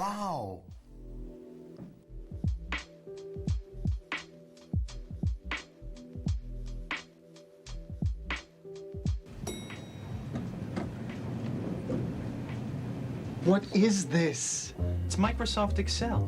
Wow. What is this? It's Microsoft Excel.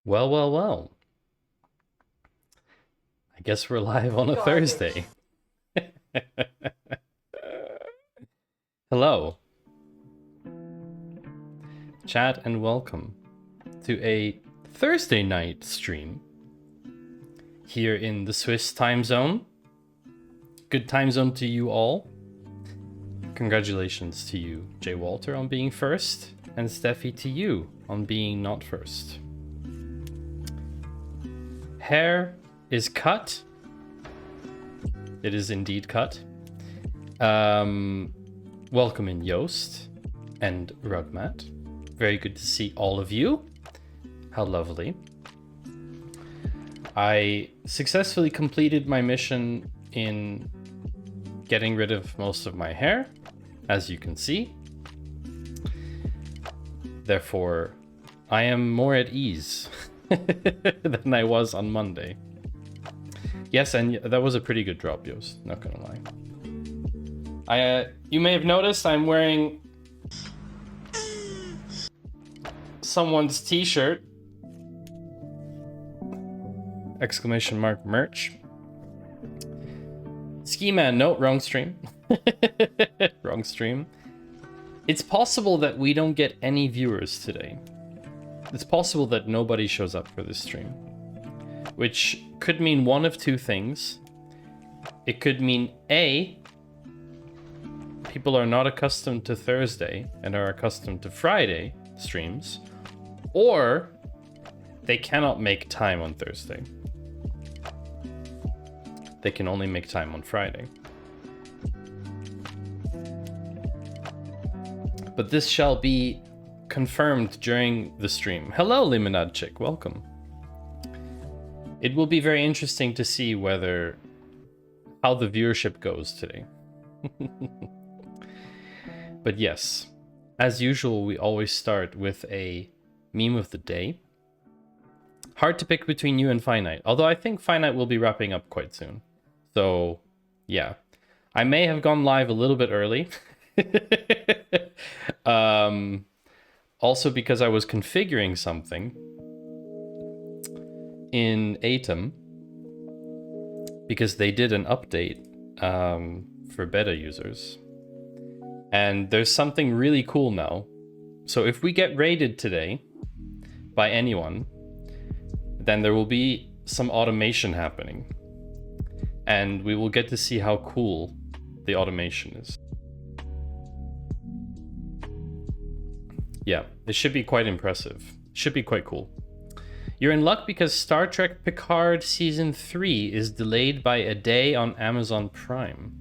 Well, well, well. I guess we're live on a Thursday. Hello. Chat and welcome to a Thursday night stream here in the Swiss time zone. Good time zone to you all. Congratulations to you, Jay Walter, on being first, and Steffi to you on being not first. Hair is cut. It is indeed cut. Welcome in Joost and Rugmat. Very good to see all of you. How lovely. I successfully completed my mission in getting rid of most of my hair, as you can see. Therefore, I am more at ease than I was on Monday. Yes, and that was a pretty good drop, Joost, not gonna lie. You may have noticed I'm wearing someone's t-shirt. Exclamation mark merch. Ski Man, no, wrong stream. Wrong stream. It's possible that we don't get any viewers today. It's possible that nobody shows up for this stream, which could mean one of two things. It could mean A, people are not accustomed to Thursday and are accustomed to Friday streams, or they cannot make time on Thursday. They can only make time on Friday. But this shall be confirmed during the stream. Hello, Limonade Chick, welcome. It will be very interesting to see how the viewership goes today. But yes, as usual, we always start with a meme of the day. Hard to pick between you and Finite, although I think Finite will be wrapping up quite soon. So yeah, I may have gone live a little bit early. Also because I was configuring something in Atom, because they did an update for beta users, and there's something really cool now. So if we get raided today by anyone, then there will be some automation happening, and we will get to see how cool the automation is. Yeah, it should be quite impressive. Should be quite cool. You're in luck because Star Trek Picard Season 3 is delayed by a day on Amazon Prime.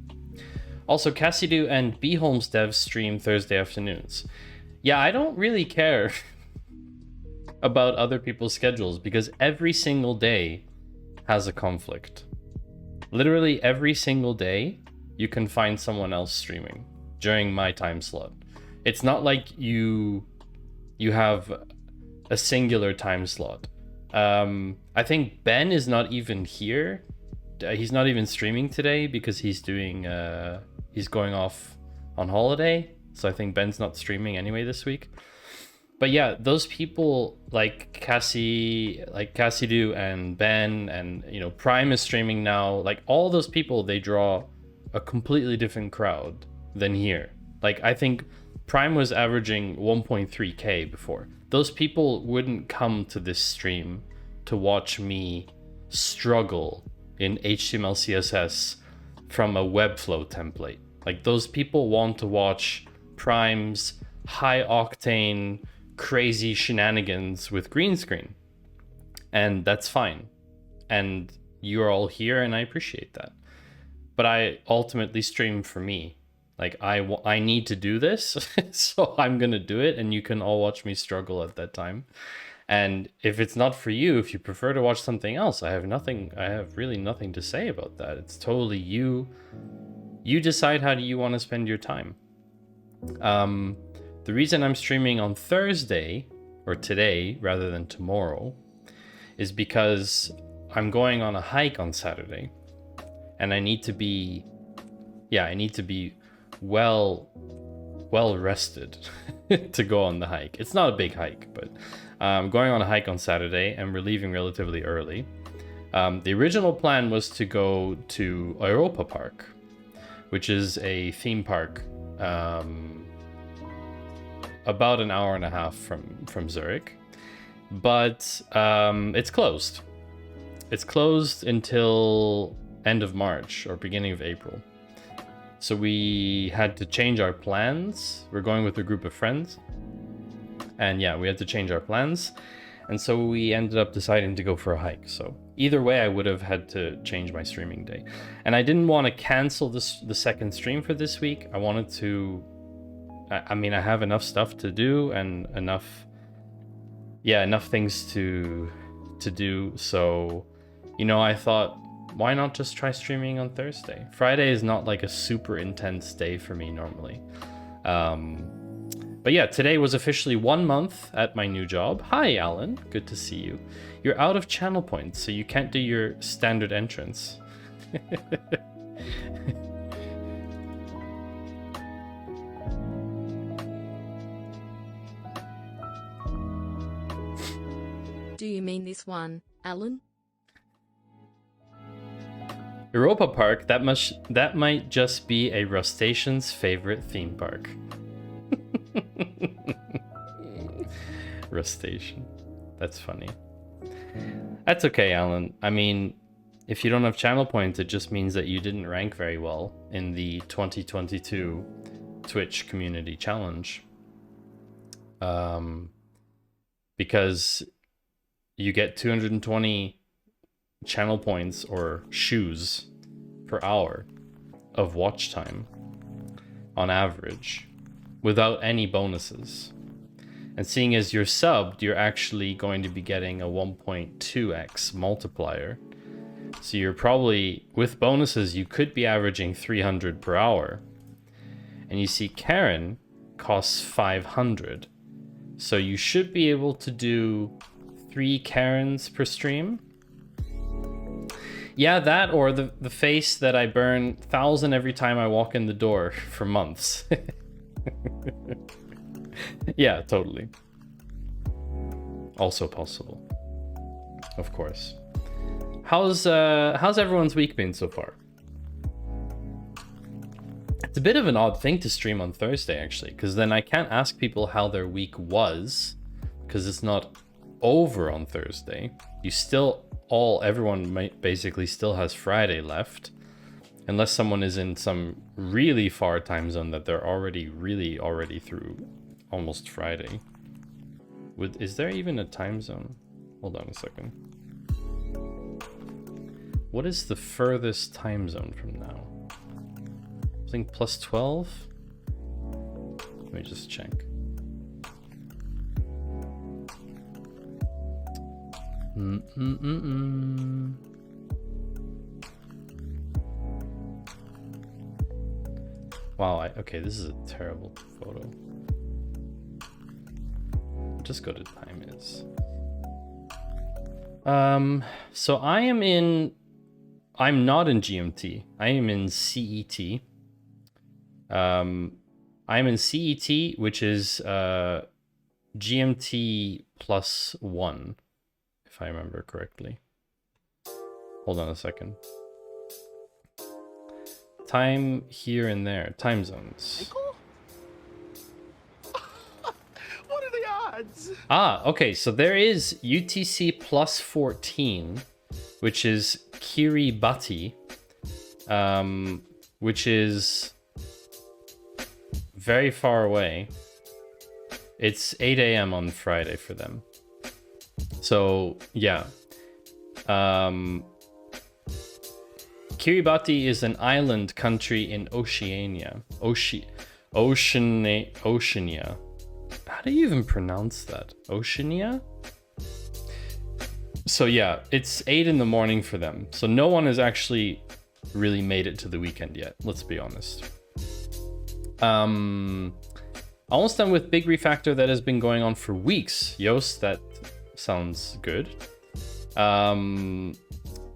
Also, Cassidoo and B. Holmes devs stream Thursday afternoons. Yeah, I don't really care about other people's schedules because every single day has a conflict. Literally every single day, you can find someone else streaming during my time slot. It's not like you have a singular time slot. I think Ben is not even here. He's not even streaming today because he's doing he's going off on holiday. So I think Ben's not streaming anyway this week. But yeah, those people like Cassidoo and Ben and Prime is streaming now. Like all those people, they draw a completely different crowd than here. Like I think Prime was averaging 1.3k before. Those people wouldn't come to this stream to watch me struggle in HTML CSS from a Webflow template. Like those people want to watch Prime's high octane crazy shenanigans with green screen, and that's fine, and you're all here and I appreciate that. But I ultimately stream for me. Like I need to do this so I'm gonna do it, and you can all watch me struggle at that time. And if it's not for you, if you prefer to watch something else, I have really nothing to say about that. It's totally you decide how do you want to spend your time. The reason I'm streaming on Thursday, or today rather than tomorrow, is because I'm going on a hike on Saturday, and I need to be well rested to go on the hike. It's not a big hike, but I'm going on a hike on Saturday, and we're leaving relatively early. The original plan was to go to Europa Park, which is a theme park about an hour and a half from Zurich, but it's closed. It's closed until end of March or beginning of April. So we had to change our plans. We're going with a group of friends, and yeah, we had to change our plans, and so we ended up deciding to go for a hike. So either way, I would have had to change my streaming day, and I didn't want to cancel the second stream for this week. I wanted to. I mean, I have enough stuff to do and enough things to do. So, I thought, why not just try streaming on Thursday? Friday is not like a super intense day for me normally. But yeah, today was officially 1 month at my new job. Hi, Alan. Good to see you. You're out of channel points, so you can't do your standard entrance. Do you mean this one, Alan? Europa Park, that might just be a Rustacean's favorite theme park. Rustacean. That's funny. That's okay, Alan. I mean, if you don't have channel points, it just means that you didn't rank very well in the 2022 Twitch Community Challenge. Because you get 220 channel points or shoes per hour of watch time on average without any bonuses. And seeing as you're subbed, you're actually going to be getting a 1.2x multiplier. So you're probably, with bonuses, you could be averaging 300 per hour. And you see Karen costs 500. So you should be able to do 3 Karens per stream. Yeah, that or the face that I burn 1,000 every time I walk in the door for months. Yeah, totally. Also possible. Of course. How's everyone's week been so far? It's a bit of an odd thing to stream on Thursday, actually, because then I can't ask people how their week was, because it's not over on Thursday. Everyone basically still has Friday left, Unless someone is in some really far time zone that they're already through almost Friday. Is there even a time zone? Hold on a second. What is the furthest time zone from now? I think plus 12? Let me just check. Wow, okay, this is a terrible photo. Just go to time is. So I'm not in GMT. I am in CET. I'm in CET, which is GMT plus 1, if I remember correctly. Hold on a second. Time here and there. Time zones. What are the odds? Ah, okay. So there is UTC plus 14, which is Kiribati, which is very far away. It's 8 a.m. on Friday for them. So, yeah. Kiribati is an island country in Oceania. Oceania. How do you even pronounce that? Oceania? So yeah, it's 8 in the morning for them. So no one has actually really made it to the weekend yet, let's be honest. Almost done with Big Refactor that has been going on for weeks. Yost, that sounds good.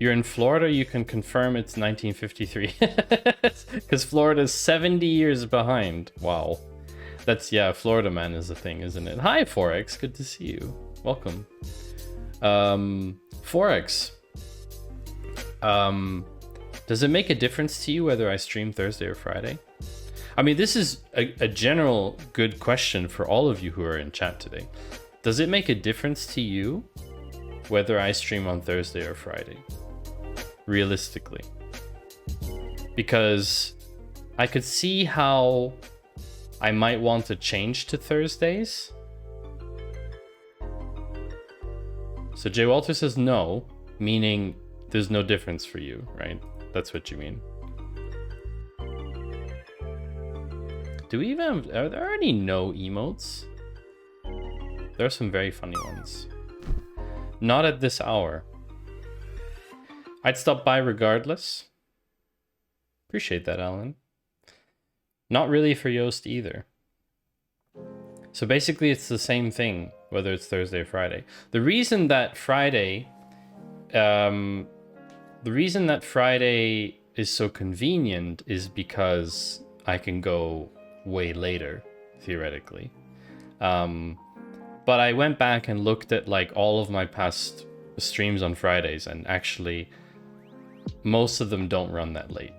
You're in Florida, you can confirm it's 1953. Because Florida's 70 years behind. Wow. That's, yeah, Florida man is a thing, isn't it? Hi, Forex, good to see you. Welcome. Forex. Does it make a difference to you whether I stream Thursday or Friday? I mean, this is a general good question for all of you who are in chat today. Does it make a difference to you whether I stream on Thursday or Friday? Realistically. Because I could see how I might want to change to Thursdays. So Jay Walter says no, meaning there's no difference for you, right? That's what you mean. Do we even have, are there any no emotes? There are some very funny ones. Not at this hour. I'd stop by regardless. Appreciate that, Alan. Not really for Yoast either. So basically it's the same thing, whether it's Thursday or Friday. The reason that Friday is so convenient is because I can go way later, theoretically. But I went back and looked at like all of my past streams on Fridays, and actually most of them don't run that late.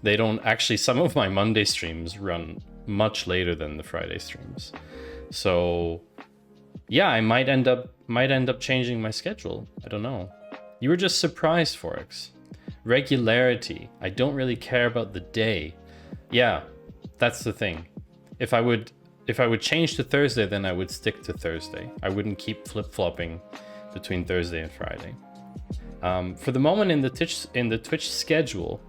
They don't actually, some of my Monday streams run much later than the Friday streams. So yeah, I might end up changing my schedule. I don't know. You were just surprised, Forex. Regularity. I don't really care about the day. Yeah, that's the thing. If I would change to Thursday, then I would stick to Thursday. I wouldn't keep flip-flopping between Thursday and Friday. For the moment in the Twitch schedule,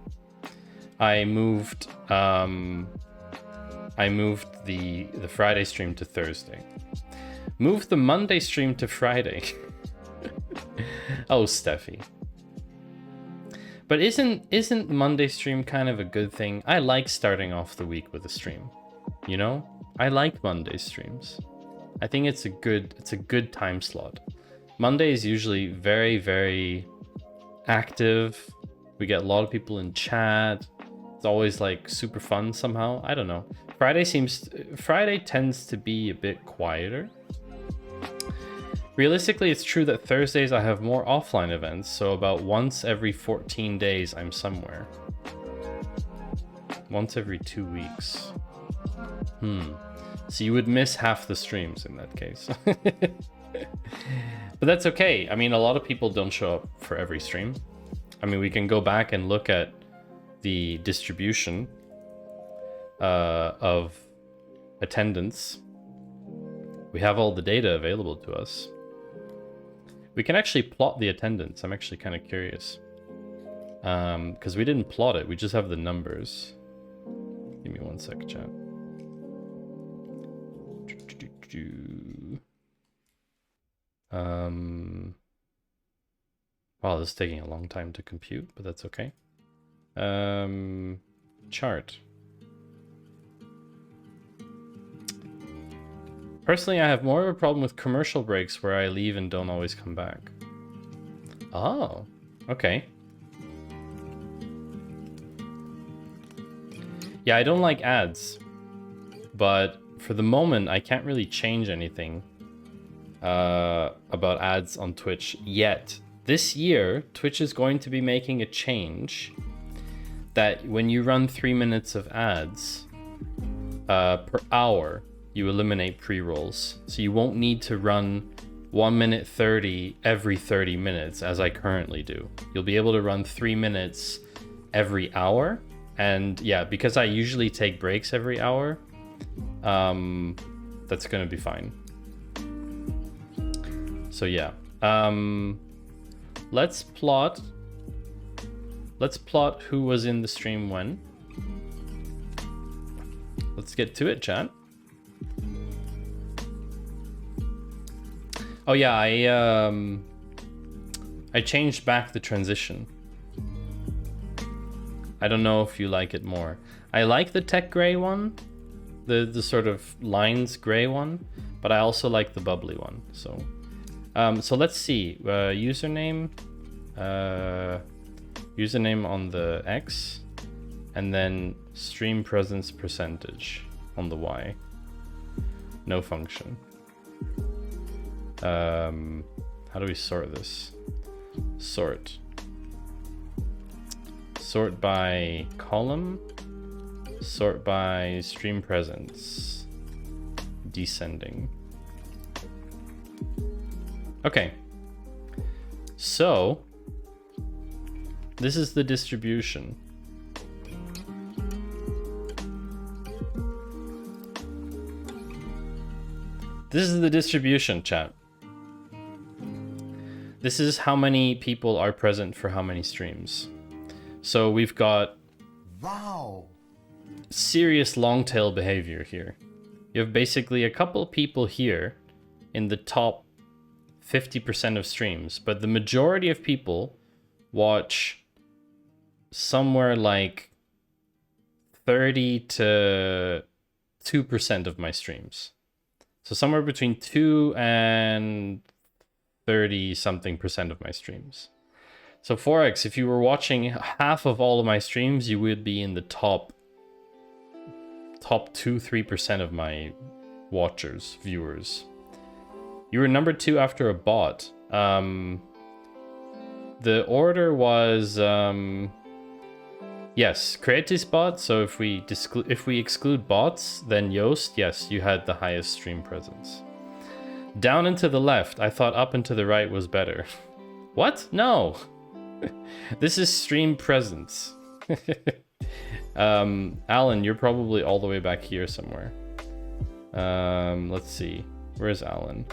I moved the Friday stream to Thursday. Moved the Monday stream to Friday. Oh, Steffi. But isn't Monday stream kind of a good thing? I like starting off the week with a stream. You know? I like Monday streams. I think it's a good time slot. Monday is usually very, very active. We get a lot of people in chat. It's always like super fun somehow. I don't know. Friday tends to be a bit quieter. Realistically, it's true that Thursdays I have more offline events, so about once every 14 days I'm somewhere. Once every 2 weeks. So you would miss half the streams in that case. But that's okay. I mean, a lot of people don't show up for every stream. I mean, we can go back and look at the distribution of attendance, we have all the data available to us. We can actually plot the attendance. I'm actually kind of curious. Because we didn't plot it, we just have the numbers. Give me 1 sec, chat. Wow, this is taking a long time to compute, but that's okay. Chart. Personally, I have more of a problem with commercial breaks where I leave and don't always come back. Oh, okay. Yeah, I don't like ads, but for the moment, I can't really change anything about ads on Twitch yet. This year, Twitch is going to be making a change that when you run 3 minutes of ads per hour, you eliminate pre-rolls. So you won't need to run 1 minute 30 every 30 minutes as I currently do. You'll be able to run 3 minutes every hour. And yeah, because I usually take breaks every hour, that's gonna be fine. So yeah, let's plot who was in the stream when. Let's get to it, chat. Oh yeah, I changed back the transition. I don't know if you like it more. I like the tech gray one, the sort of lines gray one, but I also like the bubbly one. So let's see. Username on the X, and then stream presence percentage on the Y. No function. How do we sort this? Sort by column, sort by stream presence, descending. Okay, so this is the distribution. This is the distribution, chat. This is how many people are present for how many streams. So we've got serious long tail behavior here. You have basically a couple people here in the top 50% of streams, but the majority of people watch somewhere like 30 to 2% of my streams. So somewhere between 2 and 30 something percent of my streams. So 4x, if you were watching half of all of my streams, you would be in the top 2-3% of my watchers, viewers. You were number 2 after a bot. The order was yes, Creatis bot. So if we exclude bots, then Yoast, yes, you had the highest stream presence. Down and to the left, I thought up and to the right was better. What? No. This is stream presence. Alan, you're probably all the way back here somewhere. Let's see. Where's Alan?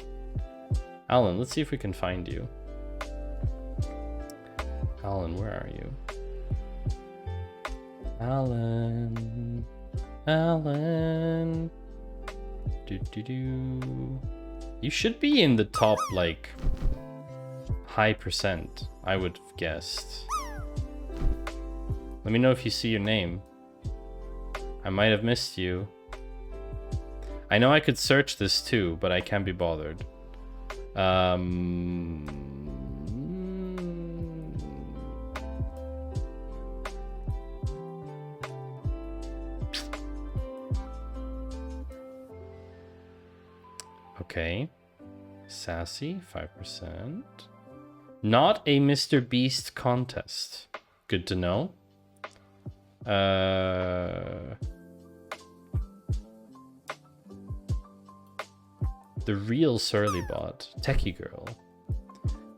Alan, let's see if we can find you. Alan, where are you? Alan. Alan. You should be in the top, like, high percent, I would have guessed. Let me know if you see your name. I might have missed you. I know I could search this too, but I can't be bothered. Okay. Sassy, 5%. Not a Mr. Beast contest. Good to know. The real Surly bot. Techie girl.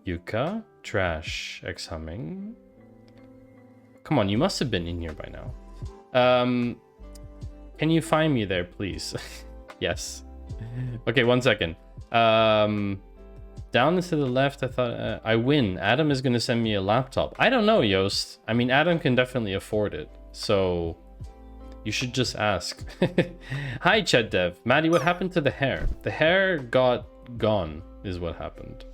Yuka. Trash. X Humming. Come on, you must have been in here by now. Can you find me there, please? Yes. Okay, 1 second. Down and to the left, I thought I win. Adam is going to send me a laptop. I don't know, Yost. I mean, Adam can definitely afford it. So you should just ask. Hi, Ched Dev. Maddie, what happened to the hair? The hair got gone is what happened.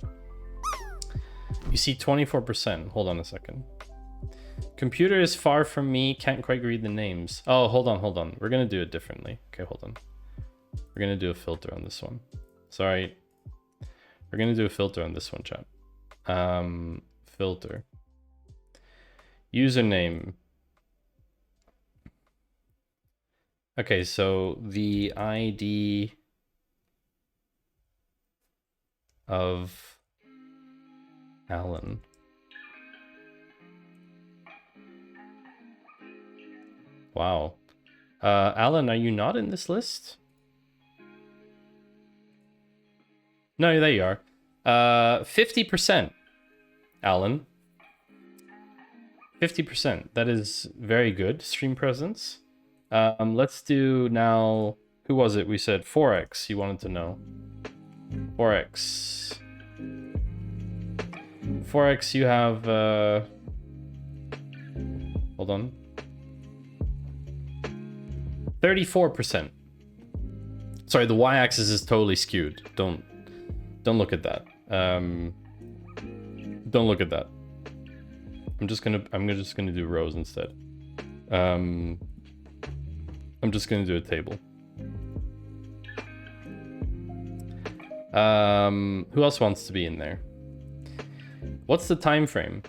You see 24%. Hold on a second. Computer is far from me. Can't quite read the names. Oh, hold on. We're going to do it differently. Okay, hold on. We're going to do a filter on this one. Sorry. We're going to do a filter on this one, chat. Filter. Username. Okay, so the ID of Alan. Wow. Alan, are you not in this list? No, there you are. 50%, Alan. 50%. That is very good. Stream presence. Let's do now... Who was it? We said 4x. You wanted to know. 4x. 4x, you have... Hold on. 34%. Sorry, the y-axis is totally skewed. Don't look at that. Don't look at that. I'm just gonna do rows instead. I'm just gonna do a table. Who else wants to be in there? What's the time frame?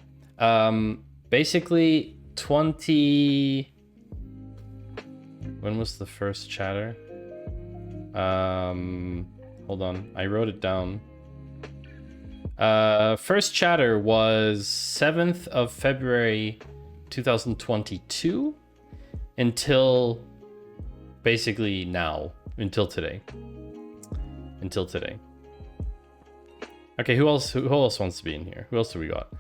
Basically 20. When was the first chatter? Hold on, I wrote it down. First chatter was 7th of February 2022 until basically now, until today. Okay, who else wants to be in here? Who else do we got?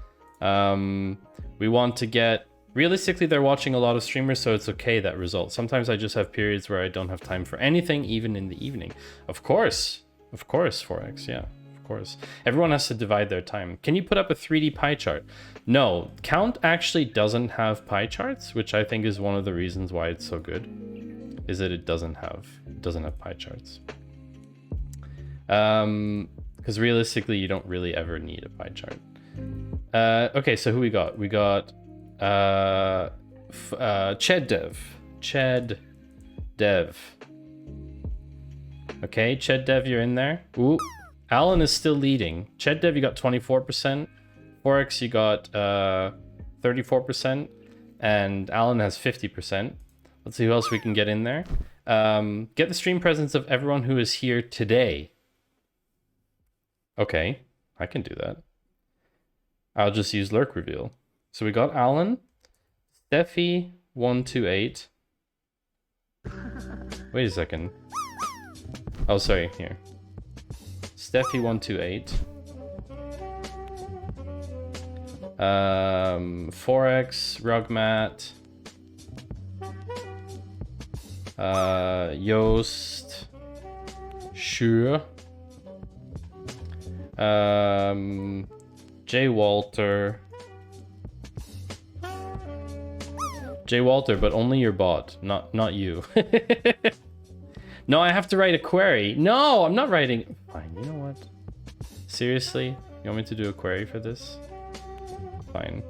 We want to get... Realistically, they're watching a lot of streamers, so it's okay, that result. Sometimes I just have periods where I don't have time for anything, even in the evening. Of course, 4x, yeah, of course. Everyone has to divide their time. Can you put up a 3D pie chart? No, Count actually doesn't have pie charts, which I think is one of the reasons why it's so good, is that it doesn't have pie charts. Because realistically, you don't really ever need a pie chart. Okay, so who we got? We got Ched Dev. Okay, Ched Dev, you're in there. Ooh, Alan is still leading. Ched Dev, you got 24%. 4x, you got 34%. And Alan has 50%. Let's see who else we can get in there. Get the stream presence of everyone who is here today. Okay, I can do that. I'll just use lurk reveal. So we got Alan, Steffi128. Wait a second. Oh, sorry, here. Steffi128. 4x, Rugmat. Yoast. Sure. J. Walter, but only your bot, not you. No, I have to write a query. No, I'm not writing. Fine, you know what? Seriously? You want me to do a query for this? Fine.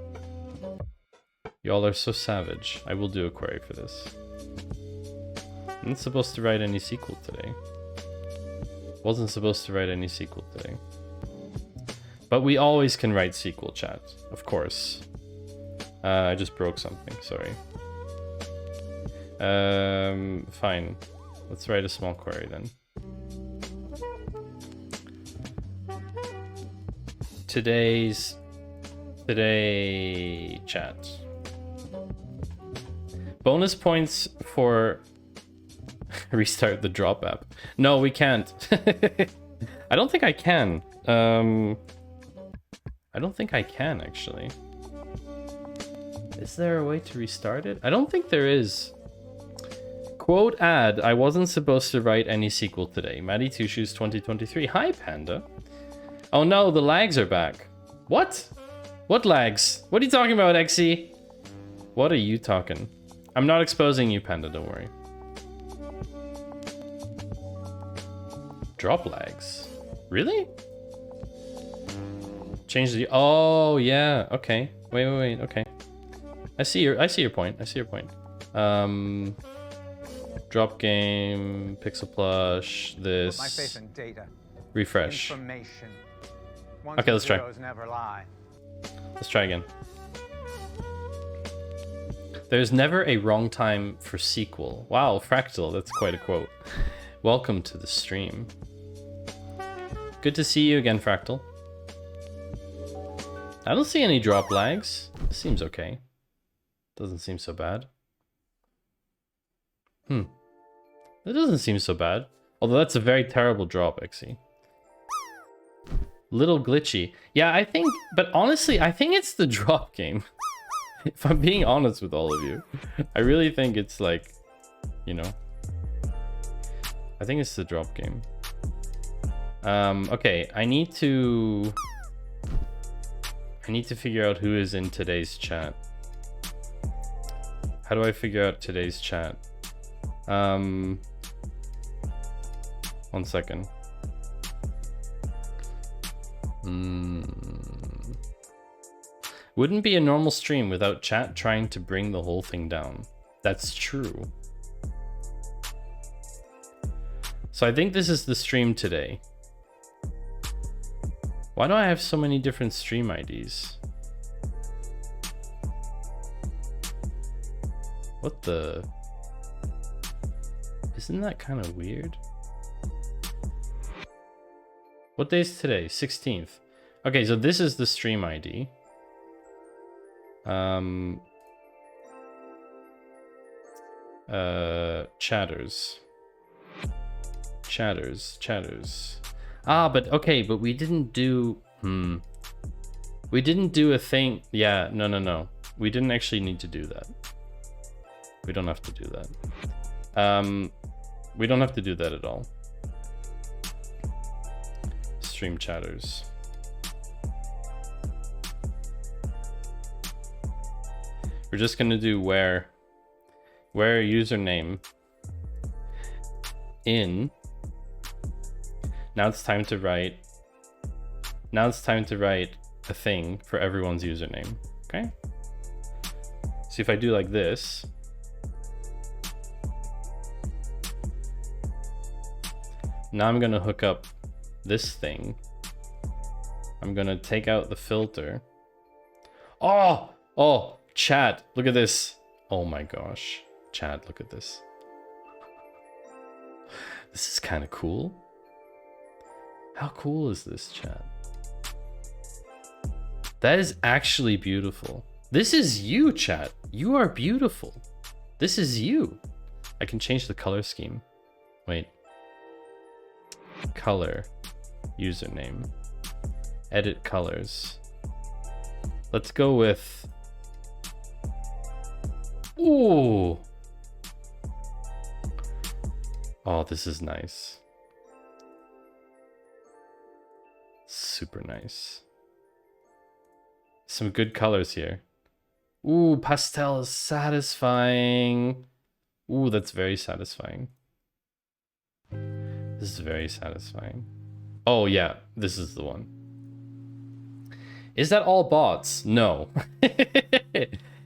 Y'all are so savage. I will do a query for this. I'm not supposed to write any SQL today. Wasn't supposed to write any SQL today. But we always can write SQL, chat, of course. I just broke something, sorry. Fine. Let's write a small query then. Today chat. Bonus points for restart the drop app. No, we can't. I don't think I can. I don't think I can, actually. Is there a way to restart it? I don't think there is. Quote ad, I wasn't supposed to write any SQL today. Maddie Two Shoes 2023. Hi, Panda. Oh no, the lags are back. What? What lags? What are you talking about, XE? What are you talking? I'm not exposing you, Panda, don't worry. Drop lags. Really? Change the... Oh, yeah. Okay. Wait. Okay. I see your point. Drop game, pixel plush, this. My faith in data. Refresh. Information. Okay, let's try. Never lie. Let's try again. There's never a wrong time for SQL. Wow, Fractal, that's quite a quote. Welcome to the stream. Good to see you again, Fractal. I don't see any drop lags. Seems okay. Doesn't seem so bad. It doesn't seem so bad. Although that's a very terrible drop, XE. Little glitchy. Yeah, I think... But honestly, I think it's the drop game. If I'm being honest with all of you. I really think it's like... You know. I think it's the drop game. Okay, I need to figure out who is in today's chat. How do I figure out today's chat? 1 second. Wouldn't be a normal stream without chat trying to bring the whole thing down. That's true. So I think this is the stream today. Why do I have so many different stream IDs? What the... Isn't that kind of weird? What day is today? 16th. Okay, so this is the stream ID. Chatters. Ah, but okay, but we didn't do... We didn't do a thing... Yeah, no. We didn't actually need to do that. We don't have to do that. We don't have to do that at all. Stream chatters. We're just gonna do where username in. Now it's time to write a thing for everyone's username. Okay? So if I do like this, now I'm gonna hook up this thing. I'm gonna take out the filter. Oh, chat, look at this. Oh my gosh, chat, look at this. This is kind of cool. How cool is this, chat? That is actually beautiful. This is you, chat. You are beautiful. This is you. I can change the color scheme. Wait. Color. Username. Edit colors. Let's go with... Ooh. Oh, this is nice. Super nice. Some good colors here. Ooh, pastel is satisfying. Ooh, that's very satisfying. This is very satisfying. Oh yeah, this is the one. Is that all bots? No.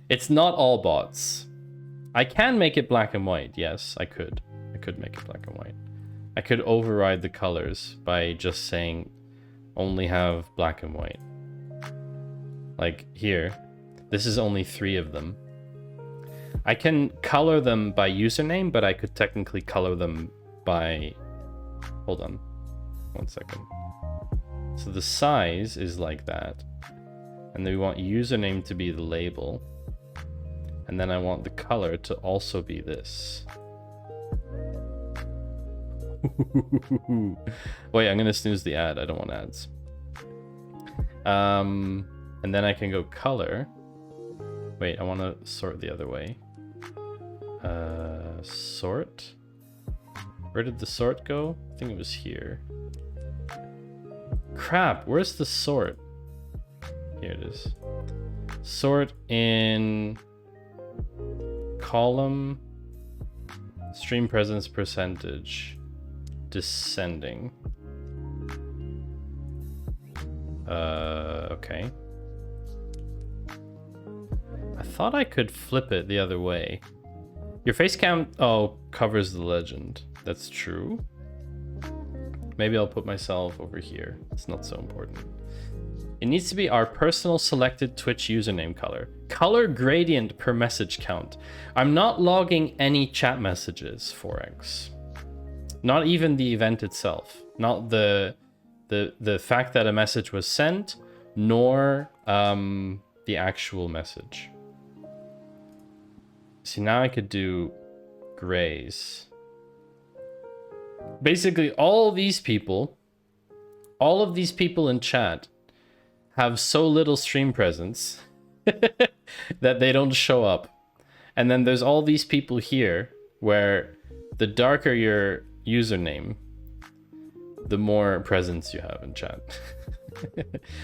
It's not all bots. I can make it black and white. Yes, I could. I could make it black and white. I could override the colors by just saying only have black and white. Like here, this is only 3 of them. I can color them by username, but I could technically color them by... Hold on. 1 second. So the size is like that. And then we want username to be the label. And then I want the color to also be this. Wait, I'm gonna snooze the ad. I don't want ads. And then I can go color. Wait, I want to sort the other way. Sort? Where did the sort go? I think it was here. Crap, where's the sort? Here it is. Sort in column stream presence percentage descending. Okay. I thought I could flip it the other way. Your face cam, oh, covers the legend. That's true. Maybe I'll put myself over here. It's not so important. It needs to be our personal selected Twitch username color. Color gradient per message count. I'm not logging any chat messages, Forex. Not even the event itself. Not the fact that a message was sent, nor the actual message. See, now I could do grays. Basically, all of these people in chat have so little stream presence that they don't show up. And then there's all these people here where the darker your username, the more presence you have in chat.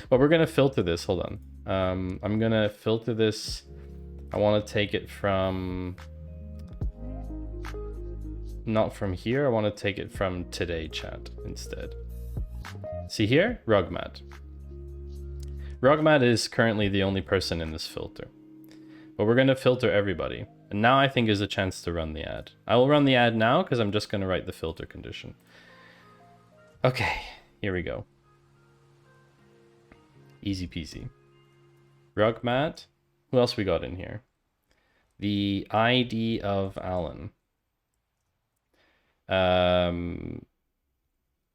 But we're gonna filter this. Hold on. I'm gonna filter this. I want to take it from, not from here. I want to take it from today chat instead. See here, Rugmat. Rugmat is currently the only person in this filter, but we're gonna filter everybody. And now I think is a chance to run the ad. I will run the ad now because I'm just gonna write the filter condition. Okay, here we go. Easy peasy. Rugmat. Who else we got in here? The ID of Alan.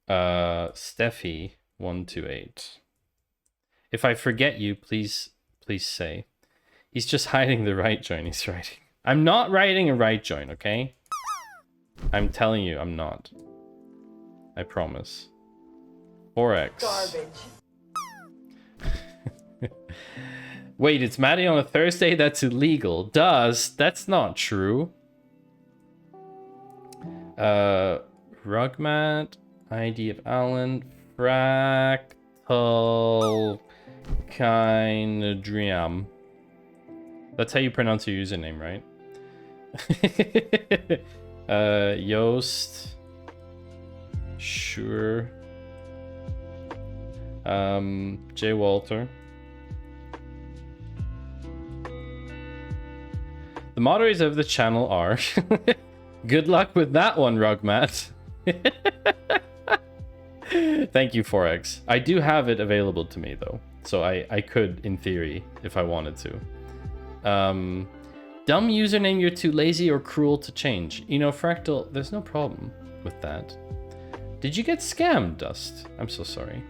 Steffi128. If I forget you, please say. He's just hiding the right join he's writing. I'm not writing a right join, okay? I'm telling you, I'm not. I promise. Forex. Garbage. Wait, it's Maddie on a Thursday? That's illegal. That's not true. Rugmat, ID of Alan, Fractal Kindriam. That's how you pronounce your username, right? Yoast. Sure. J. Walter. The moderators of the channel are... Good luck with that one, Rugmat. Thank you, Forex. I do have it available to me, though. So I could, in theory, if I wanted to. Dumb username you're too lazy or cruel to change. You know, Fractal, there's no problem with that. Did you get scammed, Dust? I'm so sorry.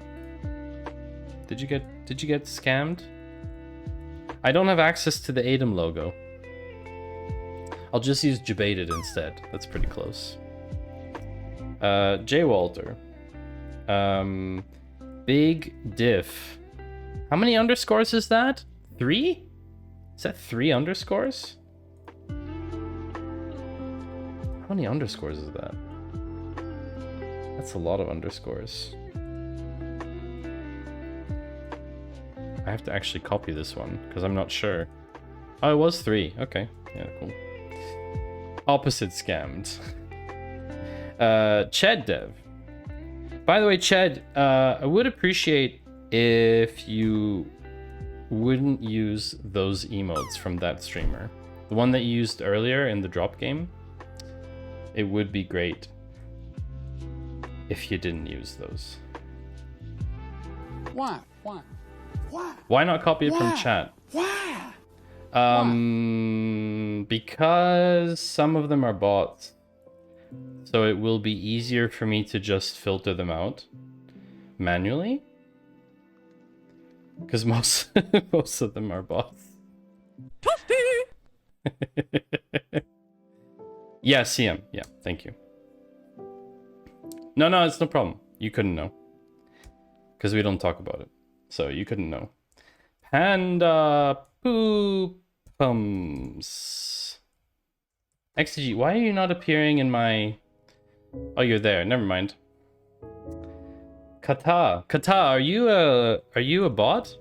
Did you get scammed? I don't have access to the ADEM logo. I'll just use Debated instead. That's pretty close. J. Walter. Big Diff. How many underscores is that? 3? Is that 3 underscores? How many underscores is that? That's a lot of underscores. I have to actually copy this one because I'm not sure. Oh, it was 3. Okay. Yeah, cool. Opposite scammed. Ched Dev. By the way, Ched, I would appreciate if you wouldn't use those emotes from that streamer. The one that you used earlier in the drop game. It would be great if you didn't use those. Why? Why not copy it from chat? Why? Because some of them are bots. So it will be easier for me to just filter them out manually. Because most of them are bots. Yeah, CM. Yeah, thank you. No, it's no problem. You couldn't know. Because we don't talk about it. So you couldn't know. Panda Poop XG, why are you not appearing in my... Oh, you're there. Never mind. Kata, are you a bot?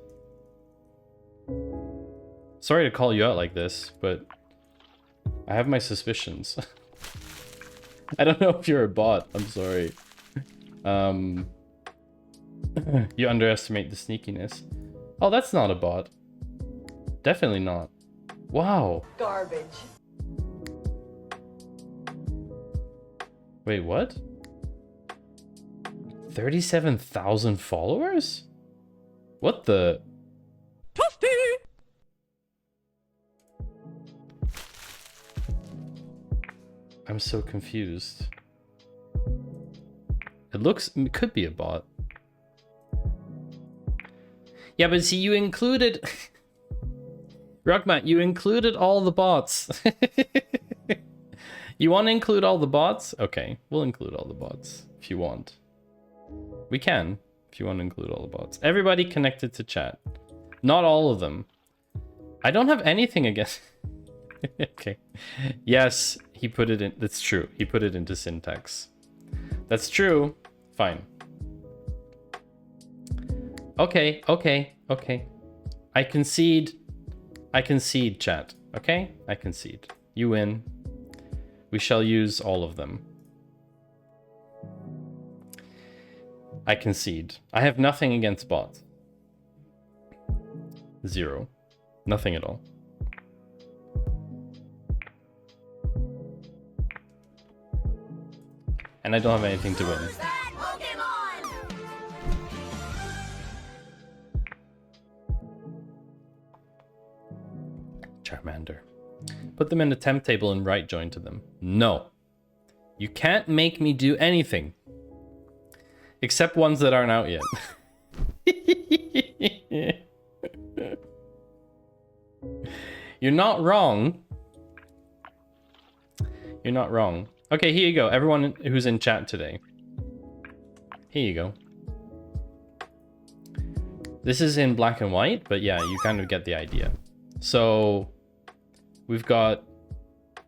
Sorry to call you out like this, but I have my suspicions. I don't know if you're a bot. I'm sorry. You underestimate the sneakiness. Oh, that's not a bot. Definitely not. Wow. Garbage. Wait, what? 37,000 followers? What the? Toasty! I'm so confused. It could be a bot. Yeah, but see, you included... Ruckmat, you included all the bots. You want to include all the bots? Okay, we'll include all the bots if you want. We can, if you want to include all the bots. Everybody connected to chat. Not all of them. I don't have anything against... Okay. Yes, he put it in... That's true. He put it into syntax. That's true. Fine. Okay. I concede, chat. Okay? I concede. You win. We shall use all of them. I concede. I have nothing against bots. 0. Nothing at all. And I don't have anything to win. Charmander. Put them in the temp table and right join to them. No. You can't make me do anything. Except ones that aren't out yet. You're not wrong. You're not wrong. Okay, here you go. Everyone who's in chat today. Here you go. This is in black and white, but yeah, you kind of get the idea. So we've got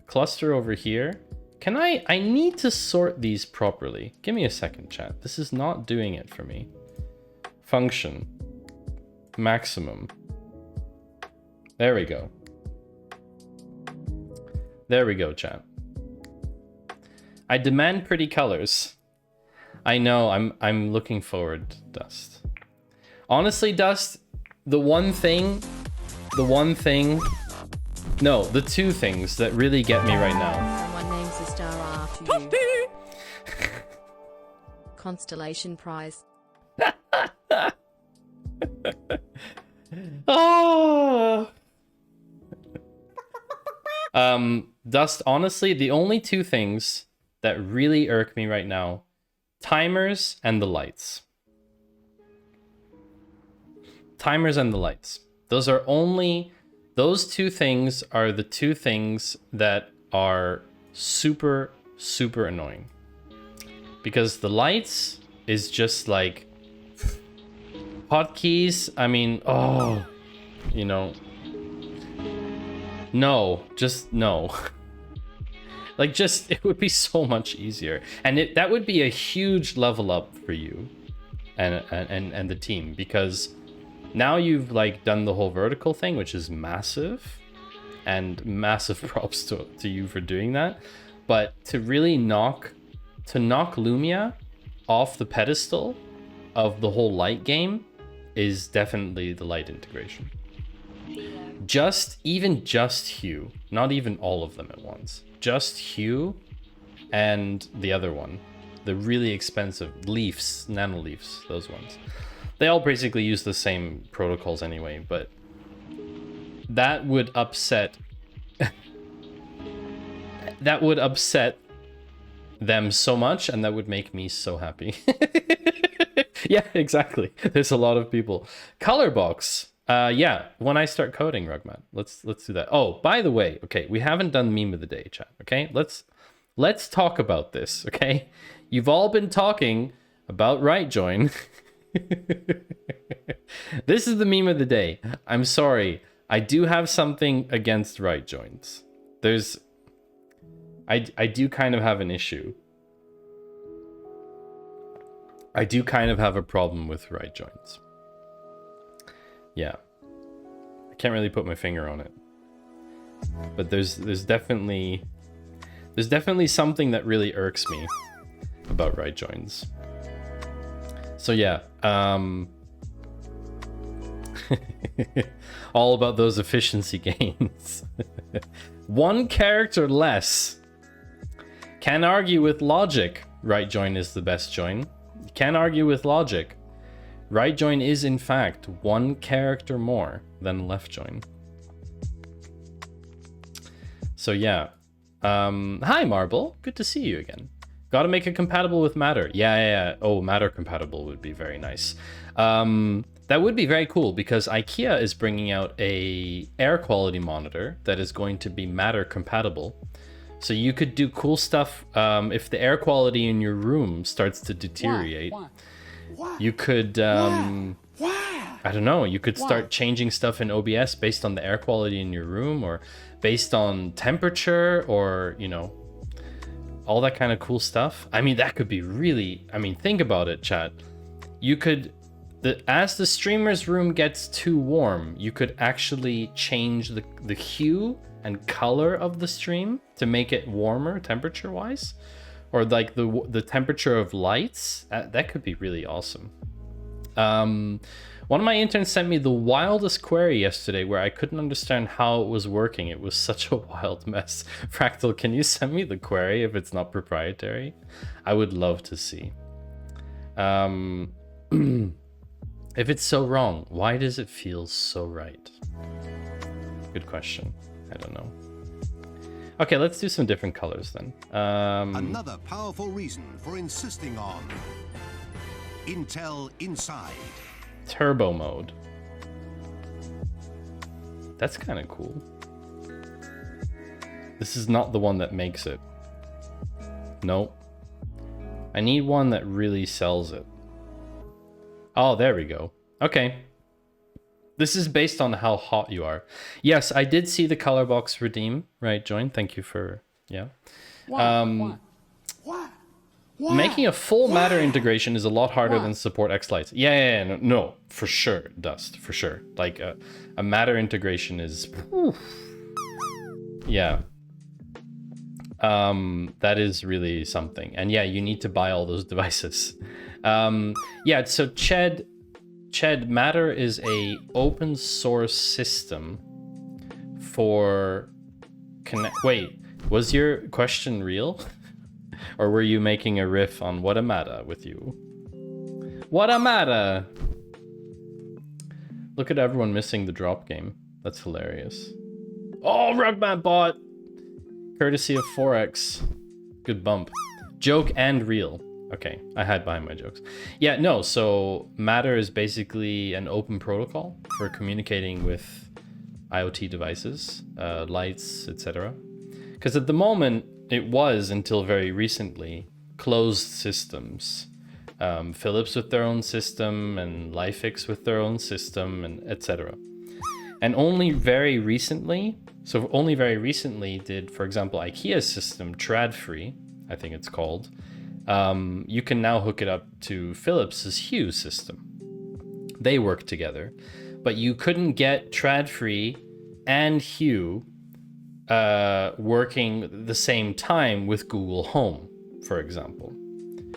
cluster over here. I need to sort these properly. Give me a second, chat. This is not doing it for me. Function. Maximum. There we go. There we go, chat. I demand pretty colors. I know, I'm looking forward, Dust. Honestly, Dust, the two things that really get me right now. Someone names a star after you. Constellation prize. Oh. Dust, honestly, the only two things that really irk me right now, timers and the lights. Timers and the lights. Those two things are the two things that are super, super annoying. Because the lights is just like hotkeys. I mean, oh, you know, no, just no. Like, just, it would be so much easier. And that would be a huge level up for you and the team, because now you've like done the whole vertical thing, which is massive, and massive props to you for doing that. But to really knock Lumia off the pedestal of the whole light game is definitely the light integration. Even just Hue, not even all of them at once. Just Hue and the other one, the really expensive Leafs, Nano Leafs, those ones. They all basically use the same protocols anyway, but that would upset them so much, and that would make me so happy. Yeah, exactly. There's a lot of people. Color box. Yeah, when I start coding, Rugman, let's do that. Oh, by the way, okay, we haven't done meme of the day, chat. Okay, let's talk about this. Okay, you've all been talking about right join. This is the meme of the day. I'm sorry. I do have something against right joins. I do kind of have an issue. I do kind of have a problem with right joins. Yeah. I can't really put my finger on it. But there's definitely something that really irks me about right joins. So yeah, all about those efficiency gains. One character less. Can argue with logic. Right join is the best join. Can argue with logic. Right join is in fact one character more than left join. So yeah. Hi Marble, good to see you again. Gotta make it compatible with Matter. Yeah. Oh, Matter compatible would be very nice. That would be very cool because IKEA is bringing out a air quality monitor that is going to be Matter compatible. So you could do cool stuff if the air quality in your room starts to deteriorate. You could, I don't know, you could start changing stuff in OBS based on the air quality in your room or based on temperature or, you know, all that kind of cool stuff. I mean, that could be really, I mean, think about it, chat. You could, as the streamer's room gets too warm, you could actually change the hue and color of the stream to make it warmer temperature wise, or like the temperature of lights. That could be really awesome. One of my interns sent me the wildest query yesterday where I couldn't understand how it was working. It was such a wild mess. Fractal, can you send me the query if it's not proprietary? I would love to see. If it's so wrong, why does it feel so right? Good question. I don't know. Okay, let's do some different colors then. Another powerful reason for insisting on Intel Inside. Turbo mode. That's kind of cool. This is not the one that makes it. Nope. I need one that really sells it. Oh, there we go. Okay. This is based on how hot you are. Yes, I did see the color box redeem. Right, Join. Thank you for, yeah. Making a full Matter integration is a lot harder than support X lights. Yeah, no, for sure, Dust, for sure. Like a Matter integration is, yeah. That is really something. And yeah, you need to buy all those devices. Yeah, so Ched, Matter is a open source system for Wait, was your question real? Or were you making a riff on what a matter with you? What a matter! Look at everyone missing the drop game. That's hilarious. Oh, Rugman bot! Courtesy of 4X. Good bump. Joke and real. Okay, I hide behind my jokes. Yeah, no, so Matter is basically an open protocol for communicating with IoT devices, lights, etc. Because at the moment, it was, until very recently, closed systems. Philips with their own system, and Lifix with their own system, and etc. And only very recently did, for example, IKEA's system, Trad-free, I think it's called, you can now hook it up to Philips's Hue system. They work together, but you couldn't get Trad-free and Hue working the same time with Google Home, for example.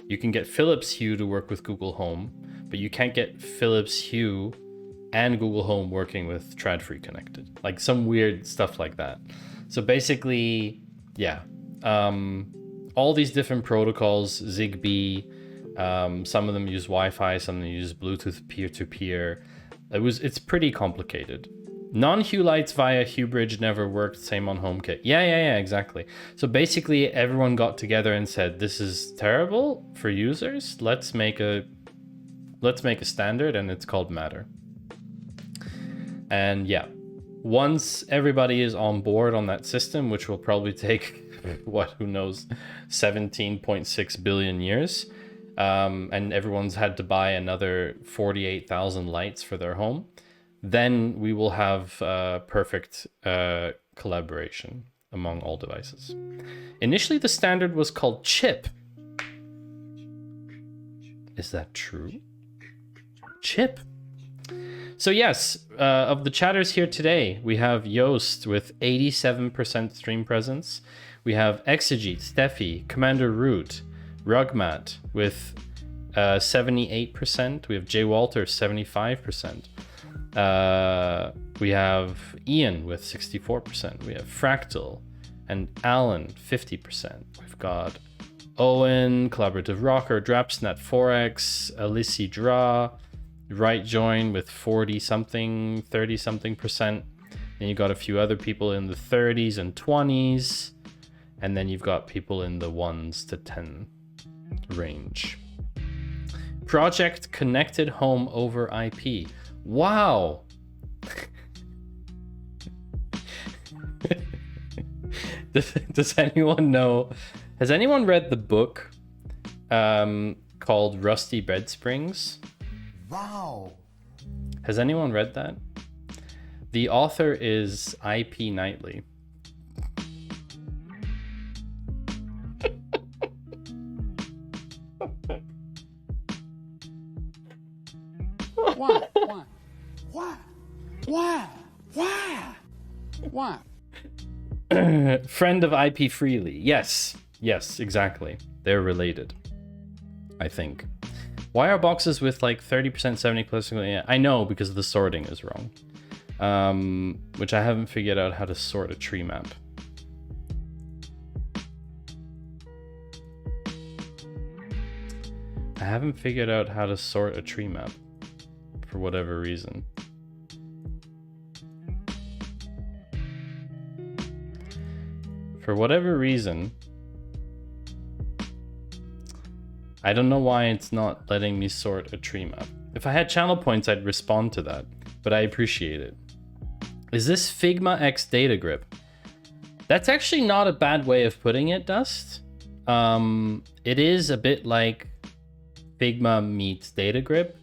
You can get Philips Hue to work with Google Home, but you can't get Philips Hue and Google Home working with Trad-free connected. Like some weird stuff like that. So basically, yeah. All these different protocols, Zigbee, some of them use Wi-Fi, some of them use Bluetooth peer-to-peer. It's pretty complicated. Non-Hue lights via HueBridge never worked, same on HomeKit. Yeah, exactly. So basically everyone got together and said, this is terrible for users. Let's make a standard, and it's called Matter. And yeah, once everybody is on board on that system, which will probably take, who knows, 17.6 billion years, and everyone's had to buy another 48,000 lights for their home, then we will have perfect collaboration among all devices. Initially, the standard was called chip. Is that true? Chip. So yes, of the chatters here today, we have Yoast with 87% stream presence. We have Exegete, Steffi, Commander Root, Rugmat with 78%. We have Jay Walter, 75%. We have Ian with 64%. We have Fractal and Alan, 50%. We've got Owen, Collaborative Rocker, Drapsnat 4X, Alissi Draw, Right Join with 40-something, 30-something%. Then you got a few other people in the 30s and 20s. And then you've got people in the 1s to 10 range. Project connected home over IP. Wow. Does anyone know? Has anyone read the book called Rusty Bed Springs? Wow. Has anyone read that? The author is IP Knightley. Why? Why? Why? Why? Why? Why? Friend of IP Freely. Yes. Yes, exactly. They're related, I think. Why are boxes with like 30% 70 plus? Yeah, I know, because the sorting is wrong. Which I haven't figured out how to sort a tree map. I haven't figured out how to sort a tree map for whatever reason. For whatever reason, I don't know why it's not letting me sort a tree map. If I had channel points, I'd respond to that, but I appreciate it. Is this Figma X data grip? That's actually not a bad way of putting it, Dust. It is a bit like Figma meets data grip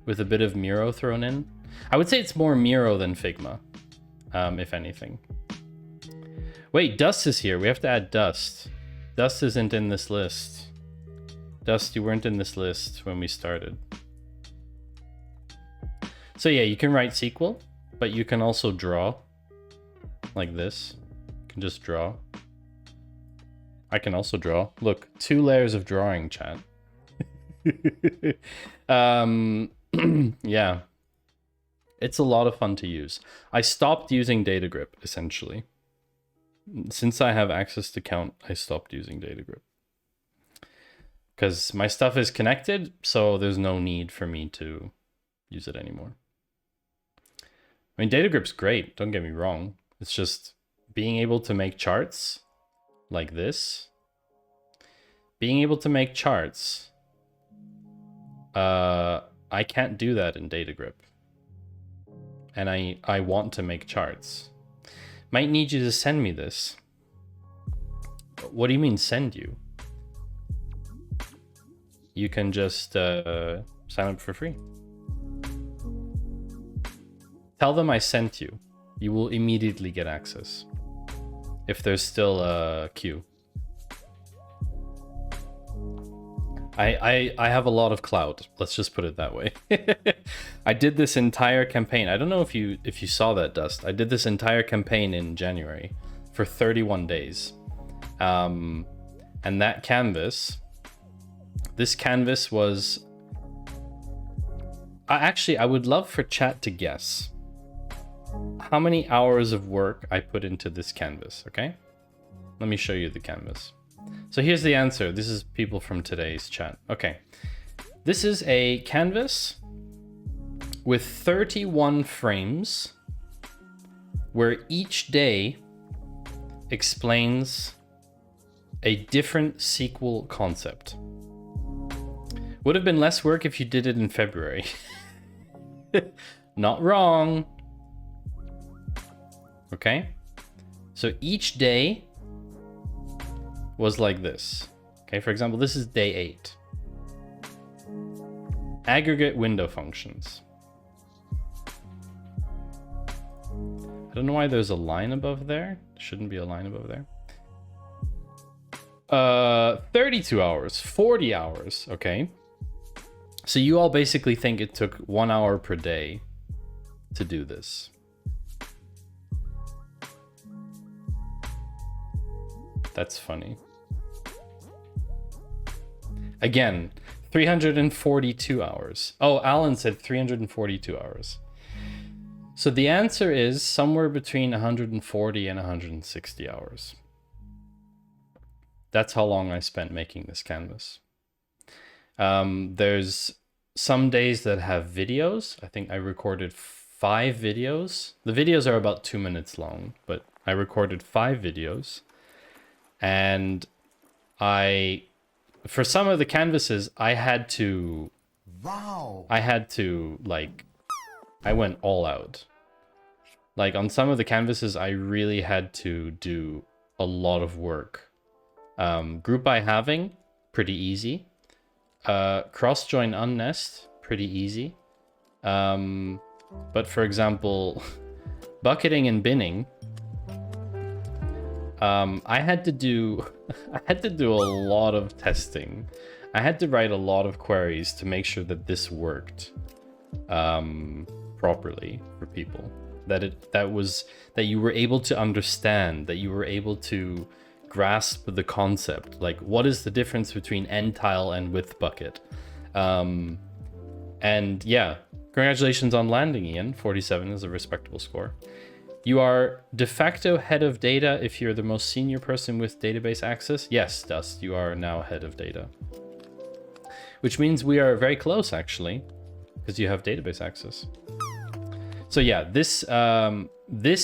with a bit of Miro thrown in. I would say it's more Miro than Figma, if anything. Wait, Dust is here. We have to add Dust. Dust isn't in this list. Dust, you weren't in this list when we started. So yeah, you can write SQL, but you can also draw like this. You can just draw. I can also draw. Look, 2 layers of drawing, chat. Yeah. It's a lot of fun to use. I stopped using data grip, essentially. Since I have access to Count, I stopped using data grip. Because my stuff is connected, so there's no need for me to use it anymore. I mean, data grip's great, don't get me wrong. It's just being able to make charts like this. Being able to make charts. I can't do that in data grip. And I want to make charts. Might need you to send me this. What do you mean send you? You can just sign up for free. Tell them I sent you. You will immediately get access. If there's still a queue. I have a lot of clout. Let's just put it that way. I did this entire campaign. I don't know if you saw that, Dust. I did this entire campaign in January for 31 days. And that canvas, this canvas was... Actually, I would love for chat to guess how many hours of work I put into this canvas, okay? Let me show you the canvas. So here's the answer. This is people from today's chat. Okay. This is a canvas with 31 frames where each day explains a different SQL concept. Would have been less work if you did it in February. Not wrong. Okay. So each day was like this. Okay, for example, this is day 8. Aggregate window functions. I don't know why there's a line above there. Shouldn't be a line above there. 32 hours, 40 hours, okay. So you all basically think it took 1 hour per day to do this. That's funny. Again, 342 hours. Oh, Alan said 342 hours. So the answer is somewhere between 140 and 160 hours. That's how long I spent making this canvas. There's some days that have videos. I think I recorded 5 videos. The videos are about 2 minutes long, but I recorded 5 videos. And for some of the canvases, I had to, like, I went all out. Like, on some of the canvases, I really had to do a lot of work. Group by halving, pretty easy. Cross join unnest, pretty easy. But for example, bucketing and binning, I had to do a lot of testing. I had to write a lot of queries to make sure that this worked properly for people. That you were able to understand, that you were able to grasp the concept. Like, what is the difference between end tile and width bucket? And yeah, congratulations on landing, Ian. 47 is a respectable score. You are de facto head of data if you're the most senior person with database access. Yes, Dust, you are now head of data. Which means we are very close, actually, because you have database access. So yeah, this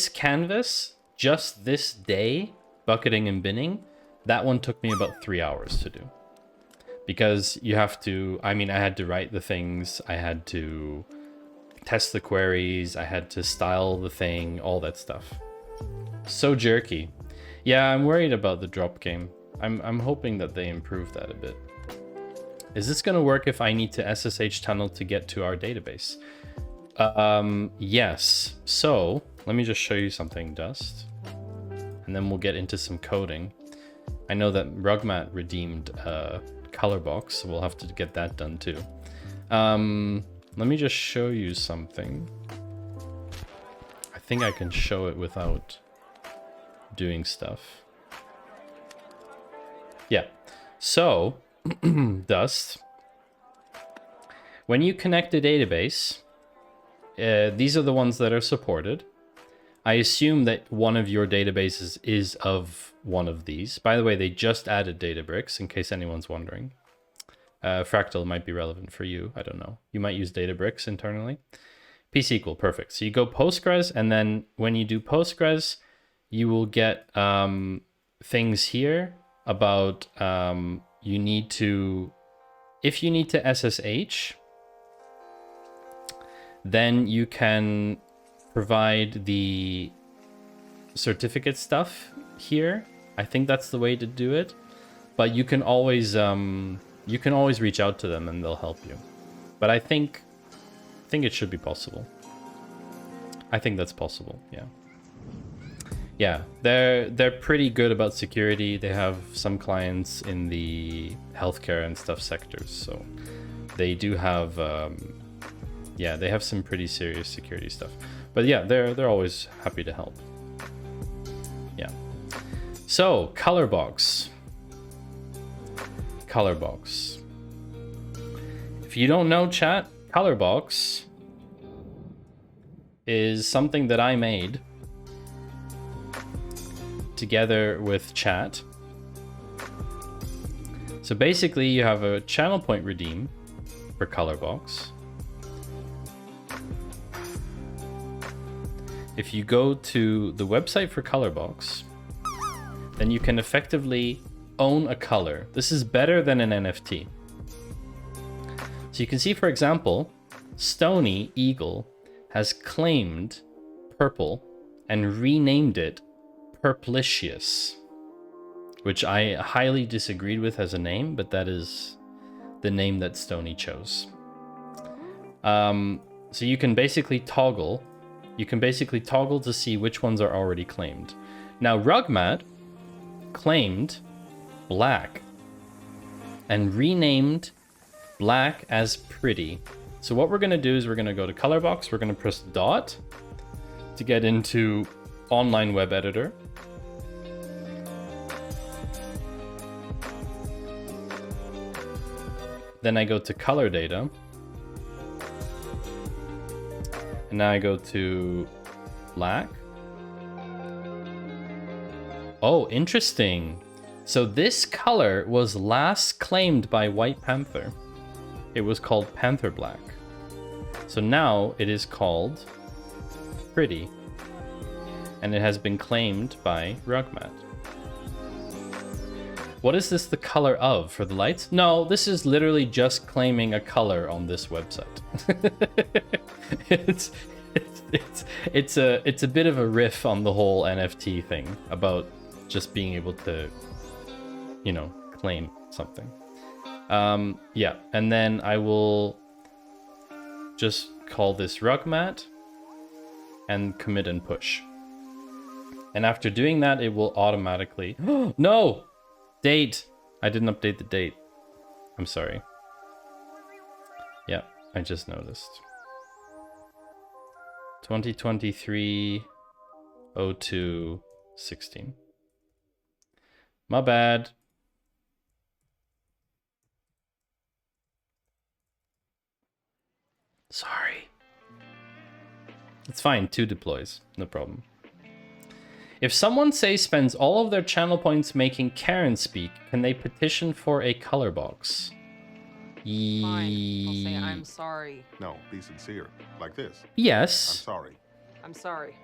canvas, just this day, bucketing and binning, that one took me about 3 hours to do. Because you have to, I mean, I had to write the things, I had to test the queries, I had to style the thing, all that stuff. So jerky. Yeah, I'm worried about the drop game. I'm hoping that they improve that a bit. Is this gonna work if I need to SSH tunnel to get to our database? Yes. So let me just show you something, Dust, and then we'll get into some coding. I know that Rugmat redeemed Colorbox, so we'll have to get that done too. Let me just show you something. I think I can show it without doing stuff. Yeah. So, Dust, when you connect a database, these are the ones that are supported. I assume that one of your databases is of one of these. By the way, they just added Databricks, in case anyone's wondering. Fractal might be relevant for you. I don't know. You might use Databricks internally. pSQL, perfect. So you go Postgres, and then when you do Postgres, you will get things here about you need to, if you need to SSH, then you can provide the certificate stuff here. I think that's the way to do it, but you can always reach out to them and they'll help you. But I think it should be possible. I think that's possible. Yeah. Yeah, they're pretty good about security. They have some clients in the healthcare and stuff sectors, so they do have yeah, they have some pretty serious security stuff. But yeah, they're always happy to help. Yeah. So, Colorbox. Colorbox. If you don't know, chat, Colorbox is something that I made together with chat. So basically you have a channel point redeem for Colorbox. If you go to the website for Colorbox, then you can effectively own a color. This is better than an NFT. So you can see, for example, Stony Eagle has claimed purple and renamed it Purplicious, which I highly disagreed with as a name, but that is the name that Stony chose. So you can basically toggle You can basically toggle to see which ones are already claimed. Now, RugMat claimed black and renamed black as pretty. So what we're going to do is we're going to go to color box. We're going to press dot to get into online web editor. Then I go to color data. And now I go to black. Oh, interesting. So this color was last claimed by White Panther. It was called Panther Black. So now it is called Pretty. And it has been claimed by RugMat. What is this the color of for the lights? No, this is literally just claiming a color on this website. it's a bit of a riff on the whole NFT thing about just being able to, you know, claim something. Yeah, and then I will just call this RugMat and commit and push. And after doing that, it will automatically... No! Date! I didn't update the date. I'm sorry. Yeah, I just noticed. 2023-02-16. My bad. Sorry. It's fine, 2 deploys, no problem. If someone, say, spends all of their channel points making Karen speak, can they petition for a color box? Fine. I'll say I'm sorry. No, be sincere. Like this. I'm Yes. sorry. I'm sorry.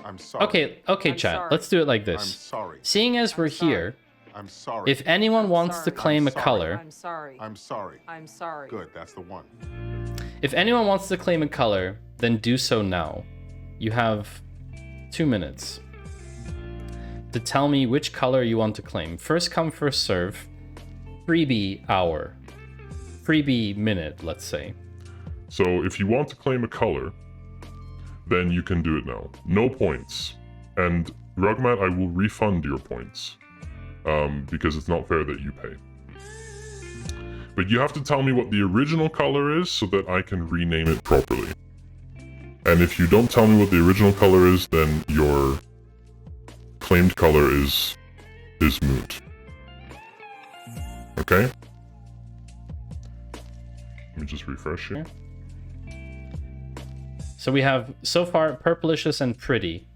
I'm sorry. Okay, I'm chat. sorry. Let's do it like I'm this. sorry. Seeing as we're I'm sorry. here, I'm sorry. if anyone I'm wants to sorry. claim I'm a sorry. color, I'm sorry. I'm sorry. I'm sorry. Good, that's the one. if anyone wants to claim a color, then do so now. You have 2 minutes to tell me which color you want to claim. First come, first serve. Freebie hour. Freebie minute, let's say. So if you want to claim a color, then you can do it now. No points. And RugMat, I will refund your points. Because it's not fair that you pay. But you have to tell me what the original color is so that I can rename it properly. And if you don't tell me what the original color is, then your claimed color is moot. Okay? Let me just refresh here. So we have, so far, Purplicious and Pretty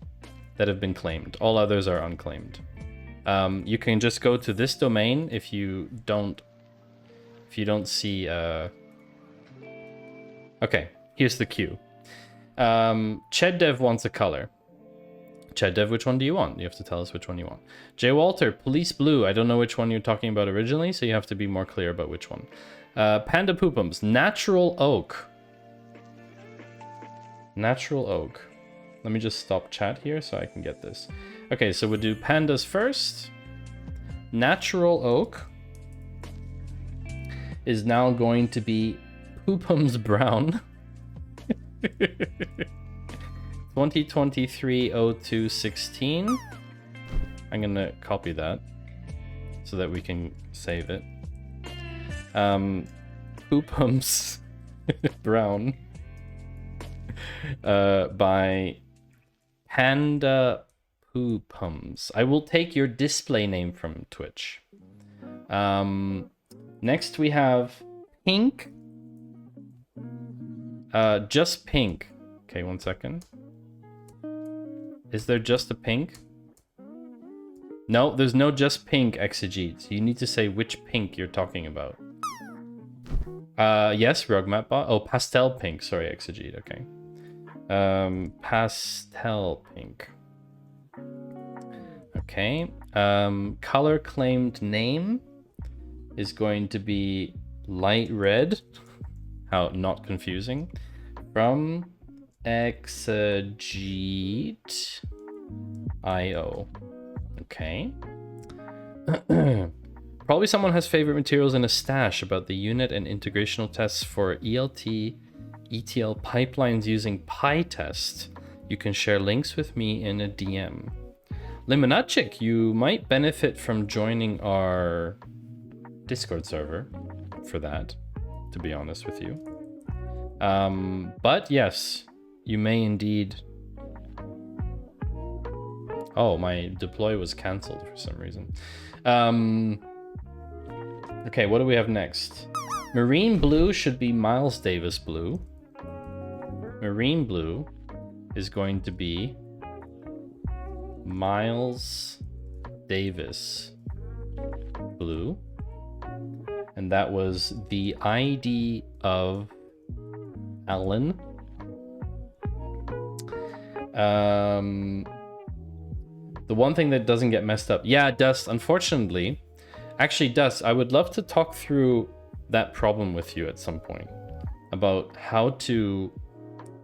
that have been claimed. All others are unclaimed. You can just go to this domain if you don't see... Okay, here's the queue. ChedDev wants a color. ChedDev, which one do you want? You have to tell us which one you want. J. Walter, Police Blue. I don't know which one you're talking about originally, so you have to be more clear about which one. Panda Poopums, Natural Oak. Natural Oak. Let me just stop chat here so I can get this. Okay, so we'll do pandas first. Natural Oak is now going to be Poopums Brown. 2023-02-16. I'm gonna copy that so that we can save it. Poopums Brown by Panda Poopums. I will take your display name from Twitch. Next we have Pink. Just Pink. Okay, 1 second. Is there just a pink? No, there's no just pink exegete. You need to say which pink you're talking about. Yes, RugMatBot. Oh, pastel pink. Sorry, exegete. Okay. Pastel pink. Okay. Color claimed name is going to be light red. How not confusing. From exegete IO. Okay. Probably someone has favorite materials in a stash about the unit and integrational tests for ELT, ETL pipelines using PyTest. you can share links with me in a DM. Limonachik, you might benefit from joining our Discord server for that, to be honest with you. But yes, you may indeed... Oh, my deploy was cancelled for some reason. Okay, what do we have next? Marine blue should be Miles Davis blue. Marine blue is going to be Miles Davis blue. And that was the ID of Alan. The one thing that doesn't get messed up. Yeah, Dust, unfortunately. Actually, Dust, I would love to talk through that problem with you at some point. About how to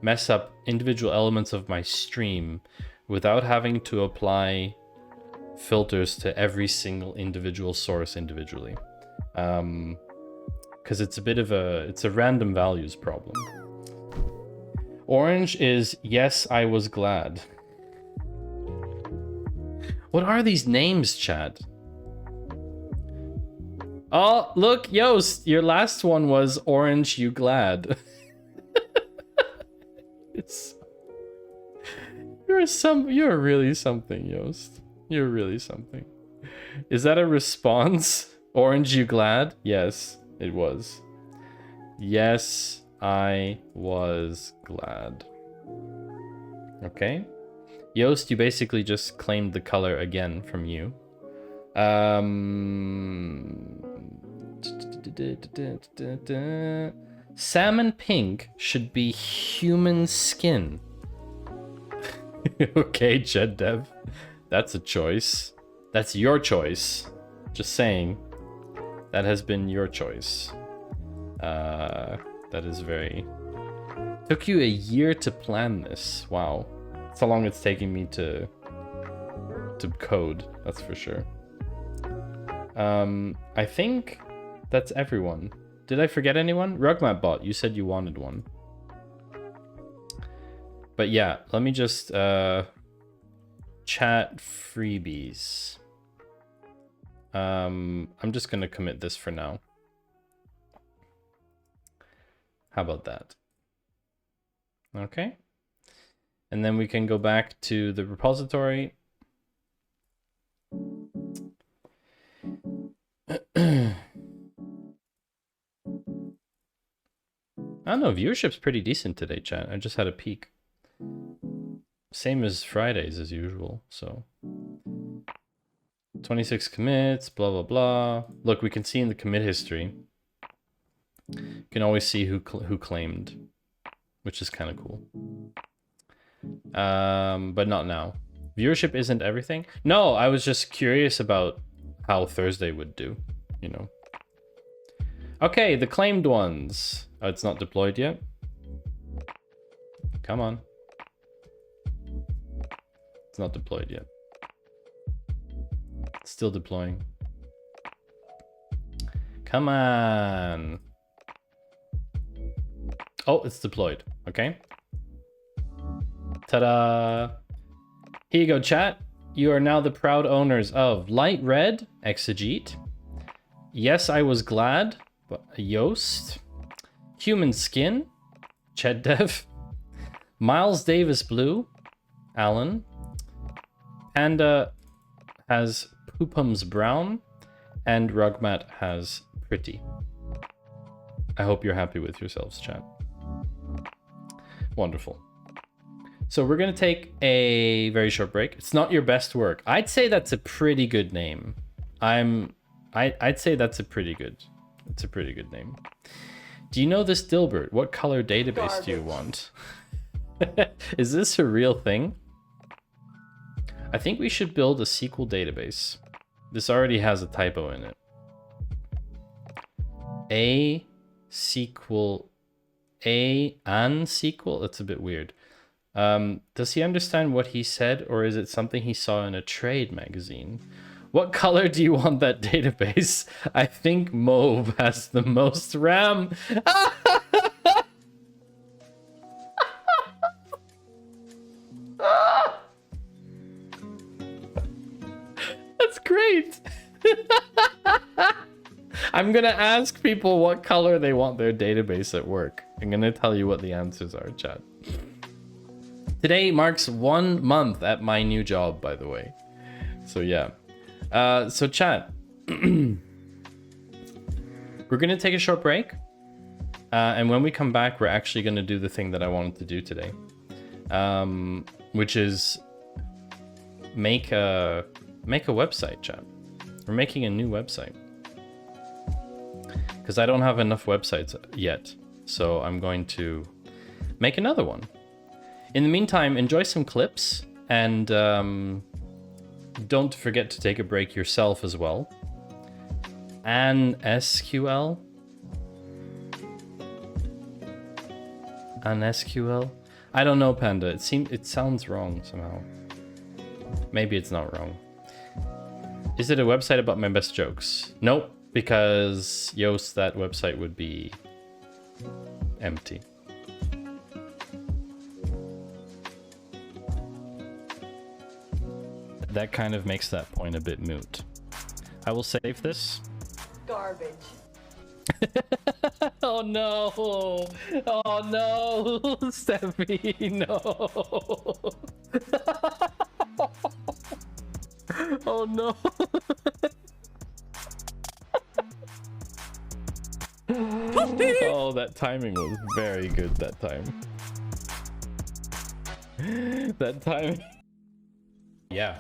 mess up individual elements of my stream without having to apply filters to every single individual source individually. Because it's a bit of it's a random values problem. Orange is yes, I was glad. What are these names, chat? Oh, look, Yost, your last one was orange, you glad. You're really something, Yost. You're really something. Is that a response? Orange, you glad? Yes, it was. Yes, I was glad. Okay. Yost, you basically just claimed the color again from you. Salmon pink should be human skin. Okay, Jed Dev. That's a choice. That's your choice. Just saying. That has been your choice. That is very... Took you a year to plan this. Wow. That's how long it's taking me to code. That's for sure. I think that's everyone. Did I forget anyone? Rugmatbot, you said you wanted one. But yeah, let me just chat freebies. I'm just gonna commit this for now. How about that? Okay. And then we can go back to the repository. I don't know, viewership's pretty decent today, chat. I just had a peek. Same as Fridays as usual, so. 26 commits, blah, blah, blah. Look, we can see in the commit history. You can always see who claimed, which is kind of cool. But not now. Viewership isn't everything. No, I was just curious about how Thursday would do, you know. Okay, the claimed ones. Oh, it's not deployed yet. Come on. It's not deployed yet. It's still deploying. Come on. Oh, it's deployed. Okay. Ta-da. Here you go, chat. You are now the proud owners of Light Red, Exegete. Yes, I was glad, but Yost. Human Skin, Ched Dev. Miles Davis Blue, Alan. Panda has Poopums Brown, and Rugmat has Pretty. I hope you're happy with yourselves, chat. Wonderful. So we're gonna take a very short break. It's not your best work. I'd say that's a pretty good name. I'd say that's a pretty good. It's a pretty good name. Do you know this, Dilbert? What color database do you want? Is this a real thing? I think we should build a SQL database. This already has a typo in it. An SQL? That's a bit weird. Does he understand what he said, or is it something he saw in a trade magazine? What color do you want that database? I think mauve has the most RAM. That's great. I'm gonna ask people what color they want their database at work. I'm gonna tell you what the answers are, chat. Today marks 1 month at my new job, by the way. So yeah. So chat. We're gonna take a short break. And when we come back, we're actually gonna do the thing that I wanted to do today. Which is make a website, chat. We're making a new website. Because I don't have enough websites yet. So I'm going to make another one. In the meantime, enjoy some clips. And don't forget to take a break yourself as well. SQL. SQL. I don't know, Panda. It sounds wrong somehow. Maybe it's not wrong. Is it a website about my best jokes? Nope, because Yoast, that website would be empty. That kind of makes that point a bit moot. I will save this. Garbage. Oh no! Oh no! Steffi, no! Oh no! Oh, that timing was very good that time. That timing. Yeah.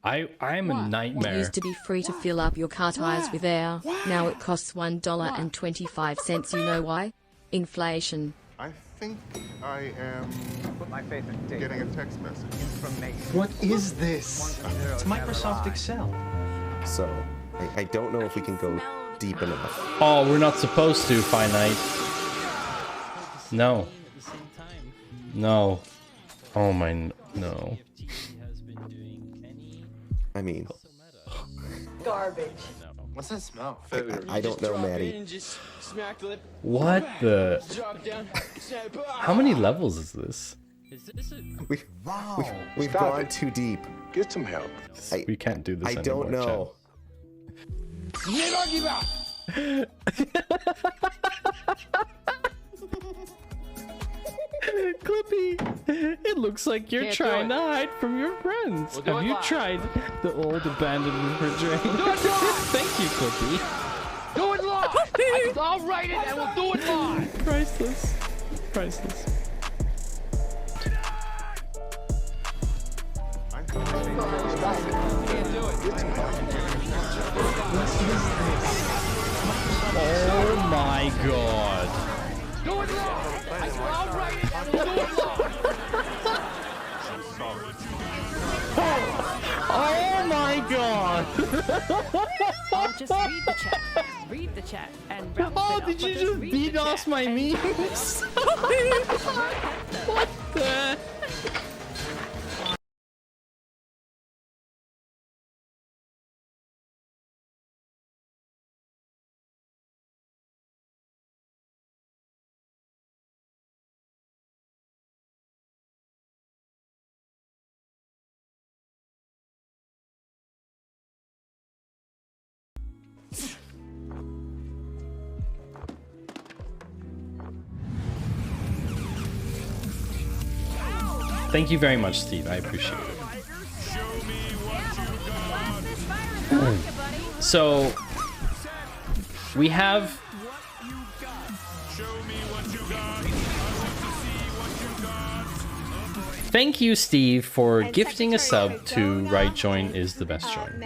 I'm a nightmare. It used to be free to fill up your car tires with air. Now it costs $1.25. You know why? Inflation. I think I am getting a text message. What is this? It's Microsoft Excel. So, I don't know if we can go deep enough. Oh, we're not supposed to, Finite. No. No. Oh my, no. I mean, Garbage. What's that smell? I don't know, Maddie. What the? How many levels is this? We've gone too deep. Get some help. We can't do this I anymore, don't know. Clippy, it looks like you're trying to hide from your friends. Have you tried the old abandoned refrigerator? Thank you, Clippy. Do it live! I'll write it and we'll do it live! Priceless. Priceless. Oh my god. Do it live! I'll write it and we'll do it live! Oh my god. Oh, just read the chat. Read the chat and bounce Oh, it did up, you but just read beat the off chat my and- memes? What the? Thank you very much, Steve. I appreciate it. So, we have... Thank you, Steve, for gifting a sub to Right Join is the best join.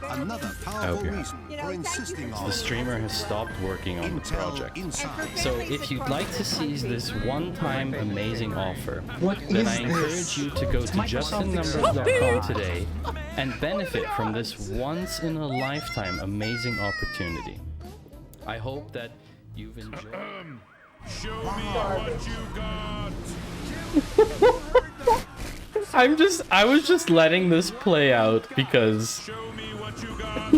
Another I powerful hope you're reason for insisting on The streamer has stopped working on the project. So if you'd like to seize this one-time amazing offer, then I encourage you to go to justinnumbers.com today and benefit from this once-in-a-lifetime amazing opportunity. I hope that you've enjoyed... Show me what you got! I was just letting this play out because... Show me what you got!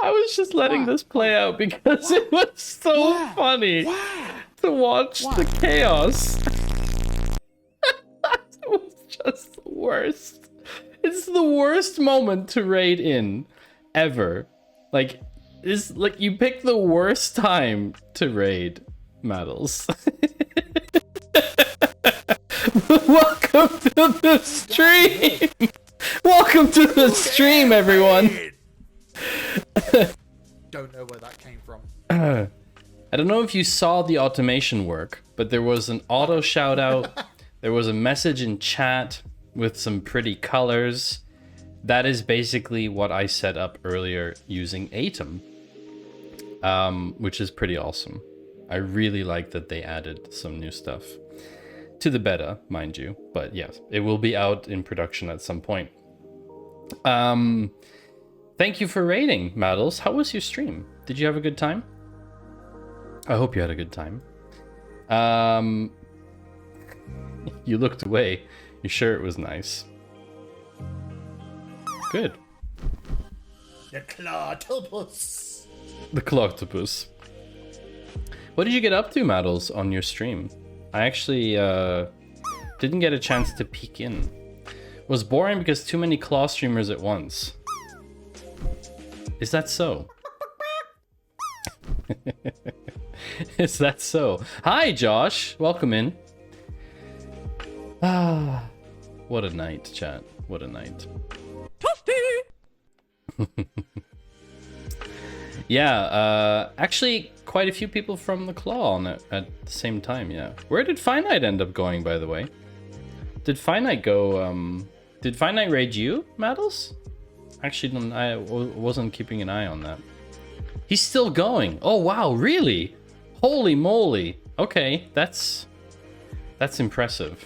I was just letting this play out because it was so funny to watch the chaos. It was just the worst. It's the worst moment to raid in ever. Like, it's like you pick the worst time to raid, Maddles. Welcome to the stream! Welcome to the stream, everyone! Don't know where that came from. I don't know if you saw the automation work, but there was an auto shout out. There was a message in chat with some pretty colors. That is basically what I set up earlier using Atom, which is pretty awesome. I really like that they added some new stuff to the beta, mind you. But yes, it will be out in production at some point. Thank you for raiding, Maddles. How was your stream? Did you have a good time? I hope you had a good time. You looked away. You sure it was nice? Good. The Clawtopus. The Clawtopus. What did you get up to, Maddles, on your stream? I actually didn't get a chance to peek in. Was boring because too many Claw streamers at once. Is that so? Is that so? Hi, Josh. Welcome in. Ah, what a night, chat. What a night. Yeah, actually, quite a few people from the Claw on it at the same time, yeah. Where did Finite end up going, by the way? Did Finite go, did Finite raid you, Maddles? Actually, I wasn't keeping an eye on that. He's still going. Oh, wow, really? Holy moly. Okay, that's impressive.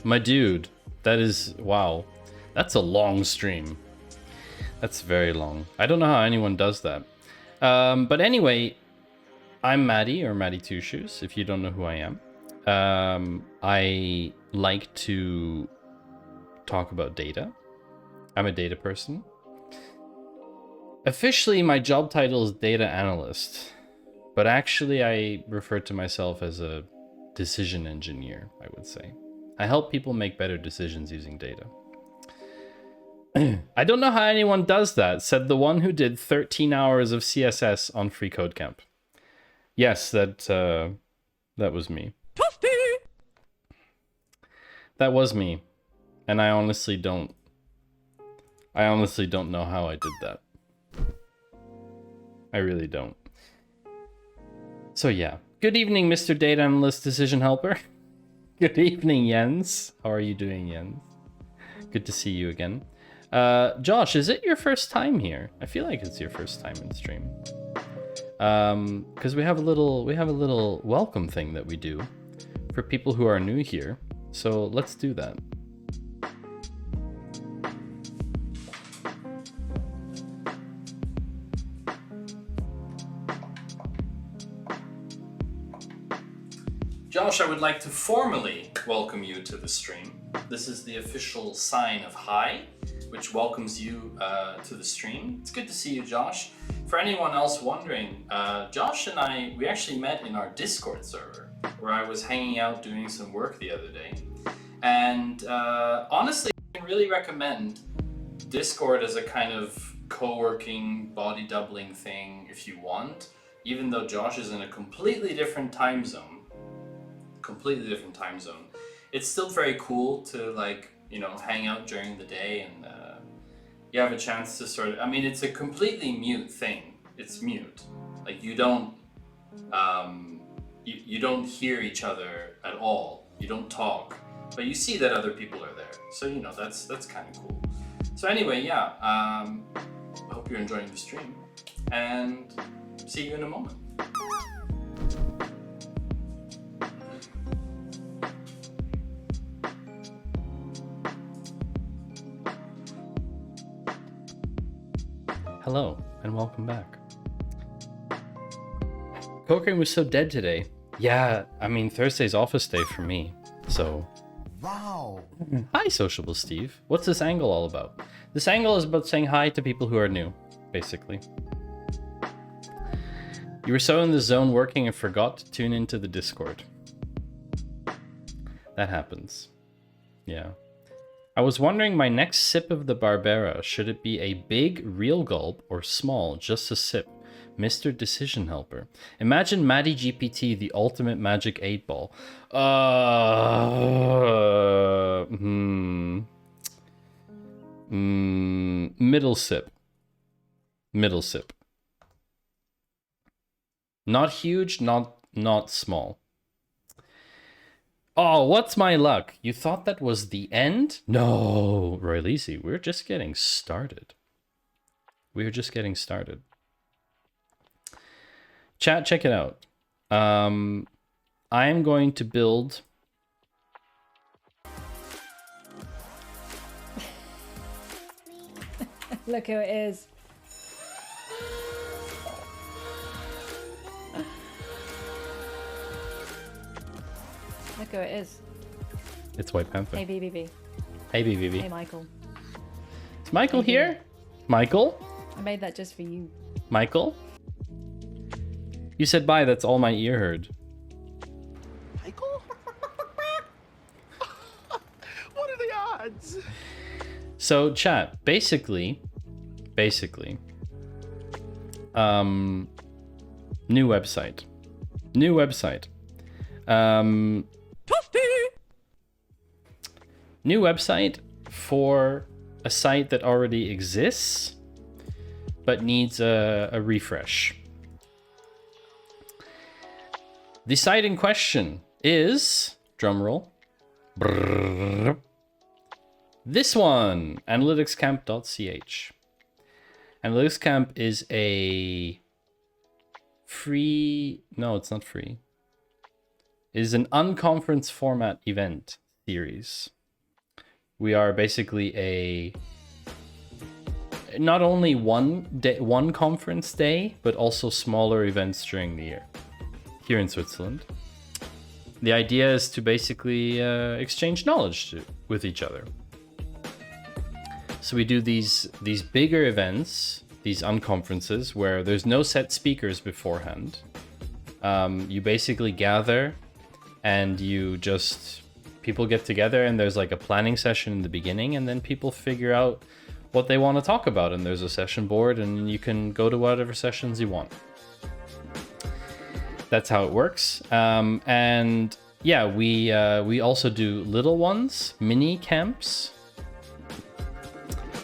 My dude, that is, wow. That's a long stream. That's very long. I don't know how anyone does that. But anyway, I'm Maddie, or Maddie Two Shoes, if you don't know who I am. I like to talk about data. I'm a data person. Officially, my job title is data analyst, but actually I refer to myself as a decision engineer, I would say. I help people make better decisions using data. I don't know how anyone does that, said the one who did 13 hours of CSS on Free Code Camp. Yes, that was me. That was me. And I honestly don't know how I did that. I really don't. So yeah. Good evening, Mr. Data Analyst Decision Helper. Good evening, Jens. How are you doing, Jens? Good to see you again. Josh, is it your first time here? I feel like it's your first time in stream. Because we have a little welcome thing that we do for people who are new here. So let's do that. Josh, I would like to formally welcome you to the stream. This is the official sign of hi, which welcomes you to the stream. It's good to see you, Josh. For anyone else wondering, Josh and I, we actually met in our Discord server, where I was hanging out doing some work the other day. And honestly, I can really recommend Discord as a kind of co-working, body doubling thing if you want, even though Josh is in a completely different time zone. It's still very cool to, like, you know, hang out during the day, and you have a chance to sort of, I mean, it's a completely mute thing. It's mute. Like, you don't you don't hear each other at all. You don't talk, but you see that other people are there. So, you know, that's kind of cool. So anyway, yeah, I hope you're enjoying the stream, and see you in a moment. Hello, and welcome back. Co-working was so dead today. Yeah, I mean, Thursday's office day for me, so... Wow! Hi, Sociable Steve. What's this angle all about? This angle is about saying hi to people who are new, basically. You were so in the zone working and forgot to tune into the Discord. That happens. Yeah. I was wondering my next sip of the Barbera, should it be a big real gulp or small, just a sip? Mr. Decision Helper. Imagine Maddie GPT, the ultimate magic 8-ball. Middle sip. Middle sip. Not huge, not small. Oh, what's my luck? You thought that was the end? No, Roy Lisi, we're just getting started. We're just getting started. Chat, check it out. I am going to build... Look who it is. Look who it is. It's White Panther. Hey, BBB. Hey, BBB. Hey, Michael. Is Michael Hey, here? Michael? I made that just for you. Michael? You said bye, that's all my ear heard. Michael? What are the odds? So, chat, basically, new website. New website. New website for a site that already exists, but needs a refresh. The site in question is, drumroll, this one, analyticscamp.ch. Analyticscamp is a free, no, it's not free. It is an unconference format event series. We are basically a, not only one conference day, but also smaller events during the year here in Switzerland. The idea is to basically exchange knowledge with each other. So we do these bigger events, these unconferences, where there's no set speakers beforehand. You basically gather and people get together and there's like a planning session in the beginning, and then people figure out what they want to talk about, and there's a session board and you can go to whatever sessions you want. That's how it works. And yeah, we also do little ones, mini camps.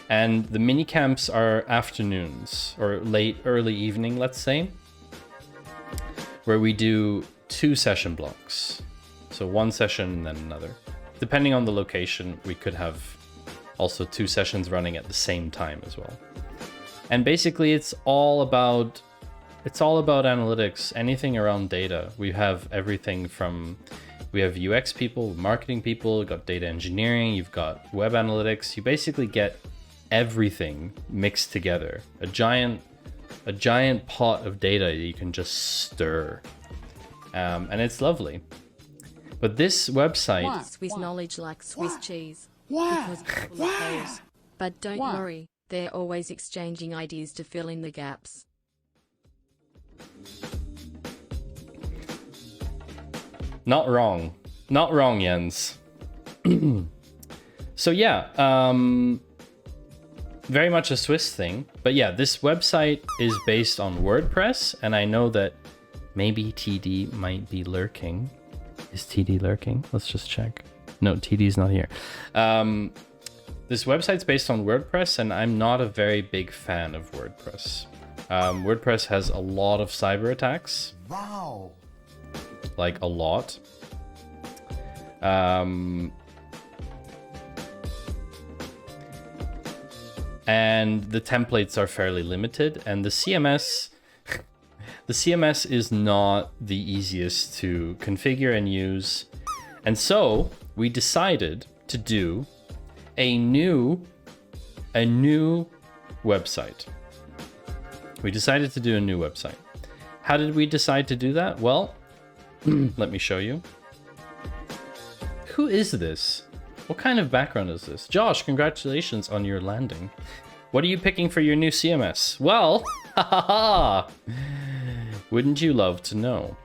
And the mini camps are afternoons or early evening, let's say, where we do 2 session blocks. So 1 session and then another. Depending on the location, we could have also 2 sessions running at the same time as well. And basically it's all about analytics, anything around data. We have everything from, we have UX people, marketing people, you've got data engineering, you've got web analytics. You basically get everything mixed together. A giant pot of data that you can just stir. And it's lovely. But this website... Swiss knowledge like Swiss cheese. Because it's full of holes. But don't worry, they're always exchanging ideas to fill in the gaps. Not wrong. Not wrong, Jens. So yeah, very much a Swiss thing. But yeah, this website is based on WordPress, and I know that maybe TD might be lurking. Is TD lurking? Let's just check. No, TD's not here. This website's based on WordPress, and I'm not a very big fan of WordPress. WordPress has a lot of cyber attacks. Wow. Like a lot. And the templates are fairly limited, and the CMS is not the easiest to configure and use. And so we decided to do a new website. We decided to do a new website. How did we decide to do that? Well, let me show you. Who is this? What kind of background is this? Josh, congratulations on your landing. What are you picking for your new CMS? Well, wouldn't you love to know?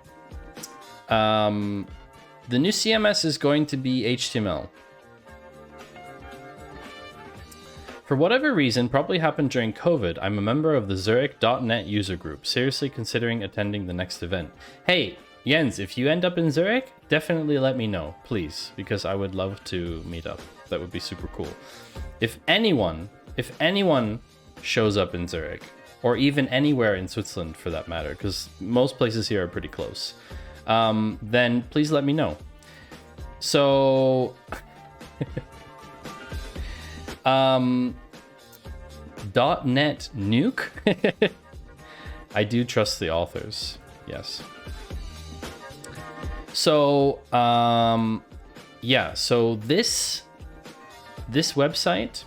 The new CMS is going to be HTML. For whatever reason, probably happened during COVID, I'm a member of the Zurich.net user group, seriously considering attending the next event. Hey, Jens, if you end up in Zurich, definitely let me know, please, because I would love to meet up. That would be super cool. If anyone shows up in Zurich, or even anywhere in Switzerland for that matter, because most places here are pretty close, then please let me know. So... .NET Nuke? I do trust the authors, yes. So, yeah, so this website,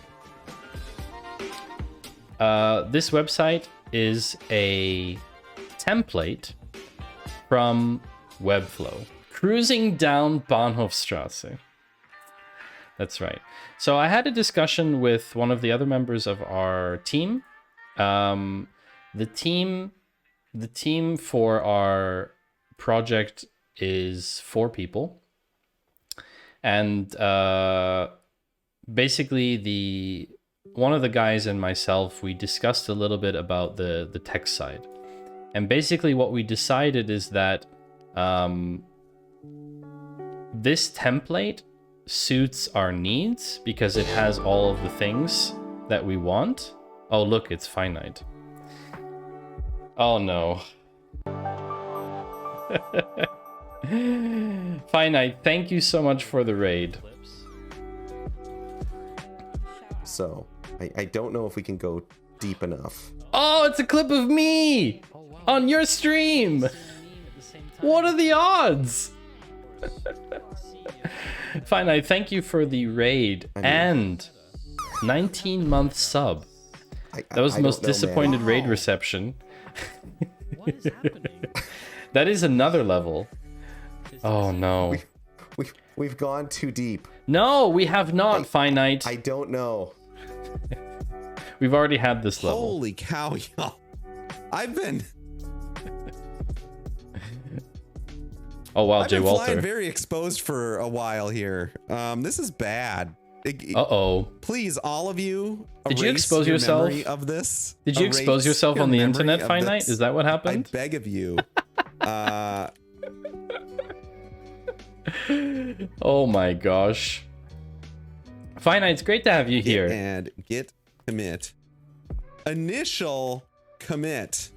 is a template from Webflow. Cruising down Bahnhofstrasse. That's right. So I had a discussion with one of the other members of our team. The team for our project is 4 people. And basically one of the guys and myself, we discussed a little bit about the tech side. And basically what we decided is that this template suits our needs because it has all of the things that we want. Oh, look, it's finite. Oh, no. Finite, thank you so much for the raid. So, I don't know if we can go deep enough. Oh, it's a clip of me on your stream. What are the odds? Finite, thank you for the raid and 19-month sub. That was the most disappointed raid reception. What is happening? That is another level. Oh no. We've gone too deep. No, we have not, Finite. I don't know. We've already had this level. Holy cow, y'all. I've been... Oh wow, I've Jay been Walter. flying very exposed for a while here. This is bad. Uh-oh. Please, all of you, did you erase expose your yourself? memory of this. Did you expose yourself on the internet, Finite? Is that what happened? I beg of you. Oh my gosh. Finite, it's great to have you here. And git commit. Initial commit.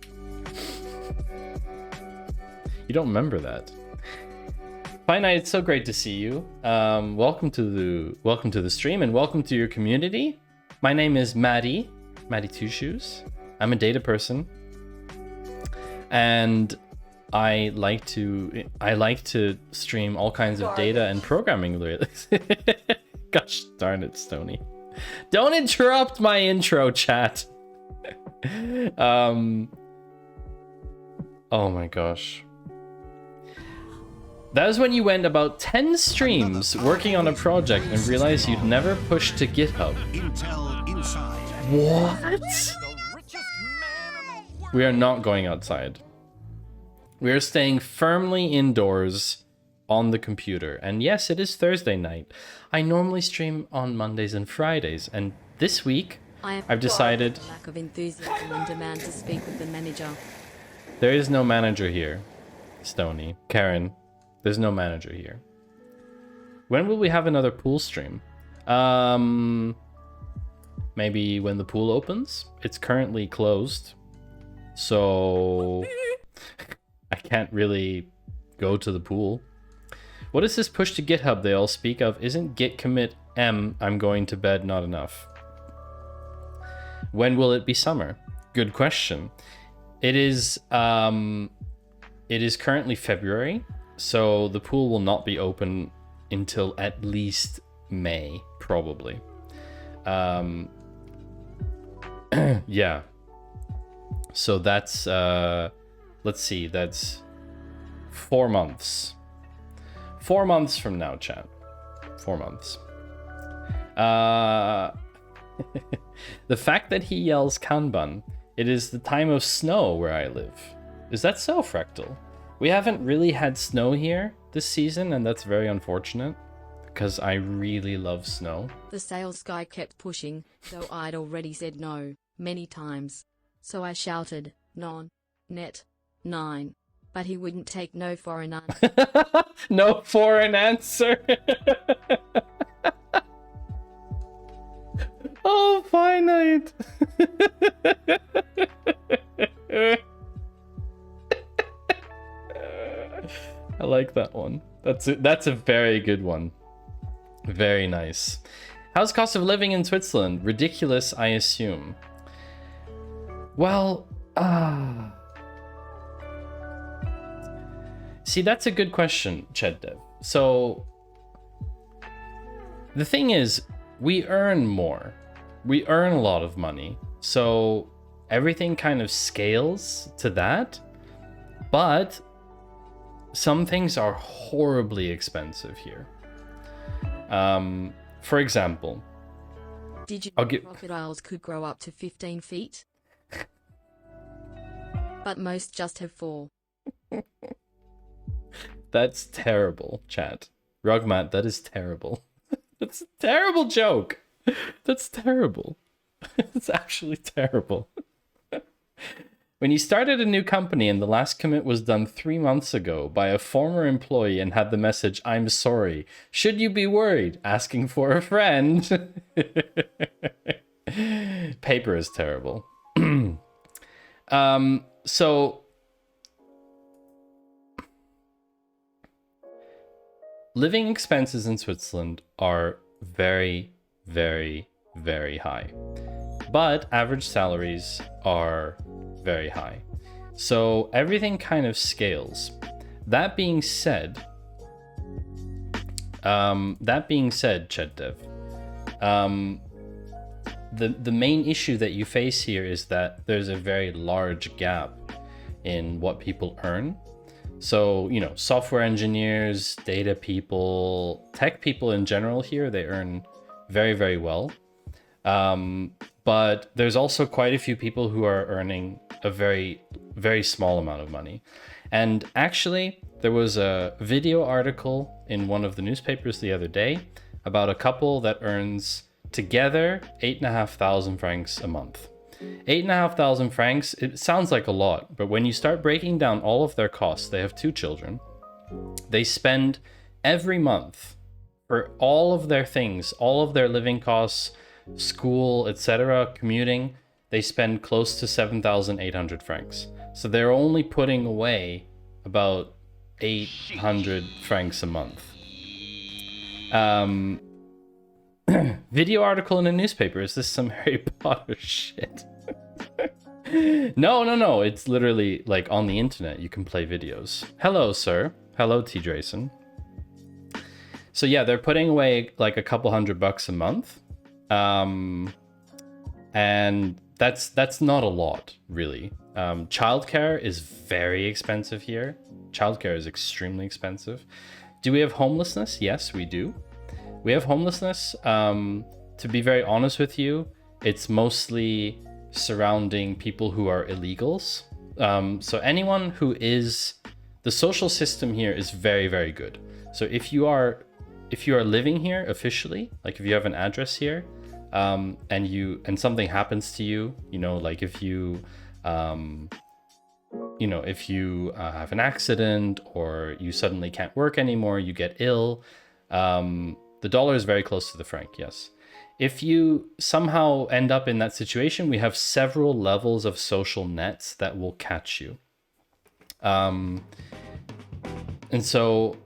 You don't remember that. Finite, it's so great to see you. Welcome to the stream and welcome to your community. My name is Maddie Two Shoes. I'm a data person, and I like to stream all kinds of data and programming lyrics. Gosh darn it, Stony! Don't interrupt my intro, chat. Oh my gosh. That was when you went about 10 streams working on a project and realized you'd never push to GitHub. Intel inside. What? We are not going outside. We are staying firmly indoors on the computer. And yes, it is Thursday night. I normally stream on Mondays and Fridays. And this week, I've decided... Lack of enthusiasm and demand to speak with the manager. There is no manager here, Stony. Karen. There's no manager here. When will we have another pool stream? Maybe when the pool opens? It's currently closed. So I can't really go to the pool. What is this push to GitHub they all speak of? Isn't git commit m I'm going to bed not enough? When will it be summer? Good question. It is currently February. So the pool will not be open until at least May, probably. Yeah. So that's, let's see, that's 4 months. 4 months from now, chat. 4 months. The fact that he yells Kanban, it is the time of snow where I live. Is that so, Fractal? We haven't really had snow here this season, and that's very unfortunate. because I really love snow. The sales guy kept pushing, though I'd already said no many times. So I shouted, "Non. Net. 9." But he wouldn't take no for an answer. No for an answer. Oh, finite. I like that one. That's a very good one. Very nice. How's cost of living in Switzerland? Ridiculous, I assume. Well, see, that's a good question, ChedDev. So, the thing is, we earn more. We earn a lot of money. So, everything kind of scales to that. But, some things are horribly expensive here. For example, did you know crocodiles could grow up to 15 feet? But most just have 4. That's terrible, chat. Rugmat, that is terrible. That's a terrible joke. That's terrible. It's actually terrible. When you started a new company and the last commit was done 3 months ago by a former employee and had the message, "I'm sorry. Should you be worried?" Asking for a friend. Paper is terrible. So living expenses in Switzerland are very, very, very high. But average salaries are very high. So everything kind of scales. That being said, ChedDev, the main issue that you face here is that there's a very large gap in what people earn. So, you know, software engineers, data people, tech people in general here, they earn very, very well. But there's also quite a few people who are earning a very, very small amount of money. And actually, there was a video article in one of the newspapers the other day about a couple that earns together 8,500 francs a month. 8,500 francs, it sounds like a lot, but when you start breaking down all of their costs, they have 2 children. They spend every month for all of their things, all of their living costs, school, etc., commuting, they spend close to 7,800 francs. So they're only putting away about 800 francs a month. Video article in a newspaper. Is this some Harry Potter shit? No. It's literally like on the internet. You can play videos. Hello, sir. Hello, T. Drayson. So yeah, they're putting away like a couple $100 a month. And that's not a lot, really. Childcare is very expensive here. Childcare is extremely expensive. Do we have homelessness? Yes, we do. We have homelessness. To be very honest with you, it's mostly surrounding people who are illegals. So anyone who is... The social system here is very, very good. So if you are living here officially, like if you have an address here, and something happens to you, you know, like if you have an accident or you suddenly can't work anymore, you get ill, the dollar is very close to the franc, yes. If you somehow end up in that situation, we have several levels of social nets that will catch you. And so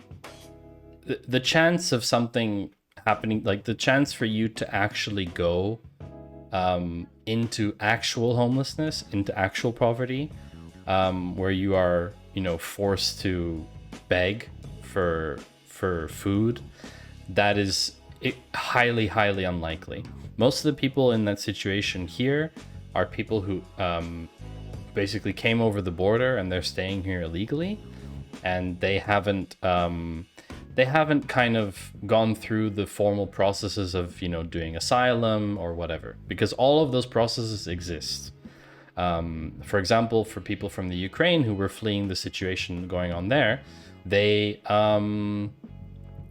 the chance of something happening, like the chance for you to actually go into actual homelessness, into actual poverty, where you are, you know, forced to beg for food, that is highly, highly unlikely. Most of the people in that situation here are people who basically came over the border and they're staying here illegally, and they haven't kind of gone through the formal processes of, you know, doing asylum or whatever, because all of those processes exist. For example, for people from the Ukraine who were fleeing the situation going on there, they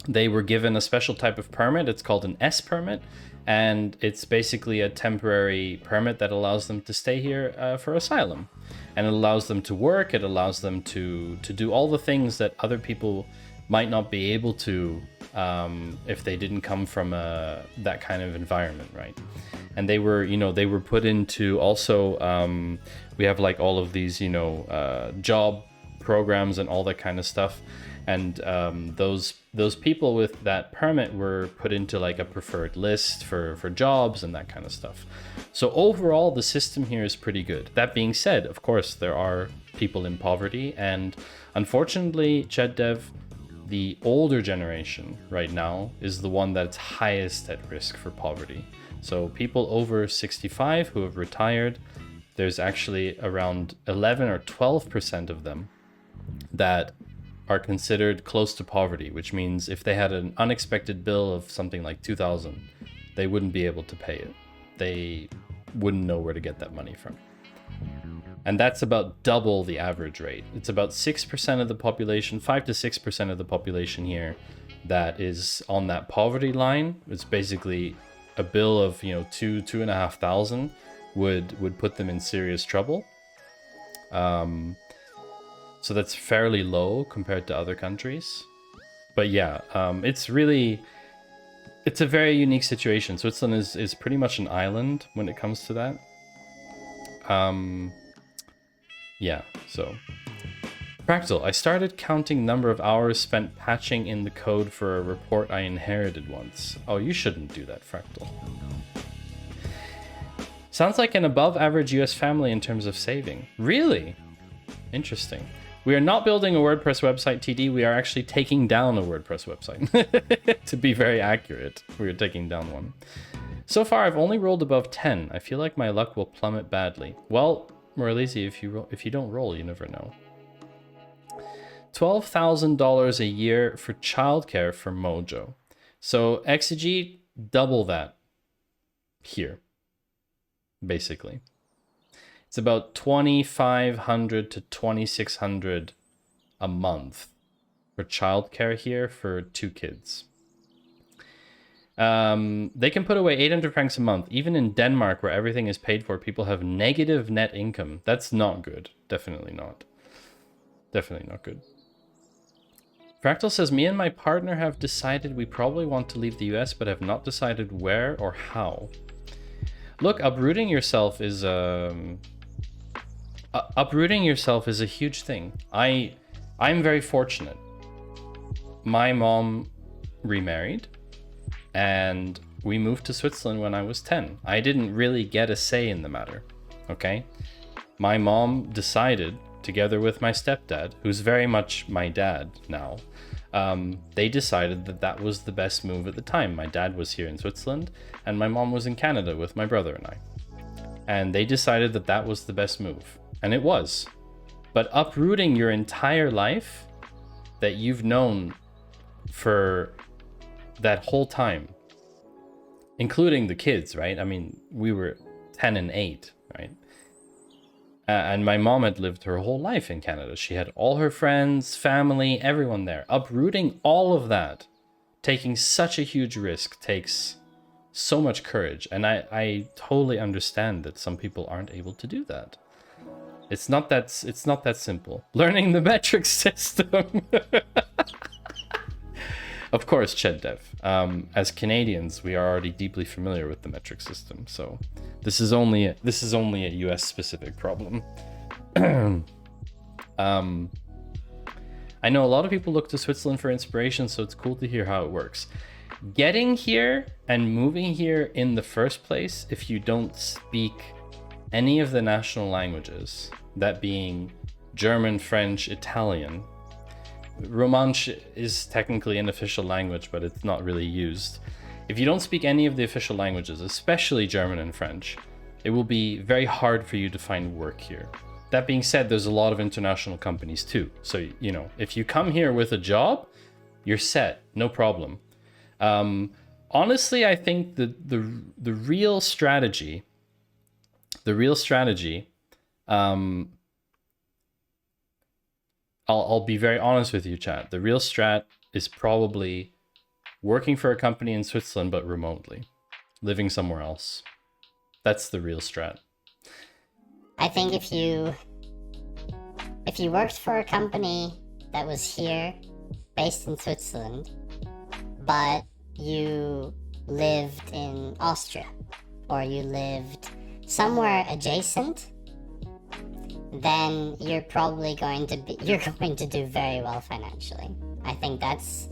they were given a special type of permit. It's called an S permit, and it's basically a temporary permit that allows them to stay here for asylum. And it allows them to work, it allows them to do all the things that other people might not be able to if they didn't come from that kind of environment, right? And they were, you know, they were put into also, we have like all of these, you know, job programs and all that kind of stuff. And those people with that permit were put into like a preferred list for jobs and that kind of stuff. So overall, the system here is pretty good. That being said, of course, there are people in poverty, and unfortunately, ChedDev, the older generation right now is the one that's highest at risk for poverty. So people over 65 who have retired, there's actually around 11 or 12% of them that are considered close to poverty, which means if they had an unexpected bill of something like 2,000, they wouldn't be able to pay it. They wouldn't know where to get that money from. And that's about double the average rate. It's about 6% of the population, 5 to 6% of the population here that is on that poverty line. It's basically a bill of, you know, 2,500 would put them in serious trouble. So that's fairly low compared to other countries. But yeah, it's a very unique situation. Switzerland is pretty much an island when it comes to that. Yeah, so. Fractal, I started counting number of hours spent patching in the code for a report I inherited once. Oh, you shouldn't do that, Fractal. Sounds like an above average US family in terms of saving. Really? Interesting. We are not building a WordPress website, TD. We are actually taking down a WordPress website. To be very accurate, we are taking down one. So far, I've only rolled above 10. I feel like my luck will plummet badly. Well, Moralisi, if you don't roll, you never know. $12,000 a year for childcare for Mojo. So Exegete, double that here, basically. It's about 2,500 to 2,600 a month for childcare here for 2 kids. They can put away 800 francs a month. Even in Denmark, where everything is paid for, people have negative net income. That's not good. Definitely not. Definitely not good. Fractal says, me and my partner have decided we probably want to leave the US, but have not decided where or how. Look, uprooting yourself is a huge thing. I'm very fortunate. My mom remarried, and we moved to Switzerland when I was 10. I didn't really get a say in the matter, okay? My mom decided, together with my stepdad, who's very much my dad now, they decided that that was the best move at the time. My dad was here in Switzerland, and my mom was in Canada with my brother and I. And they decided that that was the best move. And it was. But uprooting your entire life that you've known for that whole time, including the kids, right? I mean, we were 10 and 8, right? And my mom had lived her whole life in Canada. She had all her friends, family, everyone there. Uprooting all of that, taking such a huge risk, takes so much courage. And I totally understand that some people aren't able to do that. It's not that simple. Learning the metric system. Of course, ChedDev. As Canadians, we are already deeply familiar with the metric system, so this is only a US specific problem. I know a lot of people look to Switzerland for inspiration, so it's cool to hear how it works. Getting here and moving here in the first place, if you don't speak any of the national languages, that being German, French, Italian. Romansh is technically an official language, but it's not really used. If you don't speak any of the official languages, especially German and French, it will be very hard for you to find work here. That being said, there's a lot of international companies too. So, you know, if you come here with a job, you're set, no problem. Honestly, I think the real strategy, I'll be very honest with you, chat. The real strat is probably working for a company in Switzerland but remotely, living somewhere else. That's the real strat. I think if you worked for a company that was here, based in Switzerland, but you lived in Austria, or you lived somewhere adjacent, then you're probably going to do very well financially. I think that's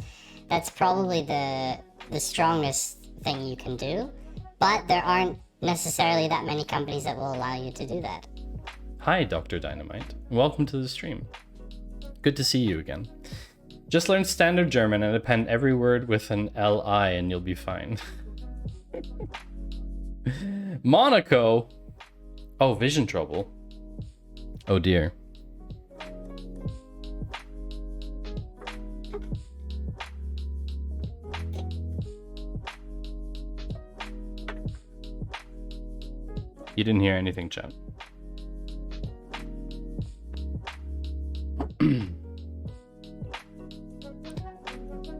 probably the strongest thing you can do, but there aren't necessarily that many companies that will allow you to do that. Hi, Dr. Dynamite. Welcome to the stream. Good to see you again. Just learn standard German and append every word with an LI and you'll be fine. Monaco! Oh, vision trouble. Oh dear. You didn't hear anything, chat.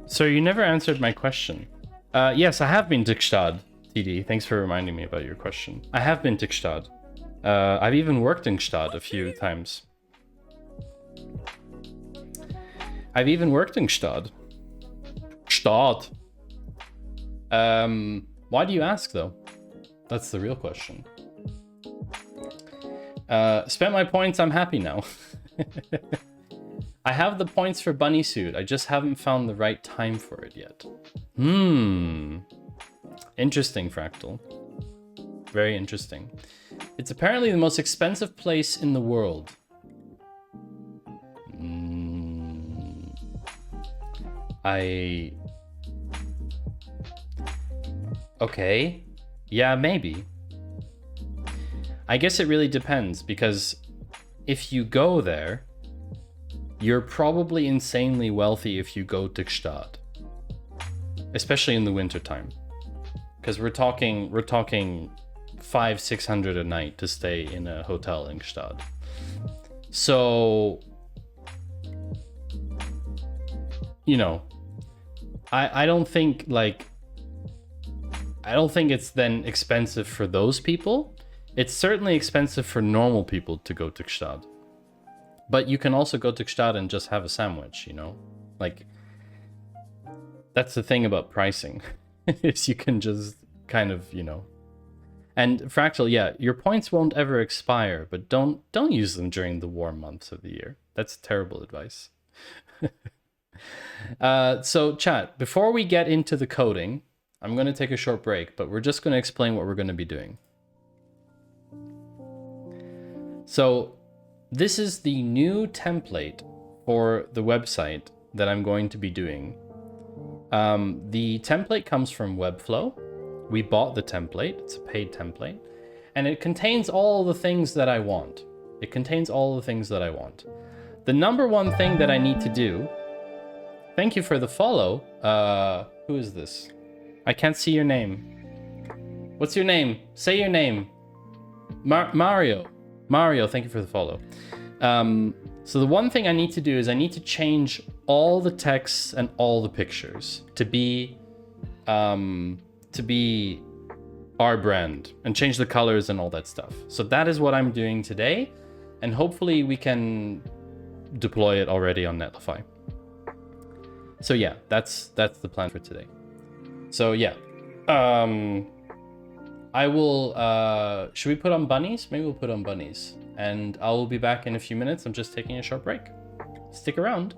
So you never answered my question. Yes, I have been to Gstaad, TD. Thanks for reminding me about your question. I have been to Gstaad. I've even worked in Gstaad a few times. I've even worked in Gstaad. Gstaad. Why do you ask, though? That's the real question. Spent my points, I'm happy now. I have the points for Bunny Suit, I just haven't found the right time for it yet. Interesting, Fractal. Very interesting. It's apparently the most expensive place in the world. Okay. Yeah, maybe. I guess it really depends, because if you go there, you're probably insanely wealthy if you go to Gstaad. Especially in the wintertime. Because we're talking 500-600 a night to stay in a hotel in Gstaad. So, you know, I don't think it's then expensive for those people. It's certainly expensive for normal people to go to Gstaad. But you can also go to Gstaad and just have a sandwich, you know? Like, that's the thing about pricing. Is you can just kind of, you know. And Fractal, yeah, your points won't ever expire, but don't use them during the warm months of the year. That's terrible advice. So chat, before we get into the coding, I'm going to take a short break, but we're just going to explain what we're going to be doing. So this is the new template for the website that I'm going to be doing. The template comes from Webflow. We bought the template, it's a paid template, and it contains all the things that I want. It contains all the things that I want. The number one thing that I need to do, thank you for the follow. Who is this? I can't see your name. What's your name? Say your name. Mario. Mario, thank you for the follow. So the one thing I need to do is I need to change all the texts and all the pictures to be our brand and change the colors and all that stuff. So that is what I'm doing today, and hopefully we can deploy it already on Netlify. So yeah, that's the plan for today. So yeah, I will, should we put on bunnies? Maybe we'll put on bunnies. And I will be back in a few minutes. I'm just taking a short break. Stick around.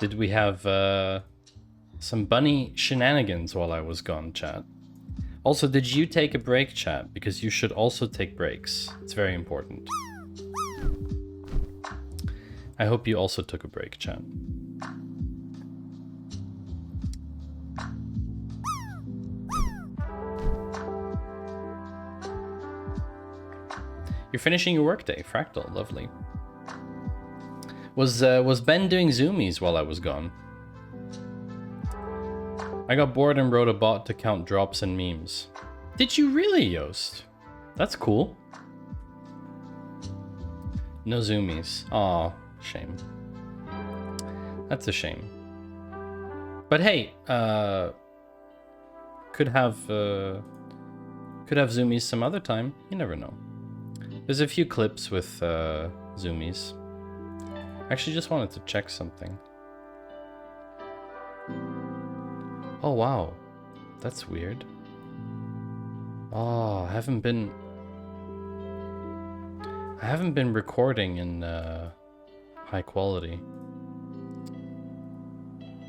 Did we have some bunny shenanigans while I was gone, chat? Also, did you take a break, chat? Because you should also take breaks. It's very important. I hope you also took a break, chat. You're finishing your workday, Fractal, lovely. Was Ben doing zoomies while I was gone? I got bored and wrote a bot to count drops and memes. Did you really, Yoast? That's cool. No zoomies. Aw, shame. That's a shame. But hey, could have zoomies some other time. You never know. There's a few clips with zoomies. Actually, just wanted to check something. Oh wow, that's weird. Oh, I haven't been recording in high quality.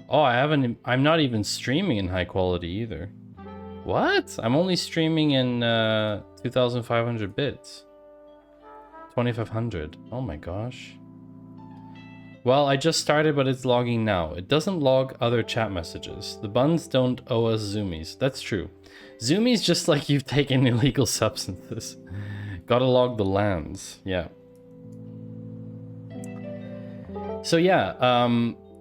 Oh, I'm not even streaming in high quality either. What? I'm only streaming in 2500 bits. 2500. Oh my gosh. Well, I just started, but it's logging now. It doesn't log other chat messages. The buns don't owe us zoomies. That's true. Zoomies just like you've taken illegal substances. Gotta log the lands. Yeah. So yeah,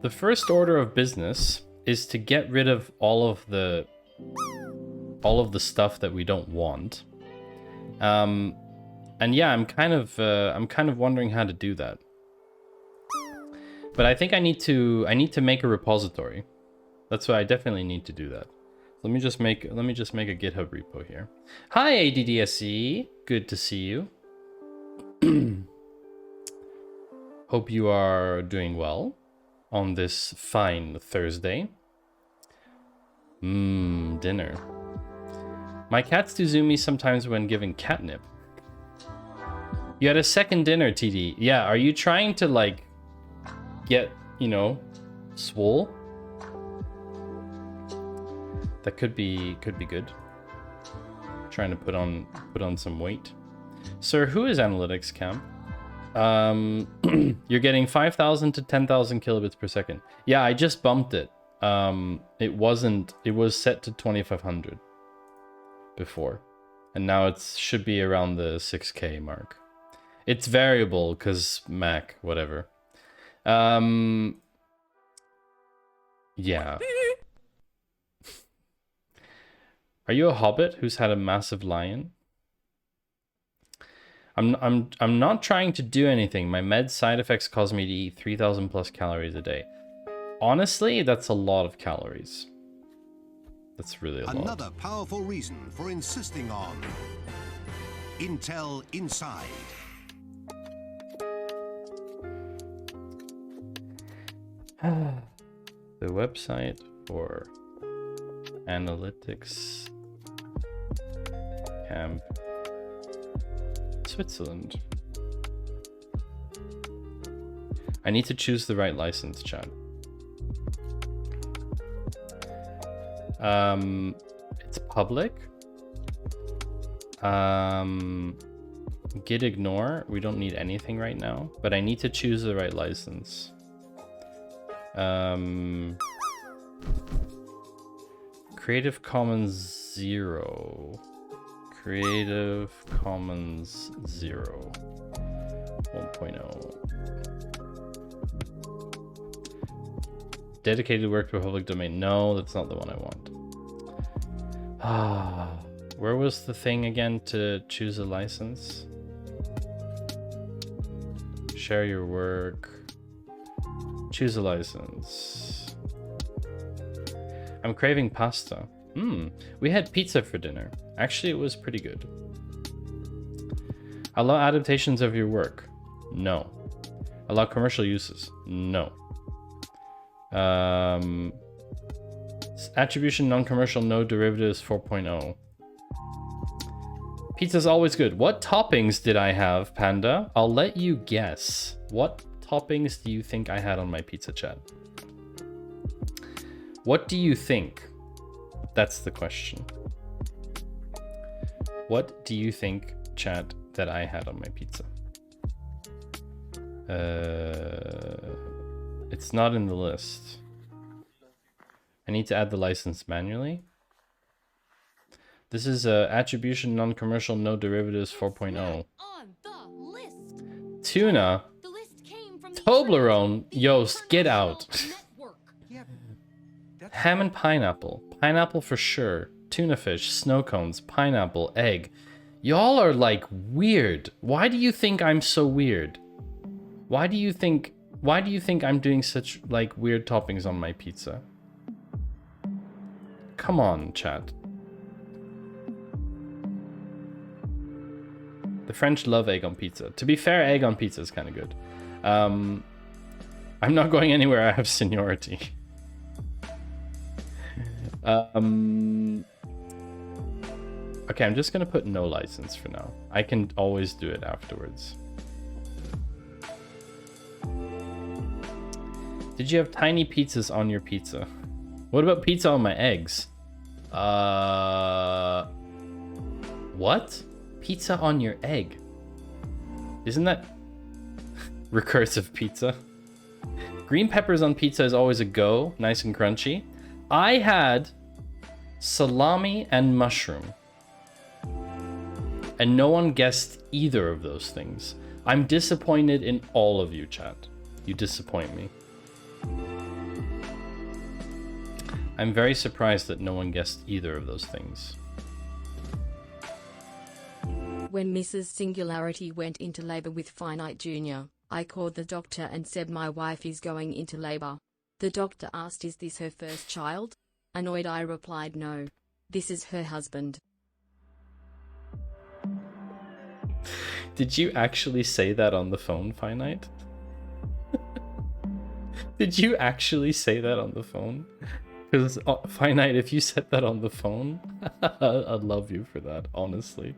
the first order of business is to get rid of all of the stuff that we don't want. And yeah, I'm kind of wondering how to do that. But I think I need to make a repository. That's why I definitely need to do that. Let me just make a GitHub repo here. Hi ADDSE, good to see you. Hope you are doing well on this fine Thursday. Dinner. My cats do zoomies sometimes when given catnip. You had a second dinner, TD. Yeah, are you trying to like get, you know, swole? That could be good. Trying to put on some weight. Sir, who is analyticscamp? You're getting 5,000 to 10,000 kilobits per second. Yeah, I just bumped it. It was set to 2,500 before, and now it should be around the 6K mark. It's variable because Mac, whatever. Yeah. Are you a hobbit who's had a massive lion? I'm not trying to do anything. My med side effects cause me to eat 3,000 plus calories a day. Honestly, that's a lot of calories. That's really a lot. Another powerful reason for insisting on Intel Inside. The website for analytics camp Switzerland. I need to choose the right license, chat. It's public. Git ignore. We don't need anything right now, but I need to choose the right license. Creative Commons 0. Creative Commons 0. 1.0. Dedicated work to a public domain. No, that's not the one I want. Where was the thing again to choose a license? Share your work. Choose a license. I'm craving pasta. We had pizza for dinner. Actually, it was pretty good. Allow adaptations of your work. No. Allow commercial uses. No. Attribution non-commercial no derivatives 4.0. Pizza's always good. What toppings did I have, Panda? I'll let you guess. What toppings do you think I had on my pizza, chat? What do you think? That's the question. What do you think, chat, that I had on my pizza? It's not in the list. I need to add the license manually. This is attribution, non-commercial, no derivatives 4.0. Tuna. Toblerone. Yoast, get out. Ham and pineapple. Pineapple for sure. Tuna fish, snow cones, pineapple, egg. Y'all are like weird. Why do you think I'm so weird? Why do you think I'm doing such like weird toppings on my pizza? Come on, chat. The French love egg on pizza. To be fair, egg on pizza is kind of good. I'm not going anywhere. I have seniority. Okay, I'm just gonna put no license for now. I can always do it afterwards. Did you have tiny pizzas on your pizza? What about pizza on my eggs? What? Pizza on your egg? Isn't that recursive pizza? Green peppers on pizza is always a go, nice and crunchy. I had salami and mushroom. And no one guessed either of those things. I'm disappointed in all of you, chat. You disappoint me. I'm very surprised that no one guessed either of those things. When Mrs. Singularity went into labor with Finite Jr., I called the doctor and said my wife is going into labor. The doctor asked, is this her first child? Annoyed, I replied, no. This is her husband. Did you actually say that on the phone, Finite? Did you actually say that on the phone? Because, Finite, if you said that on the phone, I'd love you for that, honestly.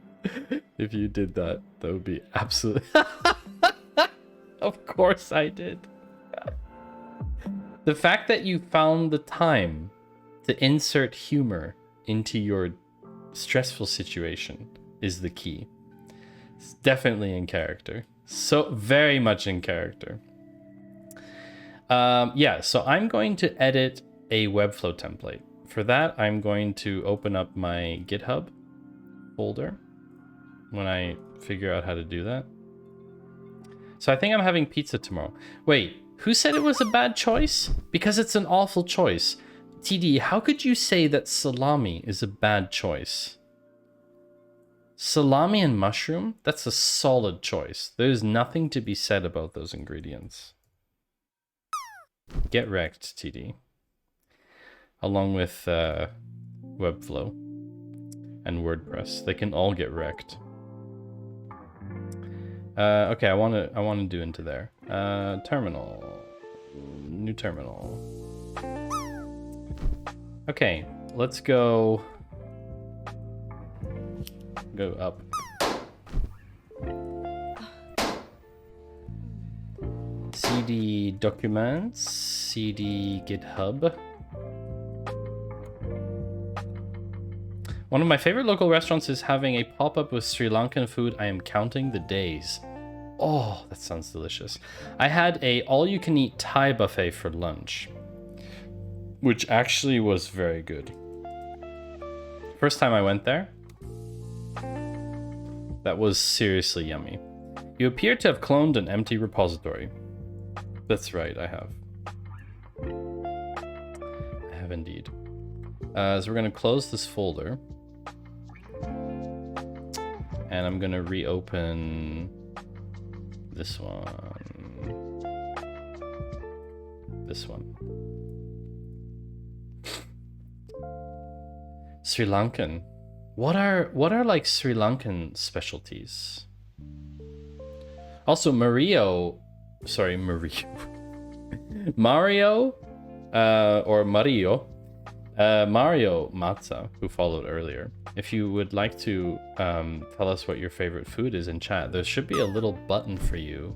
If you did that, that would be absolutely... Of course I did. The fact that you found the time to insert humor into your stressful situation is the key. It's definitely in character. So very much in character. Yeah, so I'm going to edit a Webflow template. For that, I'm going to open up my GitHub folder when I figure out how to do that. So I think I'm having pizza tomorrow. Wait, who said it was a bad choice? Because it's an awful choice. TD, how could you say that salami is a bad choice? Salami and mushroom? That's a solid choice. There's nothing to be said about those ingredients. Get wrecked, TD. Along with Webflow and WordPress. They can all get wrecked. Okay, I wanna do into there. Terminal. New terminal. Okay, let's go up. CD documents, CD GitHub. One of my favorite local restaurants is having a pop-up with Sri Lankan food. I am counting the days. Oh, that sounds delicious. I had a all-you-can-eat Thai buffet for lunch, which actually was very good. First time I went there, that was seriously yummy. You appear to have cloned an empty repository. That's right, I have. I have indeed. So we're gonna close this folder. And I'm gonna reopen this one. This one. Sri Lankan. What are like Sri Lankan specialties? Also Mario Mario Mario Matza, who followed earlier. If you would like to tell us what your favorite food is in chat, there should be a little button for you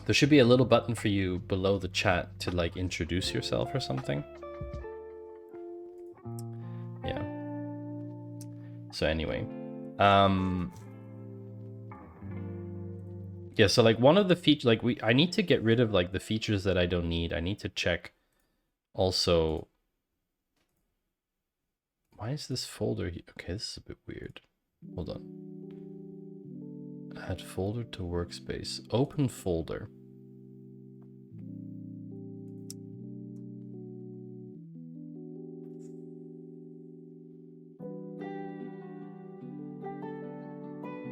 There should be a little button for you below the chat to like introduce yourself or something. Yeah. So anyway, yeah, so like one of the features, like I need to get rid of like the features that I don't need. I need to check also. Why is this folder here? Okay, this is a bit weird. Hold on. Add folder to workspace. Open folder.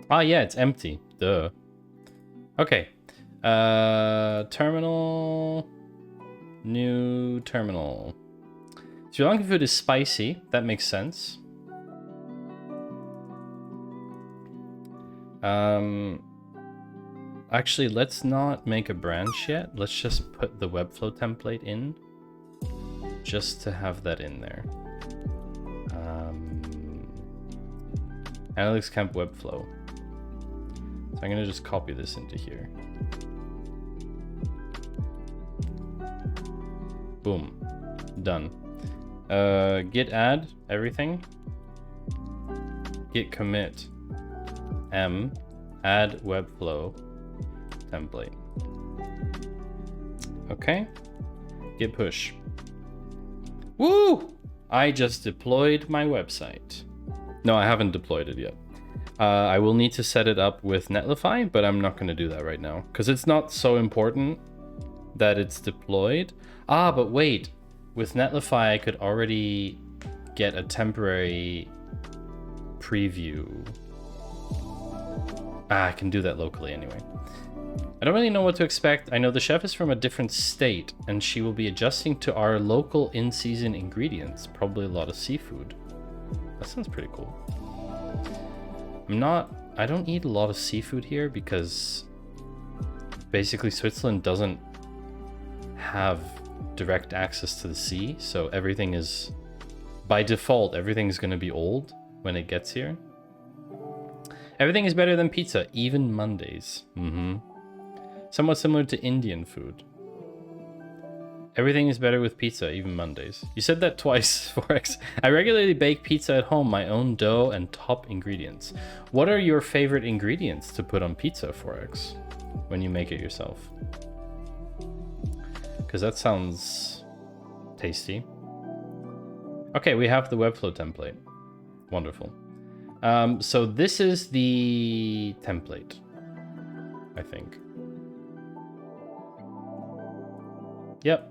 Ah, yeah, it's empty. Duh. Okay. Terminal. New terminal. Sri Lankan food is spicy. That makes sense. Actually, let's not make a branch yet. Let's just put the Webflow template in. Just to have that in there. Analyticscamp Webflow. So I'm gonna just copy this into here. Boom. Done. Git add everything. Git commit add Webflow template. Okay. Git push. Woo! I just deployed my website. No, I haven't deployed it yet. I will need to set it up with Netlify, but I'm not going to do that right now because it's not so important that it's deployed. Ah, but wait. With Netlify, I could already get a temporary preview. Ah, I can do that locally anyway. I don't really know what to expect. I know the chef is from a different state, and she will be adjusting to our local in-season ingredients. Probably a lot of seafood. That sounds pretty cool. I don't eat a lot of seafood here because basically Switzerland doesn't have direct access to the sea, so everything is, by default, everything's going to be old when it gets here. Everything is better than pizza, even Mondays. Somewhat similar to Indian food. Everything is better with pizza, even Mondays. You said that twice, Forex. I regularly bake pizza at home, my own dough and top ingredients. What are your favorite ingredients to put on pizza, Forex, when you make it yourself? Because that sounds tasty. Okay, we have the Webflow template. Wonderful. So this is the template, I think. Yep.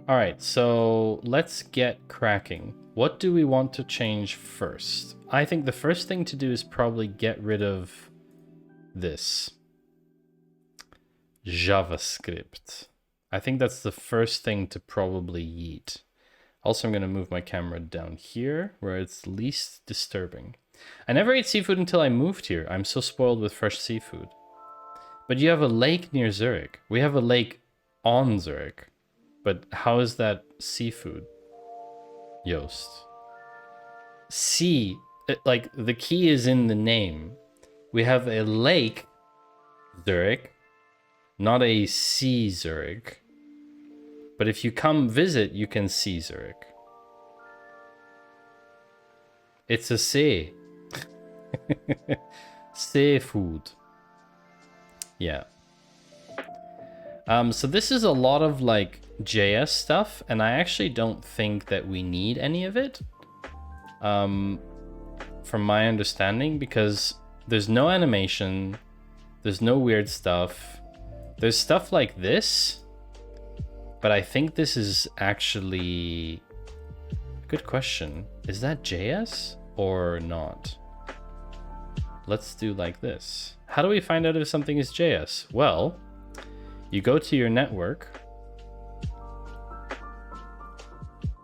All right, so let's get cracking. What do we want to change first? I think the first thing to do is probably get rid of this. JavaScript. I think that's the first thing to probably yeet. Also, I'm going to move my camera down here where it's least disturbing. I never ate seafood until I moved here. I'm so spoiled with fresh seafood. But you have a lake near Zurich. We have a lake on Zurich. But how is that seafood? Yoast. Sea. Like, the key is in the name. We have a lake, Zurich, not a sea Zurich. But if you come visit, you can see Zurich. It's a sea. Seafood. Yeah. So this is a lot of like JS stuff, and I actually don't think that we need any of it. From my understanding, because there's no animation, there's no weird stuff. There's stuff like this, but I think this is actually... Good question. Is that JS or not? Let's do like this. How do we find out if something is JS? Well, you go to your network.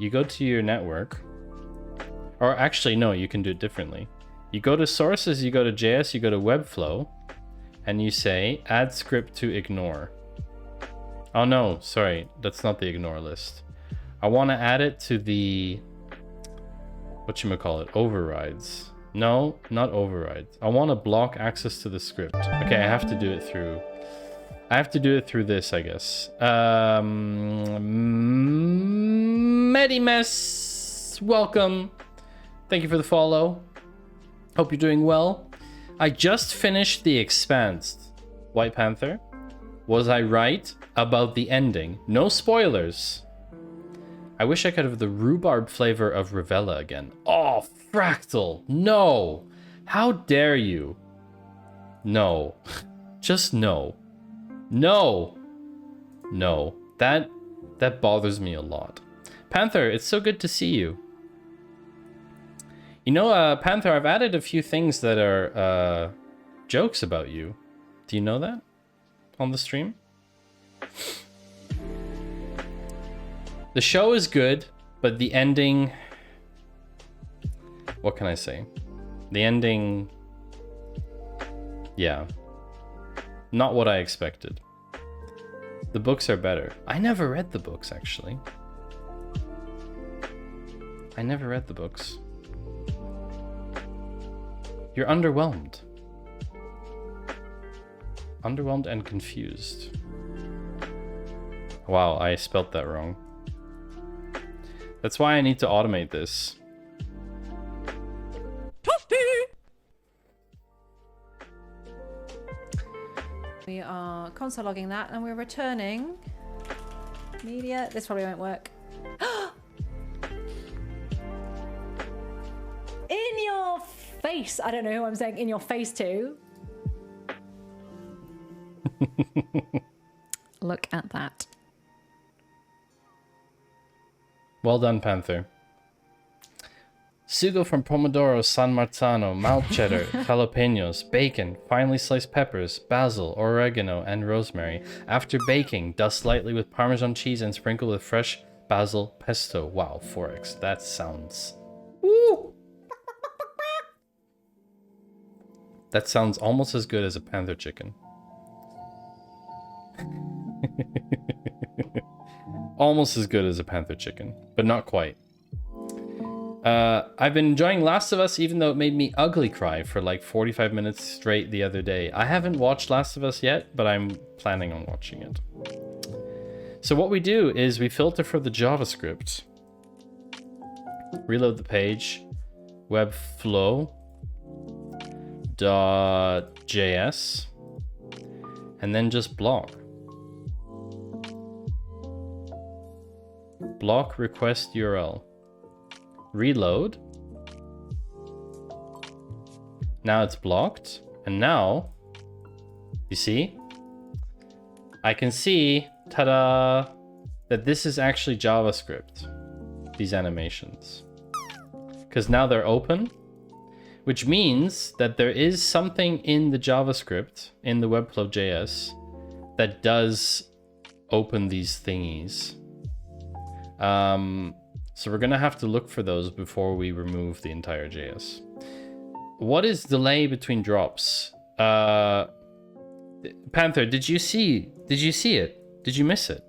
You go to your network. Or actually, no, you can do it differently. You go to sources, you go to JS, you go to Webflow, and you say add script to ignore. Oh no, sorry, that's not the ignore list. I want to add it to the, whatchamacallit, overrides. No, not overrides. I want to block access to the script. Okay, I have to do it through... I have to do it through this, I guess. Medimes, welcome. Thank you for the follow. Hope you're doing well. I just finished The Expanse, White Panther. Was I right about the ending? No spoilers. I wish I could have the rhubarb flavor of Rivella again. Oh, Fractal, no. How dare you? No. Just no. No. No. That bothers me a lot. Panther, it's so good to see you. You know, Panther, I've added a few things that are jokes about you. Do you know that? On the stream? The show is good, but the ending... What can I say? The ending... Yeah. Not what I expected. The books are better. I never read the books, actually. I never read the books. You're underwhelmed. Underwhelmed and confused. Wow, I spelt that wrong. That's why I need to automate this. We are console logging that and we're returning media. This probably won't work. In your face. I don't know who I'm saying in your face to. Look at that. Well done, Panther. Sugo from Pomodoro, San Marzano, mild cheddar, jalapenos, bacon, finely sliced peppers, basil, oregano, and rosemary. After baking, dust lightly with Parmesan cheese and sprinkle with fresh basil pesto. Wow, 4x. That sounds... Woo! That sounds almost as good as a Panther chicken. Almost as good as a Panther chicken, but not quite. I've been enjoying Last of Us, even though it made me ugly cry for like 45 minutes straight the other day. I haven't watched Last of Us yet, but I'm planning on watching it. So what we do is we filter for the JavaScript. Reload the page. Webflow.js. And then just block. Block request URL. Reload. Now it's blocked. And now, you see? I can see, ta-da, that this is actually JavaScript. These animations. Because now they're open. Which means that there is something in the JavaScript, in the Webflow.js, that does open these thingies. So we're gonna have to look for those before we remove the entire JS. What is delay between drops? Panther, did you see it? Did you miss it?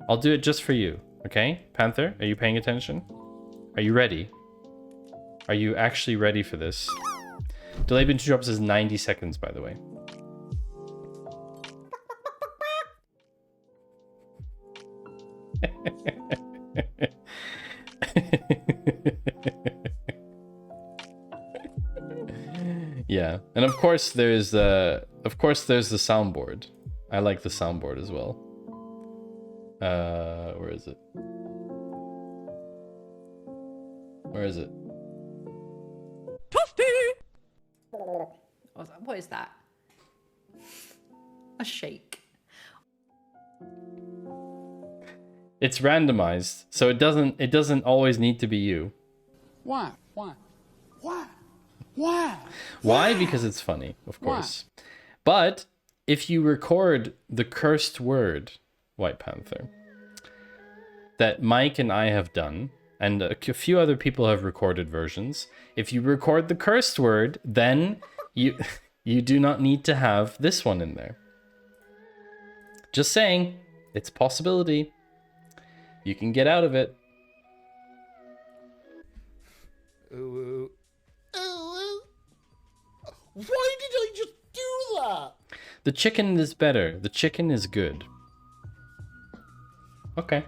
I'll do it just for you, okay? Panther, are you paying attention? Are you ready? Are you actually ready for this? Delay between drops is 90 seconds, by the way. Yeah, and of course there's the soundboard. I like the soundboard as well. Where is it? Where is it? What is that? A shake. It's randomized, so it doesn't always need to be you. Why? Why? Because it's funny, of course. But if you record the cursed word, White Panther, that Mike and I have done, and a few other people have recorded versions, if you record the cursed word, then you do not need to have this one in there. Just saying, it's a possibility. You can get out of it. Why did I just do that? The chicken is better. The chicken is good. Okay.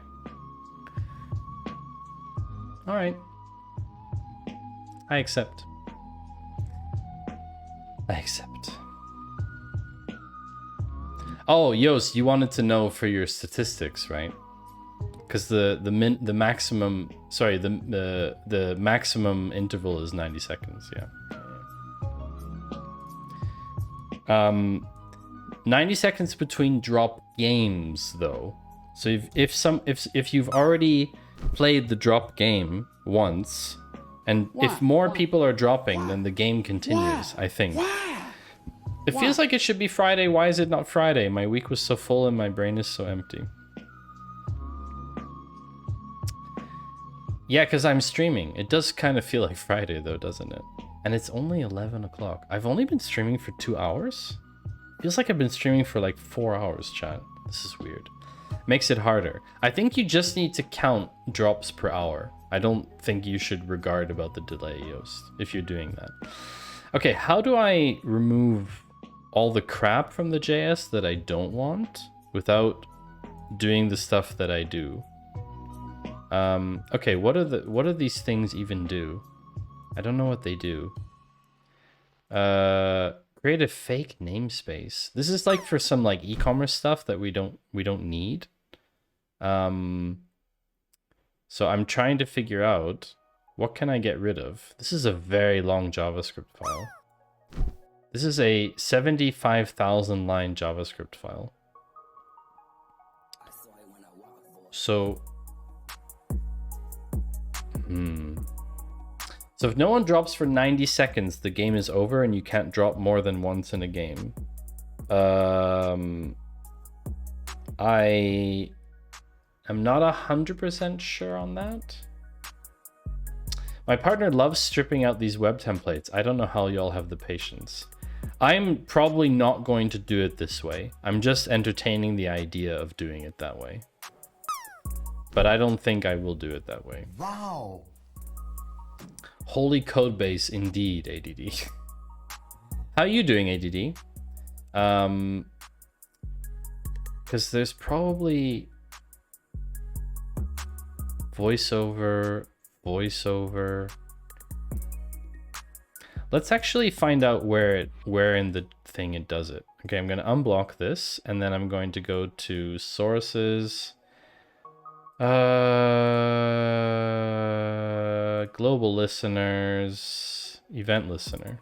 Alright. I accept. I accept. Oh, Yost, you wanted to know for your statistics, right? Because the maximum interval is 90 seconds, yeah. 90 seconds between drop games though. So if you've already played the drop game once, and if more people are dropping, then the game continues, I think. It feels like it should be Friday. Why is it not Friday? My week was so full and my brain is so empty. Yeah, because I'm streaming. It does kind of feel like Friday though, doesn't it? And it's only 11 o'clock. I've only been streaming for 2 hours? Feels like I've been streaming for like 4 hours, chat. This is weird. Makes it harder. I think you just need to count drops per hour. I don't think you should regard about the delay, Yost, if you're doing that. Okay, how do I remove all the crap from the JS that I don't want without doing the stuff that I do? Okay, what do these things even do? I don't know what they do. Create a fake namespace. This is like for some like e-commerce stuff that we don't need. So I'm trying to figure out what can I get rid of. This is a very long JavaScript file. This is a 75,000 line JavaScript file. So So if no one drops for 90 seconds, the game is over and you can't drop more than once in a game. I am not 100% sure on that. My partner loves stripping out these web templates. I don't know how y'all have the patience. I'm probably not going to do it this way. I'm just entertaining the idea of doing it that way. But I don't think I will do it that way. Wow. Holy code base indeed, ADD. How are you doing, ADD? Because there's probably voiceover. Let's actually find out where in the thing it does it. Okay, I'm gonna unblock this and then I'm going to go to sources. Global listeners, event listener.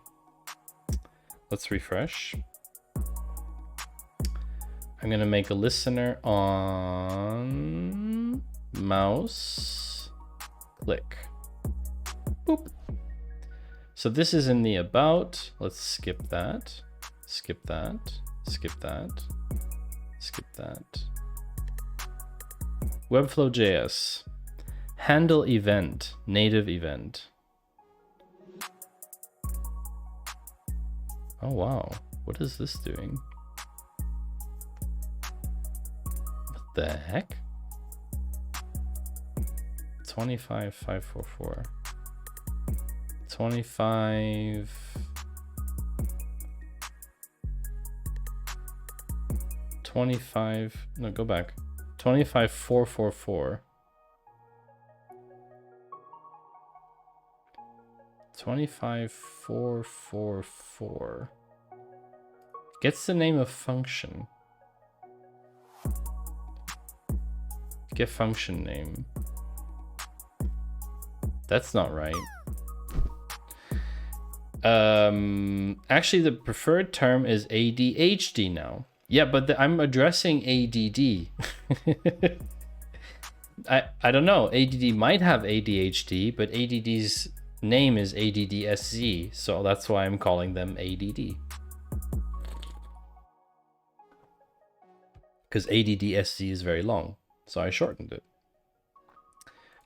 Let's refresh. I'm gonna make a listener on mouse click. Boop. So this is in the about. Let's skip that. Skip that. Skip that. Skip that. Webflow.js. Handle event. Native event. Oh wow. What is this doing? What the heck? 25,544. 25. No, go back. 25,444. 25,444. Gets the name of function. Get function name. That's not right. Actually, the preferred term is ADHD now. Yeah, but I'm addressing ADD. I don't know. ADD might have ADHD, but ADD's name is ADDSZ, so that's why I'm calling them ADD. Because ADDSZ is very long, so I shortened it.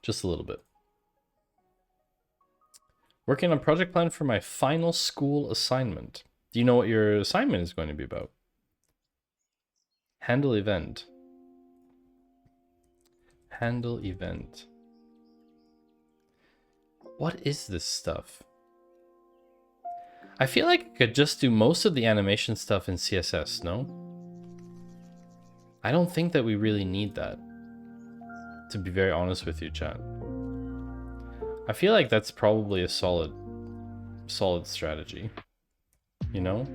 Just a little bit. Working on a project plan for my final school assignment. Do you know what your assignment is going to be about? Handle event. Handle event. What is this stuff? I feel like I could just do most of the animation stuff in CSS, no? I don't think that we really need that, to be very honest with you, chat. I feel like that's probably a solid strategy, you know?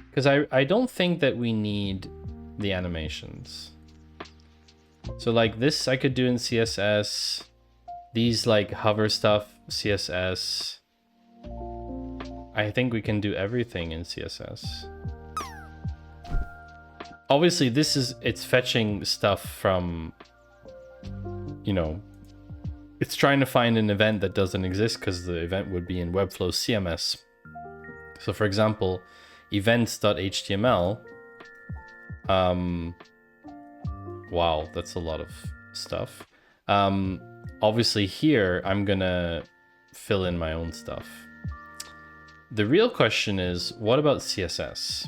Because I don't think that we need the animations. So like this I could do in CSS, these like hover stuff, CSS. I think we can do everything in CSS. Obviously it's fetching stuff from, you know, it's trying to find an event that doesn't exist because the event would be in Webflow CMS. So for example, events.html, wow, that's a lot of stuff. Obviously here, I'm gonna fill in my own stuff. The real question is, what about CSS?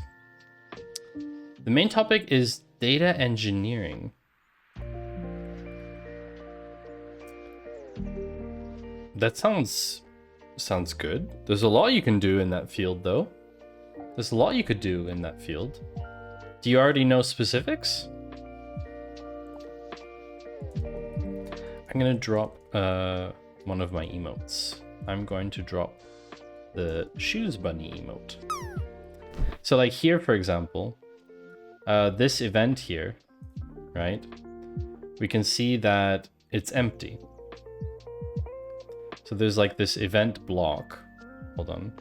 The main topic is data engineering. That sounds good. There's a lot you can do in that field, though. There's a lot you could do in that field. Do you already know specifics? I'm gonna drop one of my emotes. I'm going to drop the shoes bunny emote. So like here, for example, this event here, right? We can see that it's empty. So there's like this event block. Hold on.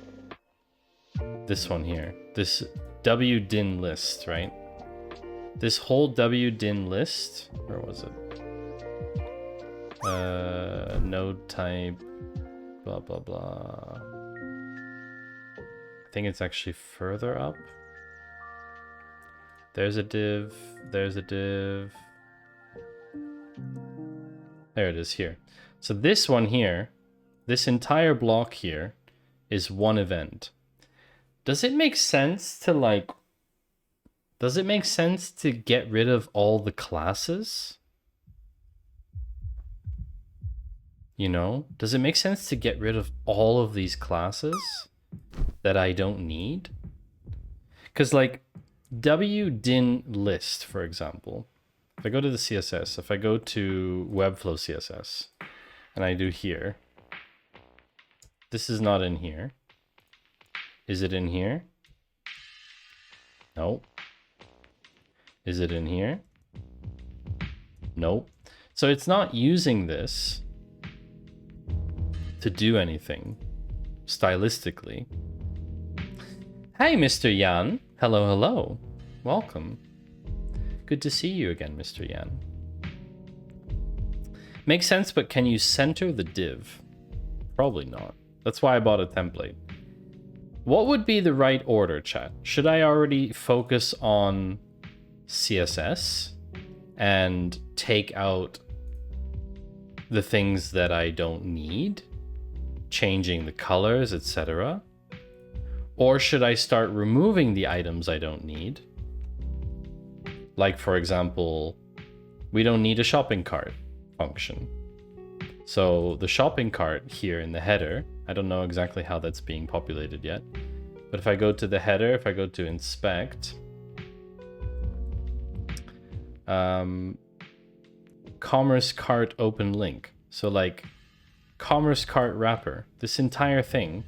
This one here. This wdin list, right? This whole wdin list, where was it? Node type, blah, blah, blah. I think it's actually further up. There's a div, there's a div. There it is here. So this one here, this entire block here is one event. Does it make sense to like, does it make sense to get rid of all the classes? You know, does it make sense to get rid of all of these classes that I don't need? Because like wdin list, for example, if I go to the CSS, if I go to Webflow CSS and I do here, this is not in here. Is it in here? No. Is it in here? Nope. So it's not using this to do anything stylistically. Hey, Mr. Yan. Hello, hello. Welcome. Good to see you again, Mr. Yan. Makes sense, but can you center the div? Probably not. That's why I bought a template. What would be the right order, chat? Should I already focus on CSS and take out the things that I don't need, changing the colors, etc.? Or should I start removing the items I don't need? Like, for example, we don't need a shopping cart function. So the shopping cart here in the header, I don't know exactly how that's being populated yet, but if I go to the header, if I go to inspect, commerce cart open link. So like commerce cart wrapper, this entire thing,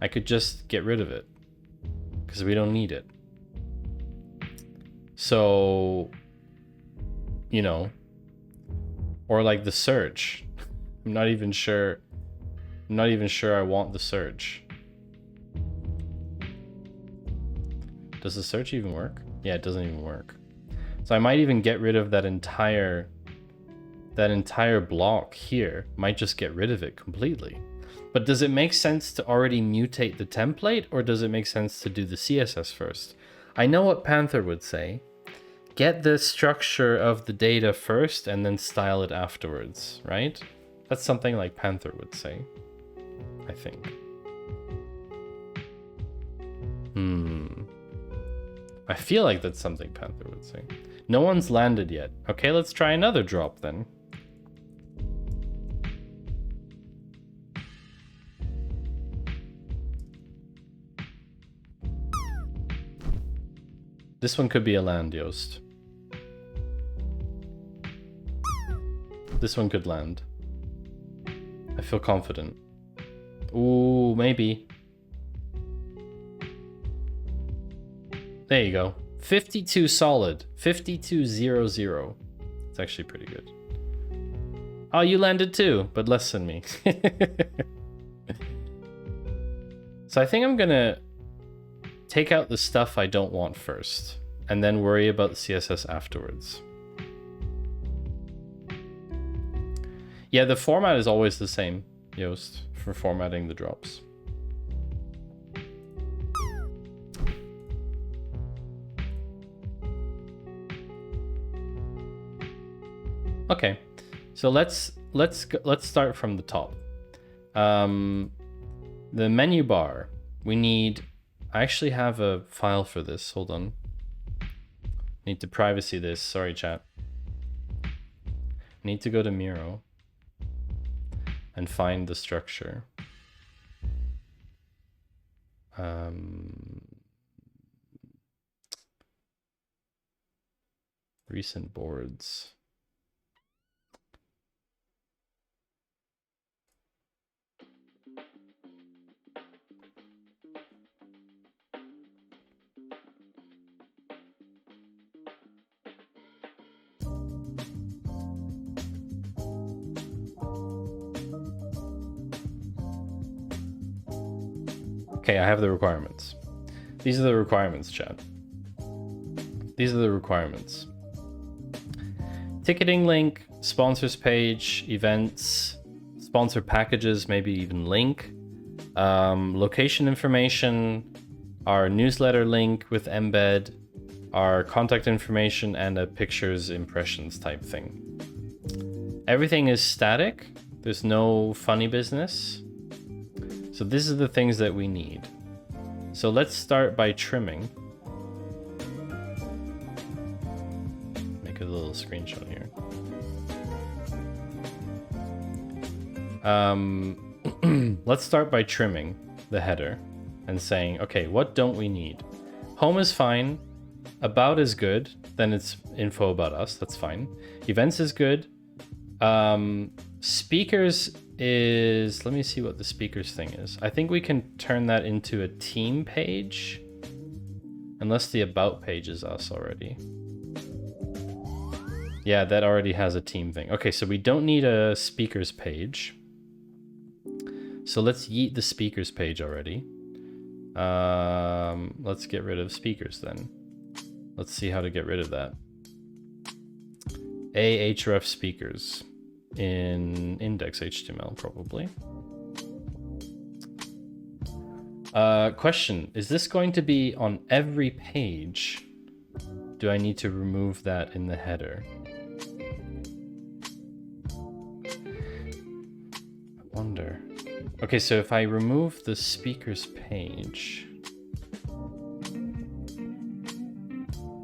I could just get rid of it because we don't need it. So, you know, or like the search. I'm not even sure I want the search. Does the search even work? Yeah, it doesn't even work. So I might even get rid of that entire block here. Might just get rid of it completely. But does it make sense to already mutate the template, or does it make sense to do the CSS first? I know what Panther would say. Get the structure of the data first and then style it afterwards, right? That's something like Panther would say, I think. I feel like that's something Panther would say. No one's landed yet. Okay, let's try another drop then. This one could be a land, Yoast. This one could land. I feel confident. Ooh, maybe. There you go. 52 solid. 5200. It's actually pretty good. Oh, you landed too, but less than me. So I think I'm gonna take out the stuff I don't want first, and then worry about the CSS afterwards. Yeah, the format is always the same, Yoast, for formatting the drops. Okay, so let's start from the top. The menu bar. We need. I actually have a file for this. Hold on. Need to privacy this. Sorry, chat. Need to go to Miro and find the structure. Recent boards. Okay, I have the requirements. These are the requirements, chat. These are the requirements. Ticketing link, sponsors page, events, sponsor packages, maybe even link, location information, our newsletter link with embed, our contact information, and a pictures impressions type thing. Everything is static. There's no funny business. So these are the things that we need. So let's start by trimming. Make a little screenshot here. Let's start by trimming the header and saying, okay, what don't we need? Home is fine. About is good. Then it's info about us. That's fine. Events is good. Speakers is, let me see what the speakers thing is. I think we can turn that into a team page, unless the about page is us already. Yeah, that already has a team thing. Okay, so we don't need a speakers page. So let's yeet the speakers page already. Let's get rid of speakers then. Let's see how to get rid of that. Ahref speakers. In index HTML, probably. Question, is this going to be on every page? Do I need to remove that in the header? I wonder. Okay, so if I remove the speakers page...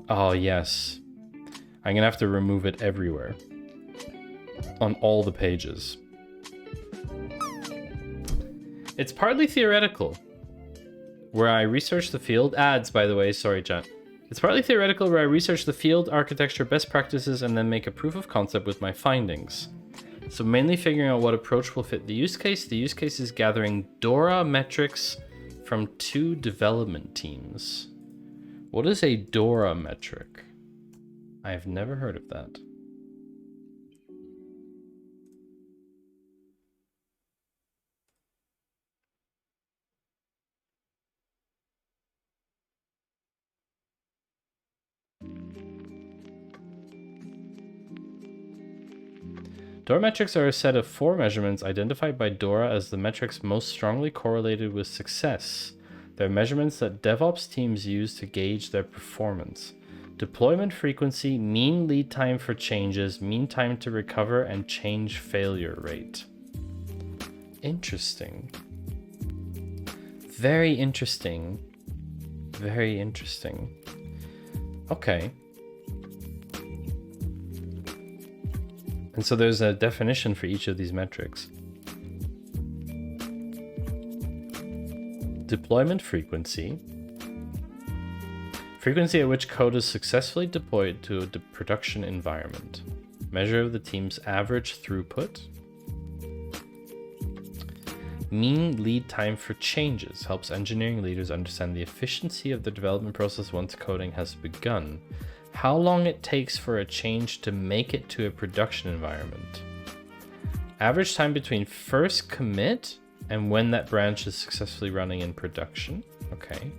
Oh, yes. I'm gonna have to remove it everywhere. On all the pages. It's partly theoretical, where I research the field ads, by the way, sorry chat. It's partly theoretical where I research the field, architecture, best practices, and then make a proof of concept with my findings. So mainly figuring out what approach will fit the use case. The use case is gathering DORA metrics from 2 development teams. What is a DORA metric? I have never heard of that. DORA metrics are a set of 4 measurements identified by DORA as the metrics most strongly correlated with success. They're measurements that DevOps teams use to gauge their performance. Deployment frequency, mean lead time for changes, mean time to recover, and change failure rate. Interesting. Very interesting. Very interesting. Okay. And so there's a definition for each of these metrics. Deployment frequency. Frequency at which code is successfully deployed to a production environment. Measure of the team's average throughput. Mean lead time for changes. Helps engineering leaders understand the efficiency of the development process once coding has begun. How long it takes for a change to make it to a production environment. Average time between first commit and when that branch is successfully running in production. Okay.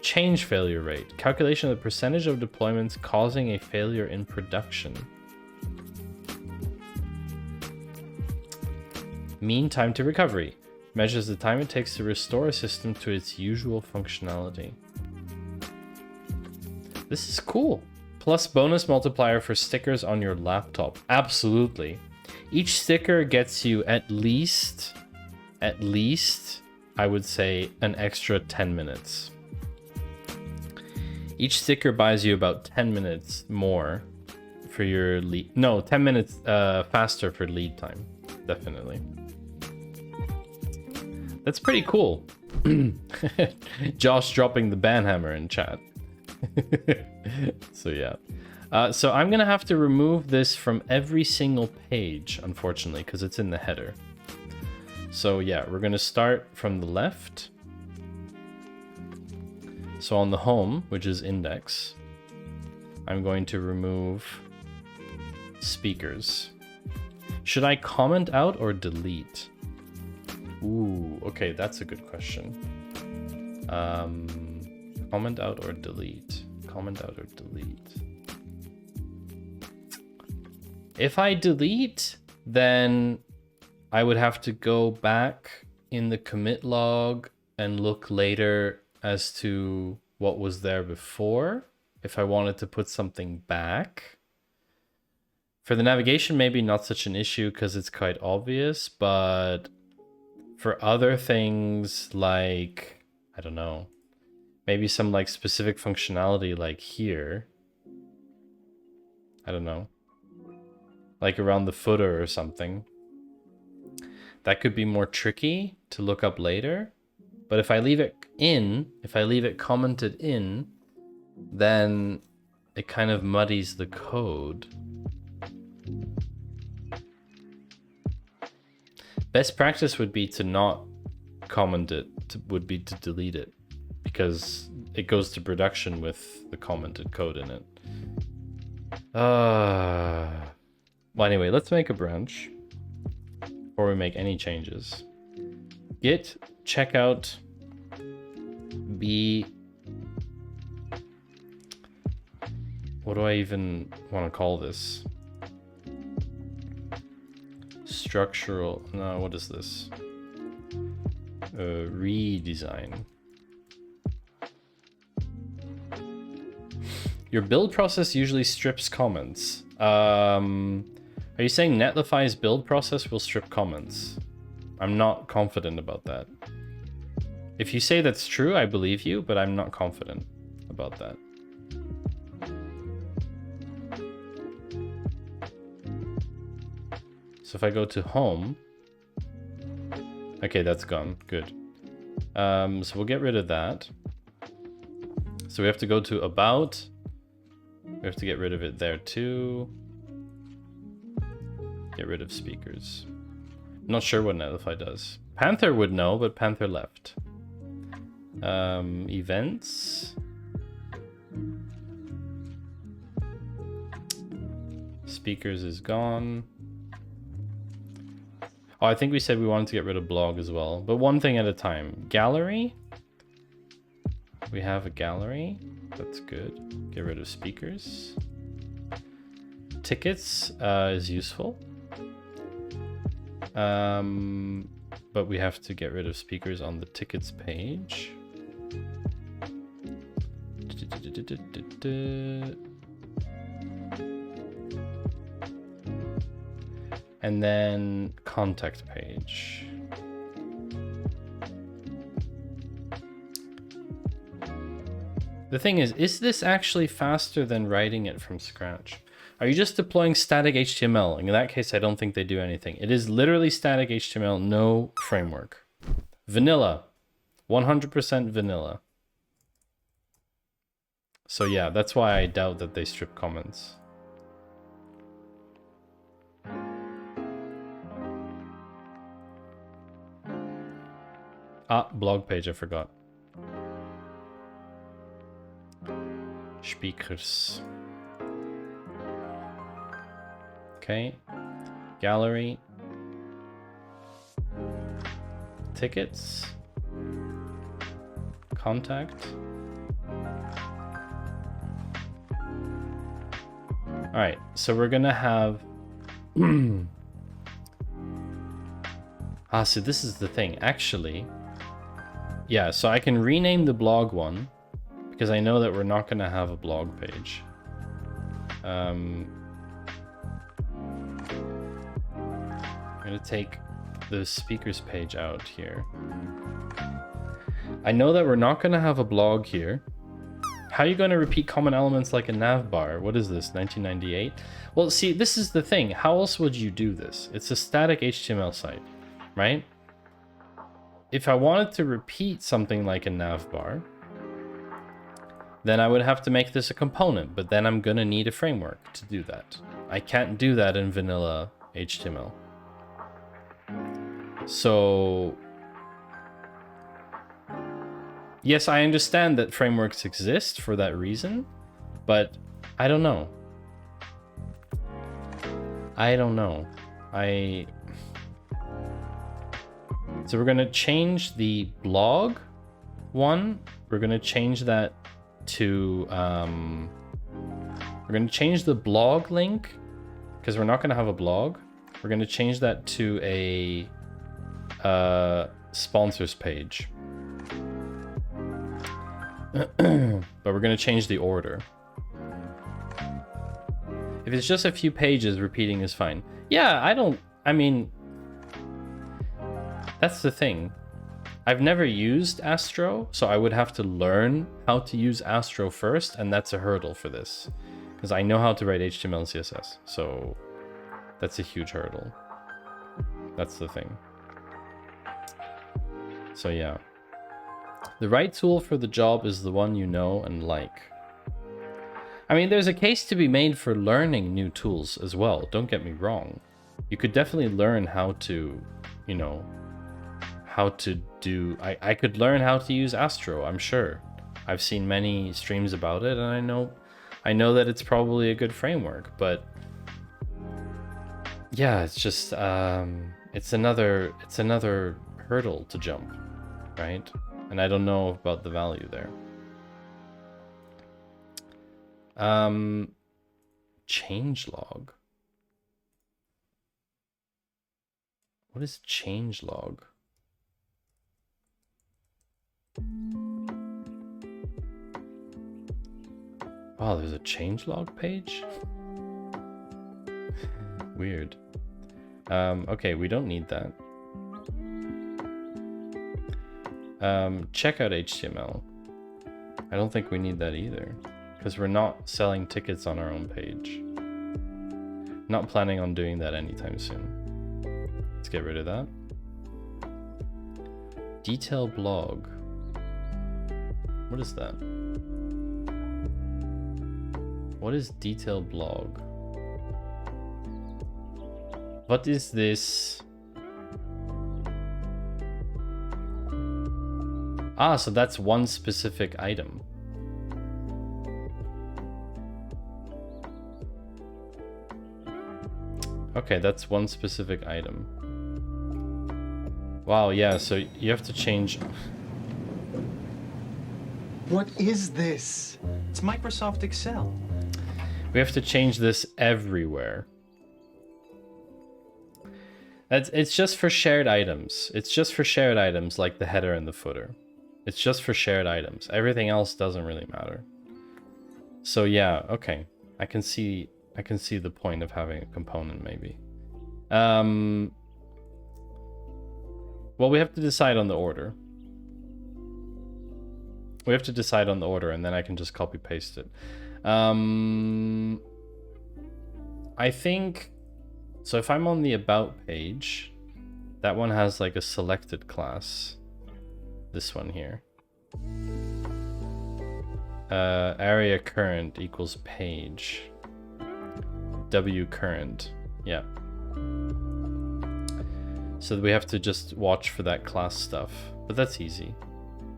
Change failure rate. Calculation of the percentage of deployments causing a failure in production. Mean time to recovery. Measures the time it takes to restore a system to its usual functionality. This is cool. Plus bonus multiplier for stickers on your laptop. Absolutely. Each sticker gets you at least, I would say, an extra 10 minutes. Each sticker buys you about 10 minutes more for your lead. No, 10 minutes faster for lead time. Definitely. That's pretty cool. Josh dropping the banhammer in chat. So yeah. So I'm gonna have to remove this from every single page, unfortunately, because it's in the header. So yeah, we're gonna start from the left. So on the home, which is index, I'm going to remove speakers. Should I comment out or delete? Ooh, okay, that's a good question. Comment out or delete? Comment out or delete? If I delete, then I would have to go back in the commit log and look later as to what was there before, if I wanted to put something back. For the navigation, maybe not such an issue because it's quite obvious, but for other things like, I don't know, maybe some like specific functionality like here, I don't know, like around the footer or something, that could be more tricky to look up later. But if I leave it in, if I leave it commented in, then it kind of muddies the code. Best practice would be to not comment it, would be to delete it, because it goes to production with the commented code in it. Well, anyway, let's make a branch before we make any changes. Git checkout b, what do I even want to call this? Structural, no, what is this? Redesign. Your build process usually strips comments. Are you saying Netlify's build process will strip comments? I'm not confident about that. If you say that's true, I believe you, but I'm not confident about that. So if I go to home, okay, that's gone, good. So we'll get rid of that. So we have to go to about, we have to get rid of it there too. Get rid of speakers. Not sure what Netlify does. Panther would know, but Panther left. Events. Speakers is gone. Oh, I think we said we wanted to get rid of blog as well, but one thing at a time. Gallery. We have a gallery. That's good. Get rid of speakers. Tickets is useful. But we have to get rid of speakers on the tickets page. And then contact page. The thing is this actually faster than writing it from scratch? Are you just deploying static HTML? In that case, I don't think they do anything. It is literally static HTML, no framework. Vanilla. 100% vanilla. So yeah, that's why I doubt that they strip comments. Ah, blog page, I forgot. Speakers. Okay. Gallery. Tickets. Contact. Alright, so we're gonna have... so this is the thing. Actually, yeah, so I can rename the blog one, because I know that we're not gonna have a blog page. I'm gonna take the speakers page out here. I know that we're not gonna have a blog here. How are you going to repeat common elements like a nav bar? What is this, 1998? Well, see, this is the thing. How else would you do this? It's a static HTML site, right? If I wanted to repeat something like a nav bar, then I would have to make this a component, but then I'm going to need a framework to do that. I can't do that in vanilla HTML. So... yes, I understand that frameworks exist for that reason, but I don't know. So we're going to change the blog one. We're going to change that to... we're going to change the blog link, because we're not going to have a blog. We're going to change that to a sponsors page. But we're going to change the order. If it's just a few pages, repeating is fine. Yeah, I mean, that's the thing. I've never used Astro, so I would have to learn how to use Astro first, and that's a hurdle for this. Because I know how to write HTML and CSS, so that's a huge hurdle. That's the thing. So yeah. The right tool for the job is the one you know and like. I mean, there's a case to be made for learning new tools as well, don't get me wrong. You could definitely learn how to, you know, how to do... I could learn how to use Astro, I'm sure. I've seen many streams about it, and I know that it's probably a good framework, but... yeah, it's just... it's another hurdle to jump, right? And I don't know about the value there. Changelog. What is changelog? Wow, there's a changelog page? Weird. Okay, we don't need that. Checkout HTML. I don't think we need that either, because we're not selling tickets on our own page. Not planning on doing that anytime soon. Let's get rid of that. Detail blog. What is that? What is detail blog? What is this? Ah, so that's one specific item. Okay, that's one specific item. Wow, yeah, so you have to change... What is this? It's Microsoft Excel. We have to change this everywhere. It's just for shared items. It's just for shared items like the header and the footer. It's just for shared items. Everything else doesn't really matter. So yeah, okay. I can see the point of having a component maybe. Well, we have to decide on the order. We have to decide on the order, and then I can just copy paste it. I think so. If I'm on the about page, that one has like a selected class. This one here. area current equals page. W current. Yeah. So we have to just watch for that class stuff, but that's easy.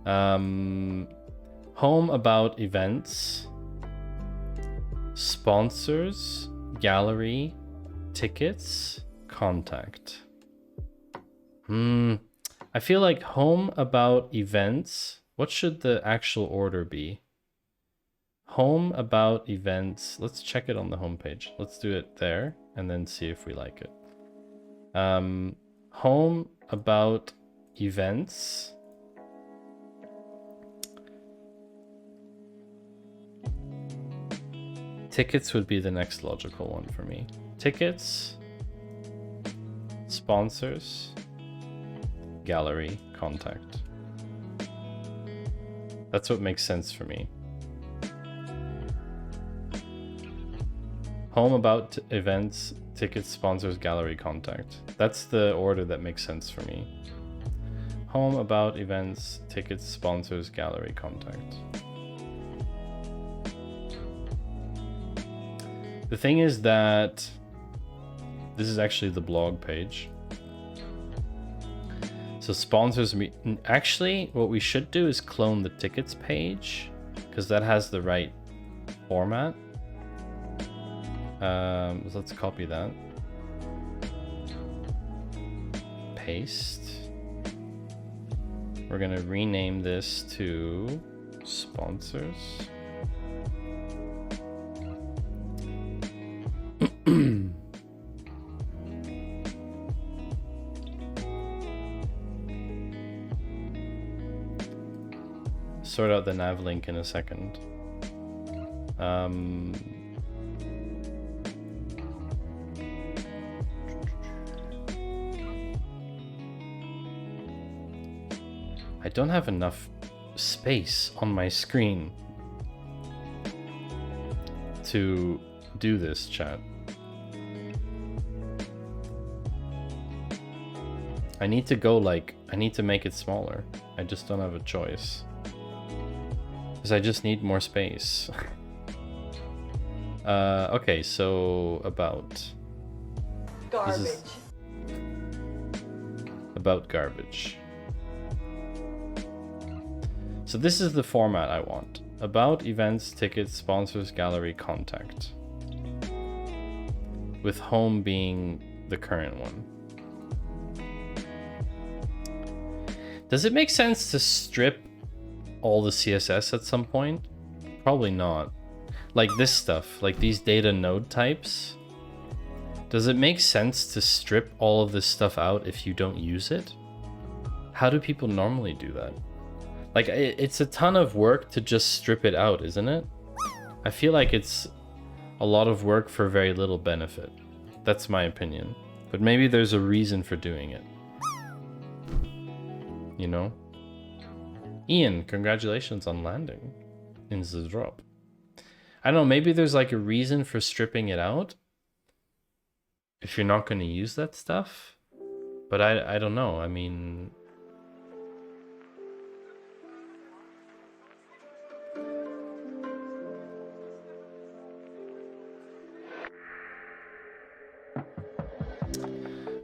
Home about events, sponsors, gallery, tickets, contact. I feel like home about events. What should the actual order be? Home about events. Let's check it on the homepage. Let's do it there and then see if we like it. Home about events. Tickets would be the next logical one for me. Tickets, sponsors, gallery, contact. That's what makes sense for me. Home about events, tickets, sponsors, gallery, contact. That's the order that makes sense for me. Home about events, tickets, sponsors, gallery, contact. The thing is that this is actually the blog page. So sponsors, actually what we should do is clone the tickets page because that has the right format. So let's copy that. Paste. We're gonna rename this to sponsors. Sort out the nav link in a second. I don't have enough space on my screen to do this, chat. I need to go I need to make it smaller. I just don't have a choice. Because I just need more space. Okay, so about... Garbage. About garbage. So this is the format I want. About events, tickets, sponsors, gallery, contact. With home being the current one. Does it make sense to strip all the CSS at some point? Probably not. Like this stuff, like these data node types. Does it make sense to strip all of this stuff out if you don't use it? How do people normally do that? Like, it's a ton of work to just strip it out, isn't it? I feel like it's a lot of work for very little benefit. That's my opinion. But maybe there's a reason for doing it. You know? Ian, congratulations on landing in the drop. I don't know, maybe there's like a reason for stripping it out if you're not going to use that stuff. But I don't know. I mean...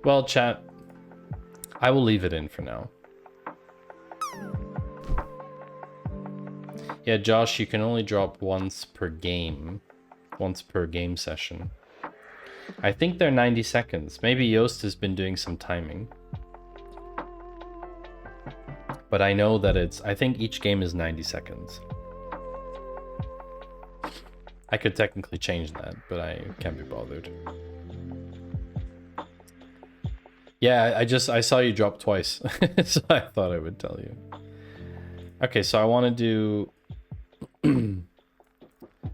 Well, chat, I will leave it in for now. Yeah, Josh, you can only drop once per game session. I think they're 90 seconds. Maybe Yoast has been doing some timing. But I know that I think each game is 90 seconds. I could technically change that, but I can't be bothered. Yeah, I saw you drop twice, so I thought I would tell you. Okay, so I want to do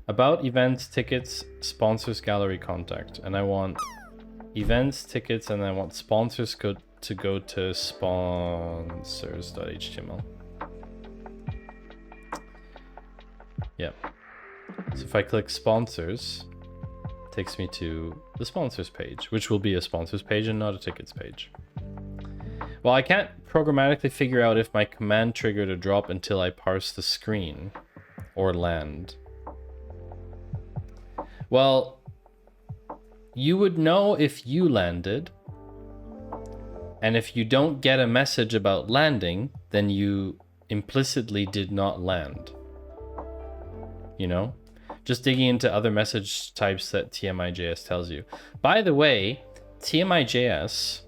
about events, tickets, sponsors, gallery, contact, and I want events, tickets, and I want sponsors to go to sponsors.html. Yep. So if I click sponsors, it takes me to the sponsors page, which will be a sponsors page and not a tickets page. Well, I can't programmatically figure out if my command triggered a drop until I parse the screen. or land? Well, you would know if you landed, and if you don't get a message about landing, then you implicitly did not land. You know? Just digging into other message types that TMI.js tells you. By the way, TMI.js...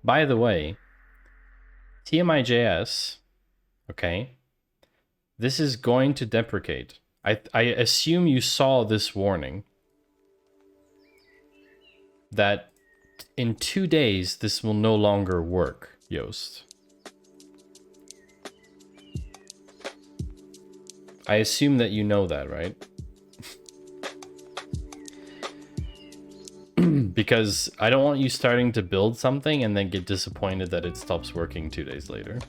By the way, TMI.js, okay, this is going to deprecate. I assume you saw this warning that in 2 days this will no longer work, Yoast. I assume that you know that, right? Because I don't want you starting to build something and then get disappointed that it stops working 2 days later.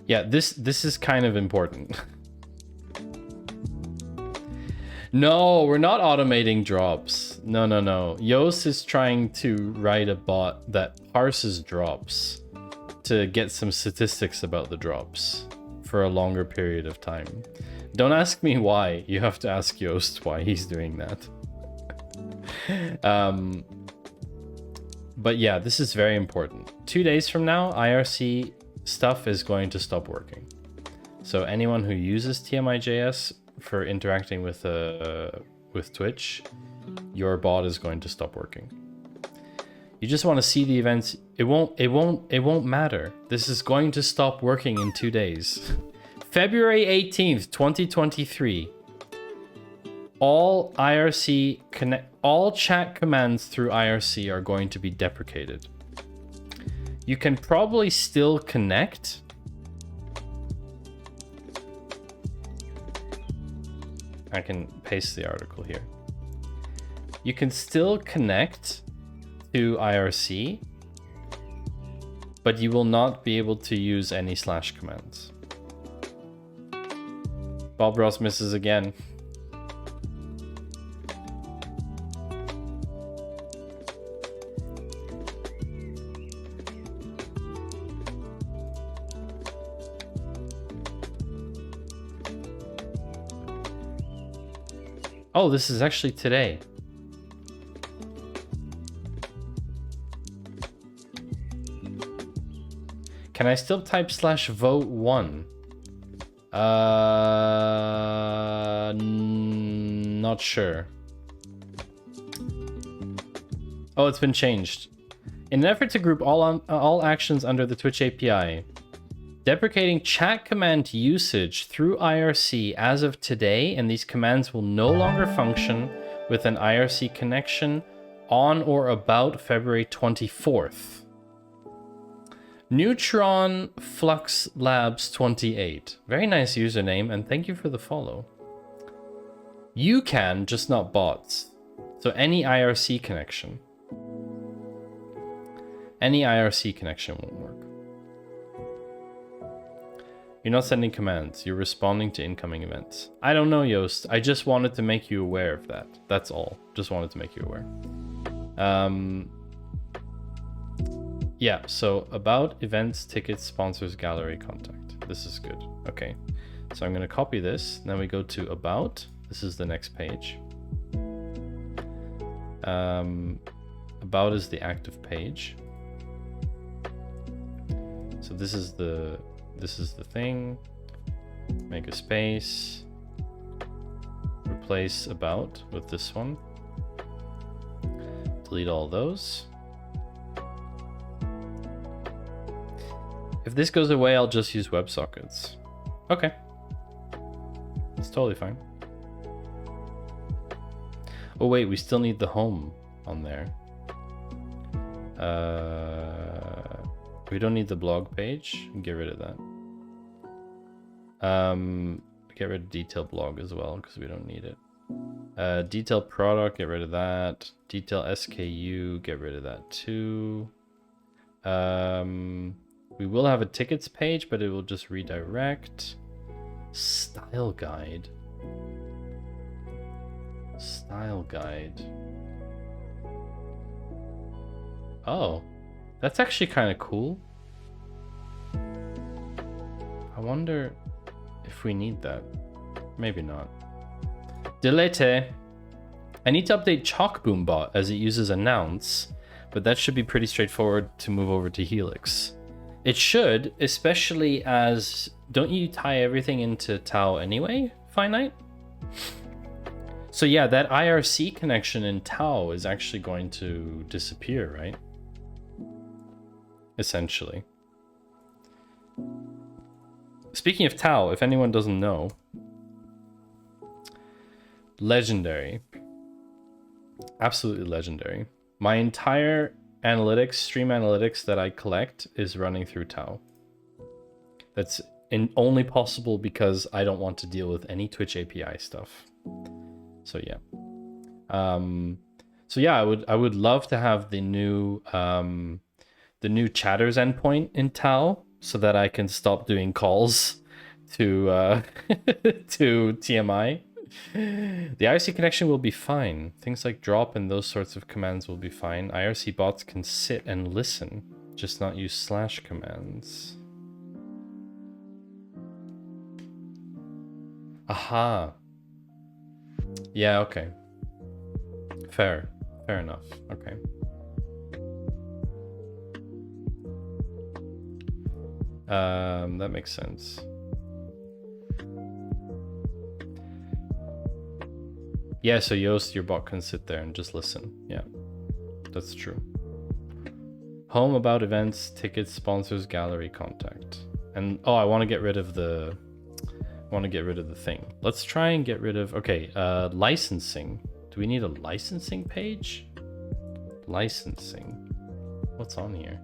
Yeah, this is kind of important. No, we're not automating drops. No. Yoast is trying to write a bot that parses drops to get some statistics about the drops for a longer period of time. Don't ask me why. You have to ask Yoast why he's doing that. But yeah, this is very important. 2 days from now, IRC stuff is going to stop working. So anyone who uses TMI.js for interacting with Twitch, your bot is going to stop working. You just want to see the events. It won't matter. This is going to stop working in 2 days. February 18th, 2023. All chat commands through IRC are going to be deprecated. You can probably still connect. I can paste the article here. You can still connect to IRC, but you will not be able to use any / commands. Bob Ross misses again. Oh, this is actually today. Can I still type /vote1? Not sure. Oh, it's been changed. In an effort to group all actions under the Twitch API, deprecating chat command usage through IRC as of today, and these commands will no longer function with an IRC connection on or about February 24th. Neutron Flux Labs 28. Very nice username, and thank you for the follow. You can, just not bots. So any IRC connection. Any IRC connection won't work. You're not sending commands. You're responding to incoming events. I don't know, Yoast. I just wanted to make you aware of that. That's all. Just wanted to make you aware. Yeah, so about events, tickets, sponsors, gallery, contact. This is good. Okay. So I'm going to copy this. Then we go to about. This is the next page. About is the active page. So this is the thing. Make a space. Replace about with this one. Delete all those. If this goes away, I'll just use WebSockets. Okay. It's totally fine. Oh wait, we still need the home on there. We don't need the blog page. Get rid of that. Get rid of detail blog as well, because we don't need it. Detail product, get rid of that. Detail SKU, get rid of that too. We will have a tickets page, but it will just redirect. Style guide. Style guide. Oh, that's actually kind of cool. I wonder if we need that. Maybe not. Delete. I need to update ChalkBoombot as it uses announce, but that should be pretty straightforward to move over to Helix. It should, especially as... Don't you tie everything into Tau anyway, Finite? So yeah, that IRC connection in Tau is actually going to disappear, right? Essentially. Speaking of Tau, if anyone doesn't know, legendary. Absolutely legendary. My entire analytics, stream analytics that I collect is running through Tau. That's only possible because I don't want to deal with any Twitch API stuff. So yeah. So yeah, I would love to have the new chatters endpoint in Tau so that I can stop doing calls to to TMI. The IRC connection will be fine. Things like drop and those sorts of commands will be fine. IRC bots can sit and listen, just not use slash commands. Aha. Yeah, okay. Fair enough. Okay. That makes sense. Yeah, so Yoast, your bot can sit there and just listen. Yeah, that's true. Home, about, events, tickets, sponsors, gallery, contact. And oh, I want to get rid of the thing. Let's try and get rid of, okay, licensing. Do we need a licensing page? Licensing. What's on here?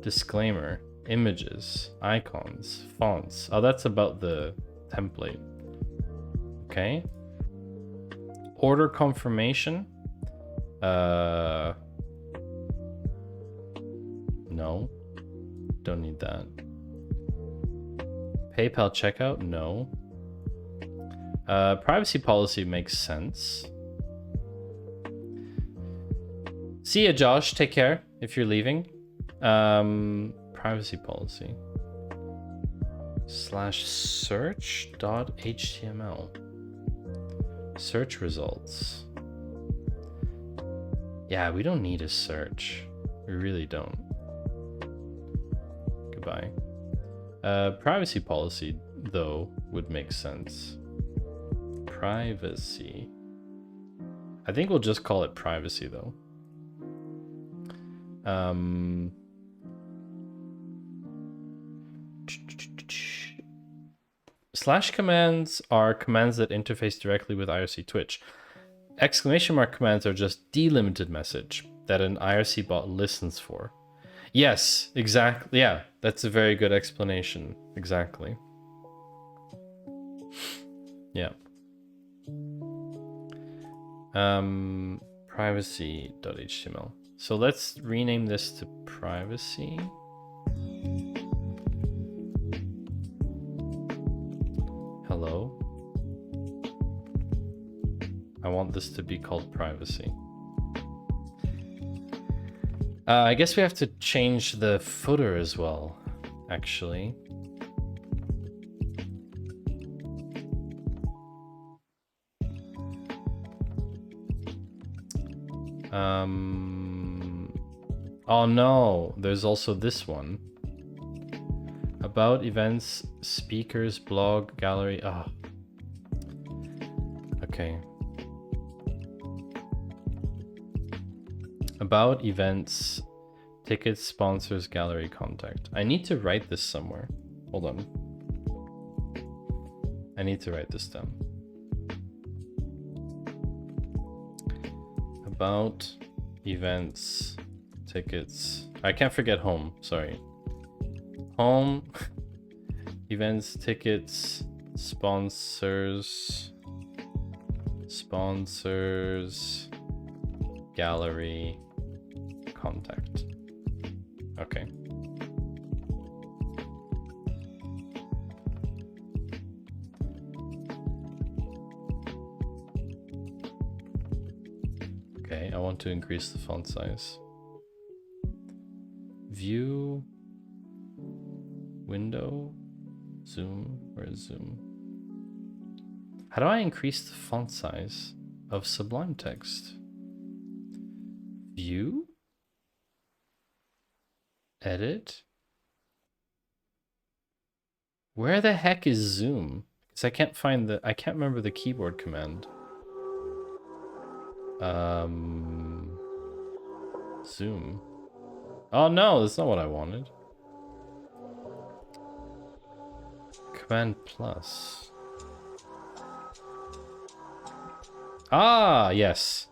Disclaimer, images, icons, fonts. Oh, that's about the template. Okay. Order confirmation. No. Don't need that. PayPal checkout? No. Privacy policy makes sense. See ya, Josh. Take care if you're leaving. Privacy policy. /search.html. Search results. Yeah, we don't need a search. We really don't. Goodbye. Privacy policy, though, would make sense. Privacy. I think we'll just call it privacy, though. Slash commands are commands that interface directly with IRC Twitch. Exclamation mark commands are just delimited message that an IRC bot listens for. Yes, exactly. Yeah, that's a very good explanation. Exactly. Yeah. Privacy.html. So let's rename this to privacy. Hello. I want this to be called privacy. I guess we have to change the footer as well, actually. Oh no, there's also this one. About, events, speakers, blog, gallery. Ah. Okay. About, events, tickets, sponsors, gallery, contact. I need to write this somewhere. Hold on. I need to write this down. About, events, tickets. I can't forget home, sorry. Home, events, tickets, sponsors, gallery, contact. Okay. I want to increase the font size. View, window, zoom, where is zoom? How do I increase the font size of Sublime Text? View, edit. Where the heck is zoom? Because I can't find the, I can't remember the keyboard command. Zoom. Oh no, that's not what I wanted. Command plus. Ah, yes.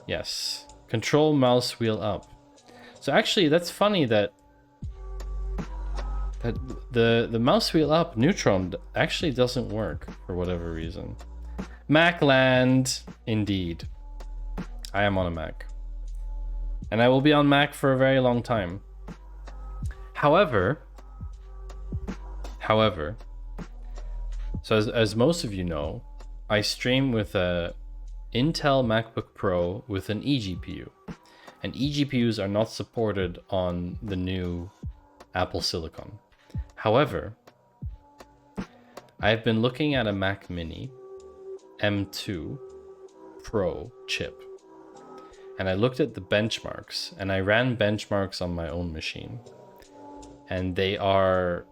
Yes. Control mouse wheel up. So actually, that's funny that the mouse wheel up Neutron actually doesn't work for whatever reason. Macland, indeed. I am on a Mac. And I will be on Mac for a very long time. However, so as most of you know, I stream with a Intel MacBook Pro with an eGPU. And eGPUs are not supported on the new Apple Silicon. However, I've been looking at a Mac Mini M2 Pro chip. And I looked at the benchmarks, and I ran benchmarks on my own machine. And they are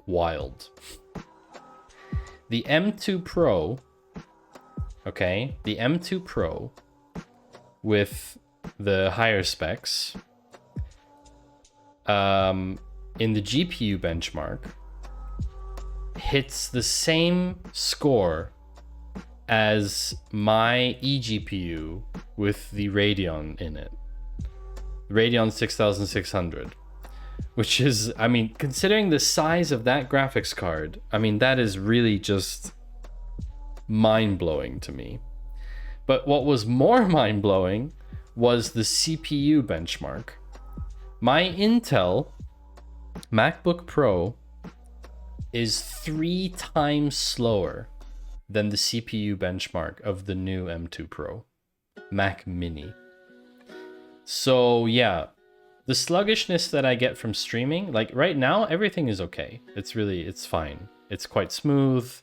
wild. The M2 Pro, okay, the M2 Pro with the higher specs, in the GPU benchmark, hits the same score as my eGPU with the Radeon in it. Radeon 6600. Which is, I mean, considering the size of that graphics card, I mean, that is really just mind-blowing to me. But what was more mind-blowing was the CPU benchmark. My Intel MacBook Pro is 3 times slower than the CPU benchmark of the new M2 Pro Mac Mini. So yeah, the sluggishness that I get from streaming, like right now, everything is okay. It's fine. It's quite smooth.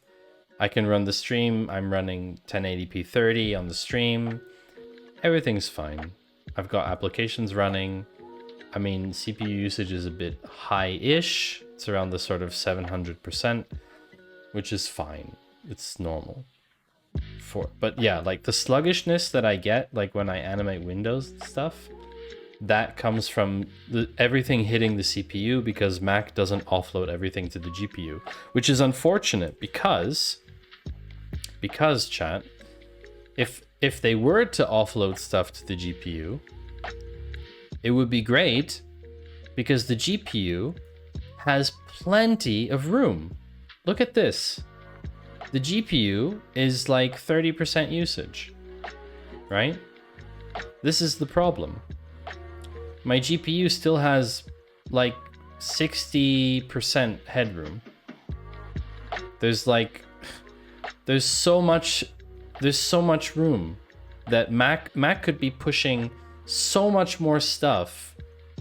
I can run the stream. I'm running 1080p 30 on the stream. Everything's fine. I've got applications running. I mean, CPU usage is a bit high-ish. It's around the sort of 700%, which is fine. It's normal. But yeah, like the sluggishness that I get, like when I animate windows and stuff, that comes from everything hitting the CPU because Mac doesn't offload everything to the GPU, which is unfortunate because chat, if they were to offload stuff to the GPU, it would be great because the GPU has plenty of room. Look at this. The GPU is like 30% usage, right? This is the problem. My GPU still has like 60% headroom. There's so much room that Mac could be pushing so much more stuff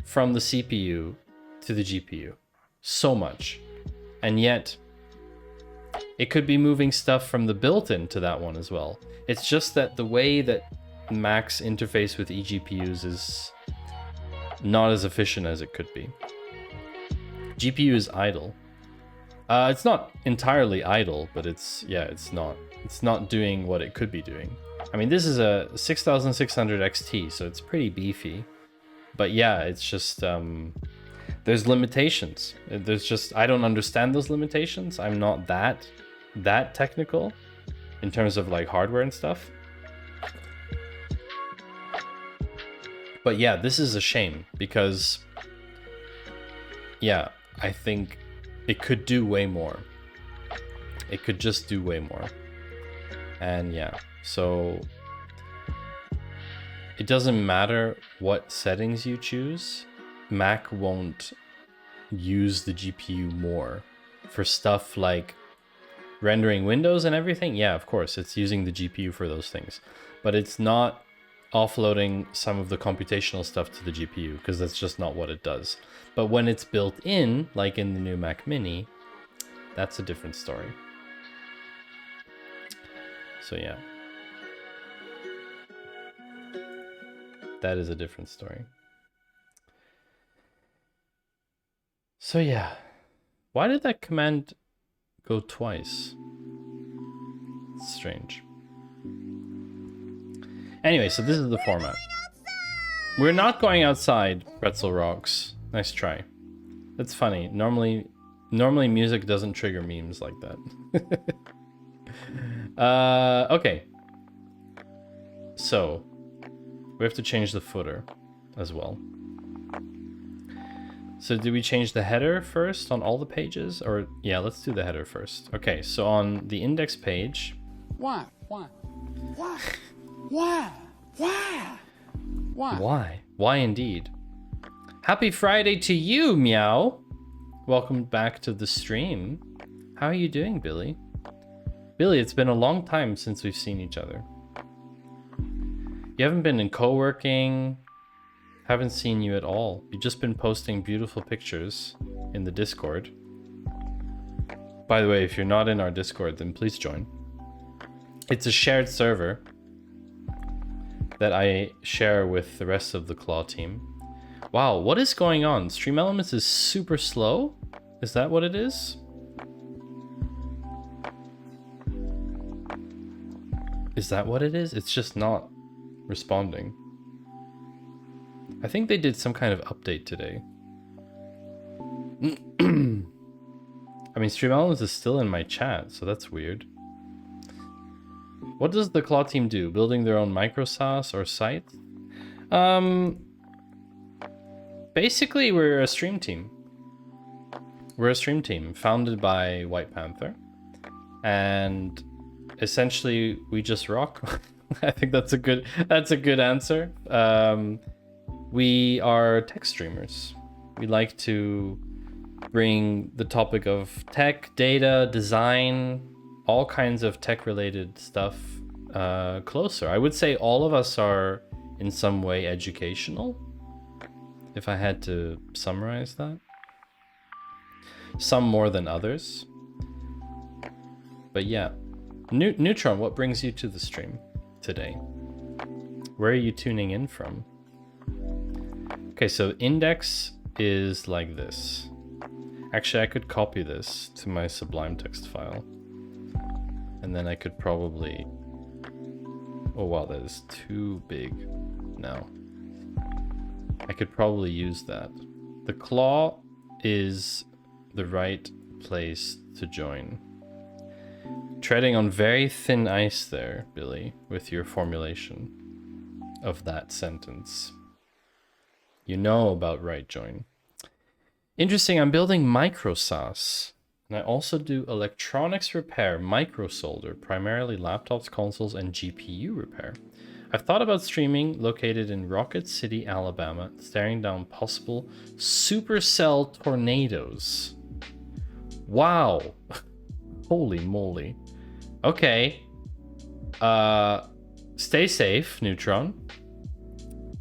from the CPU to the GPU. So much. And yet it could be moving stuff from the built-in to that one as well. It's just that the way that Mac's interface with eGPUs is not as efficient as it could be. GPU is idle. It's not entirely idle, but it's not doing what it could be doing. I mean, this is a 6600 XT, so it's pretty beefy. But yeah, it's just there's limitations. There's just, I don't understand those limitations. I'm not that technical in terms of like hardware and stuff. But yeah, this is a shame because yeah, I think it could do way more. It could just do way more. And yeah, so it doesn't matter what settings you choose, Mac won't use the GPU more for stuff like rendering windows and everything. Yeah, of course, it's using the GPU for those things, but it's not offloading some of the computational stuff to the GPU, because that's just not what it does. But when it's built in, like in the new Mac Mini, that's a different story. So yeah. That is a different story. So yeah. Why did that command go twice? It's strange. Anyway, so this is the format. We're not going outside, Pretzel Rocks. Nice try. That's funny. Normally music doesn't trigger memes like that. Okay. So, we have to change the footer as well. So do we change the header first on all the pages? Or, yeah, let's do the header first. Okay, so on the index page... Why? Why indeed? Happy Friday to you, Meow! Welcome back to the stream. How are you doing, Billy? Billy, it's been a long time since we've seen each other. You haven't been in co-working. Haven't seen you at all. You've just been posting beautiful pictures in the Discord. By the way, if you're not in our Discord, then please join. It's a shared server that I share with the rest of the Claw team. Wow, what is going on? Stream Elements is super slow? Is that what it is? Is that what it is? It's just not responding. I think they did some kind of update today. I mean, Stream Elements is still in my chat, so that's weird. What does the Claw team do? Building their own microsauce or site? Basically, we're a stream team. We're a stream team founded by White Panther. And essentially, we just rock. I think that's a good answer. We are tech streamers. We like to bring the topic of tech, data, design, all kinds of tech-related stuff closer. I would say all of us are in some way educational, if I had to summarize that. Some more than others. But yeah. Neutron, what brings you to the stream today? Where are you tuning in from? Okay, so index is like this. Actually, I could copy this to my Sublime text file. And then I could probably... Oh wow, that is too big now. I could probably use that. The claw is the right place to join. Treading on very thin ice there, Billy, with your formulation of that sentence. You know about right join. Interesting, I'm building microsauce. And I also do electronics repair, micro solder, primarily laptops, consoles, and GPU repair. I've thought about streaming located in Rocket City, Alabama, staring down possible supercell tornadoes. Wow. Holy moly. Okay. Stay safe, Neutron.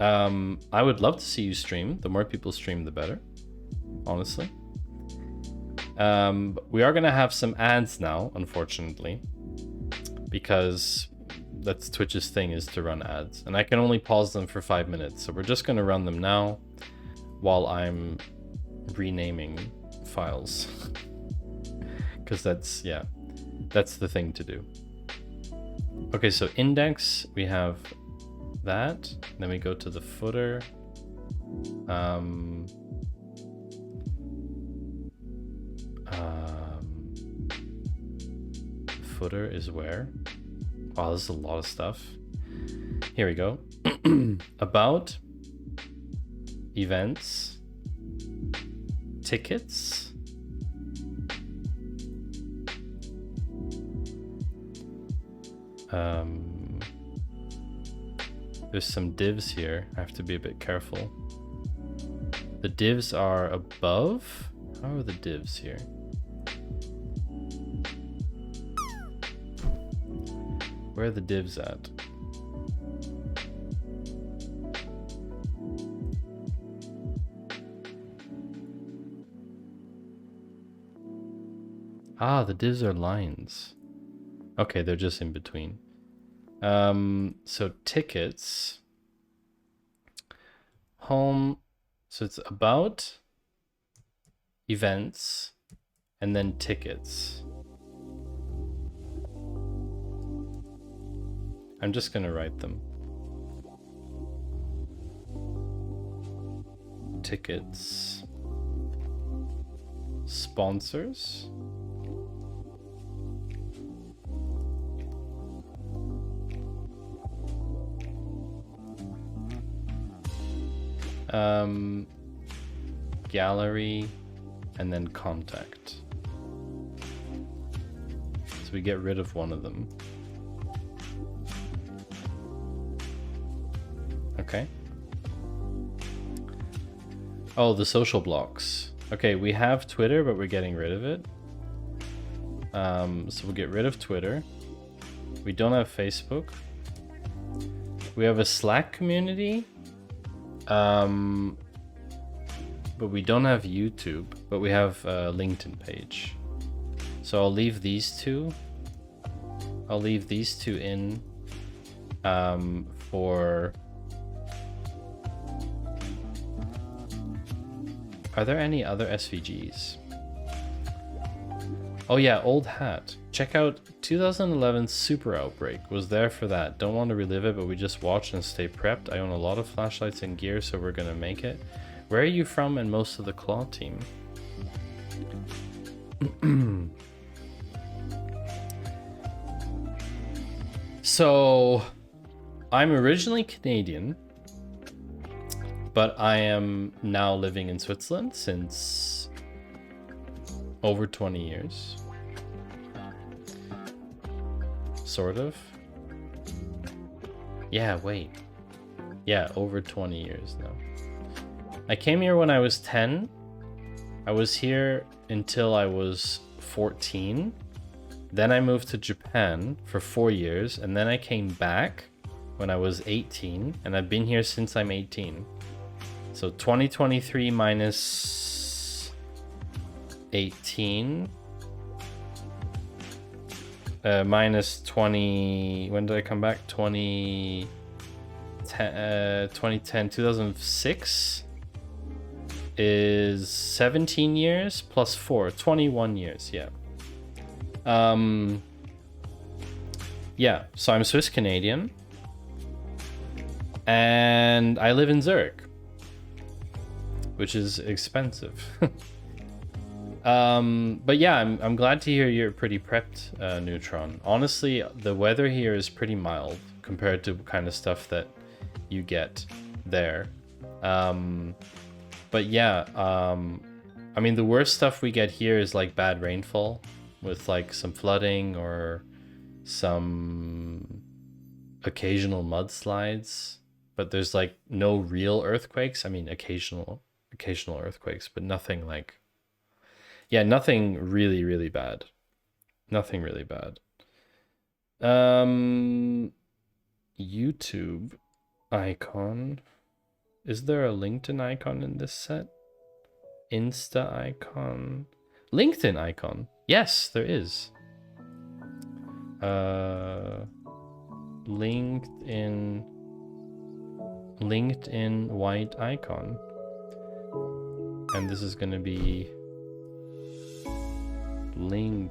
I would love to see you stream. The more people stream, the better. Honestly. We are gonna have some ads now, unfortunately, because that's Twitch's thing, is to run ads, and I can only pause them for 5 minutes, so we're just gonna run them now while I'm renaming files, because that's the thing to do. Okay, so index, we have that, then we go to the footer. Footer is where? Wow, this is a lot of stuff. Here we go. About, events, tickets, there's some divs here. I have to be a bit careful. The divs are above. How are the divs here? Where are the divs at? Ah, the divs are lines. Okay, they're just in between. So tickets. Home. So it's about events and then tickets. I'm just gonna write them. Tickets. Sponsors. Gallery, and then contact. So we get rid of one of them. Okay. Oh, the social blocks. Okay, we have Twitter, but we're getting rid of it. So we'll get rid of Twitter. We don't have Facebook. We have a Slack community. But we don't have YouTube, but we have a LinkedIn page. So I'll leave these two. I'll leave these two in for... Are there any other SVGs? Oh yeah, old hat. Check out 2011 Super Outbreak. Was there for that. Don't want to relive it, but we just watched and stay prepped. I own a lot of flashlights and gear, so we're gonna make it. Where are you from and most of the Claw team? So, I'm originally Canadian, but I am now living in Switzerland since over 20 years. Sort of. Yeah, wait. Yeah, over 20 years now. I came here when I was 10. I was here until I was 14. Then I moved to Japan for 4 years, and then I came back when I was 18, and I've been here since I'm 18. So 2023 minus 18 minus 20. When did I come back? 2006 is 17 years plus 4, 21 years. Yeah. Yeah, so I'm Swiss Canadian and I live in Zurich, which is expensive. But yeah, I'm glad to hear you're pretty prepped, Neutron. Honestly, the weather here is pretty mild compared to kind of stuff that you get there. But yeah, I mean, the worst stuff we get here is like bad rainfall with like some flooding or some occasional mudslides, but there's like no real earthquakes. I mean, occasional earthquakes, but nothing like, yeah, nothing really, really bad. Nothing really bad. YouTube icon. Is there a LinkedIn icon in this set? Insta icon. LinkedIn icon. Yes, there is. LinkedIn white icon. And this is going to be LinkedIn.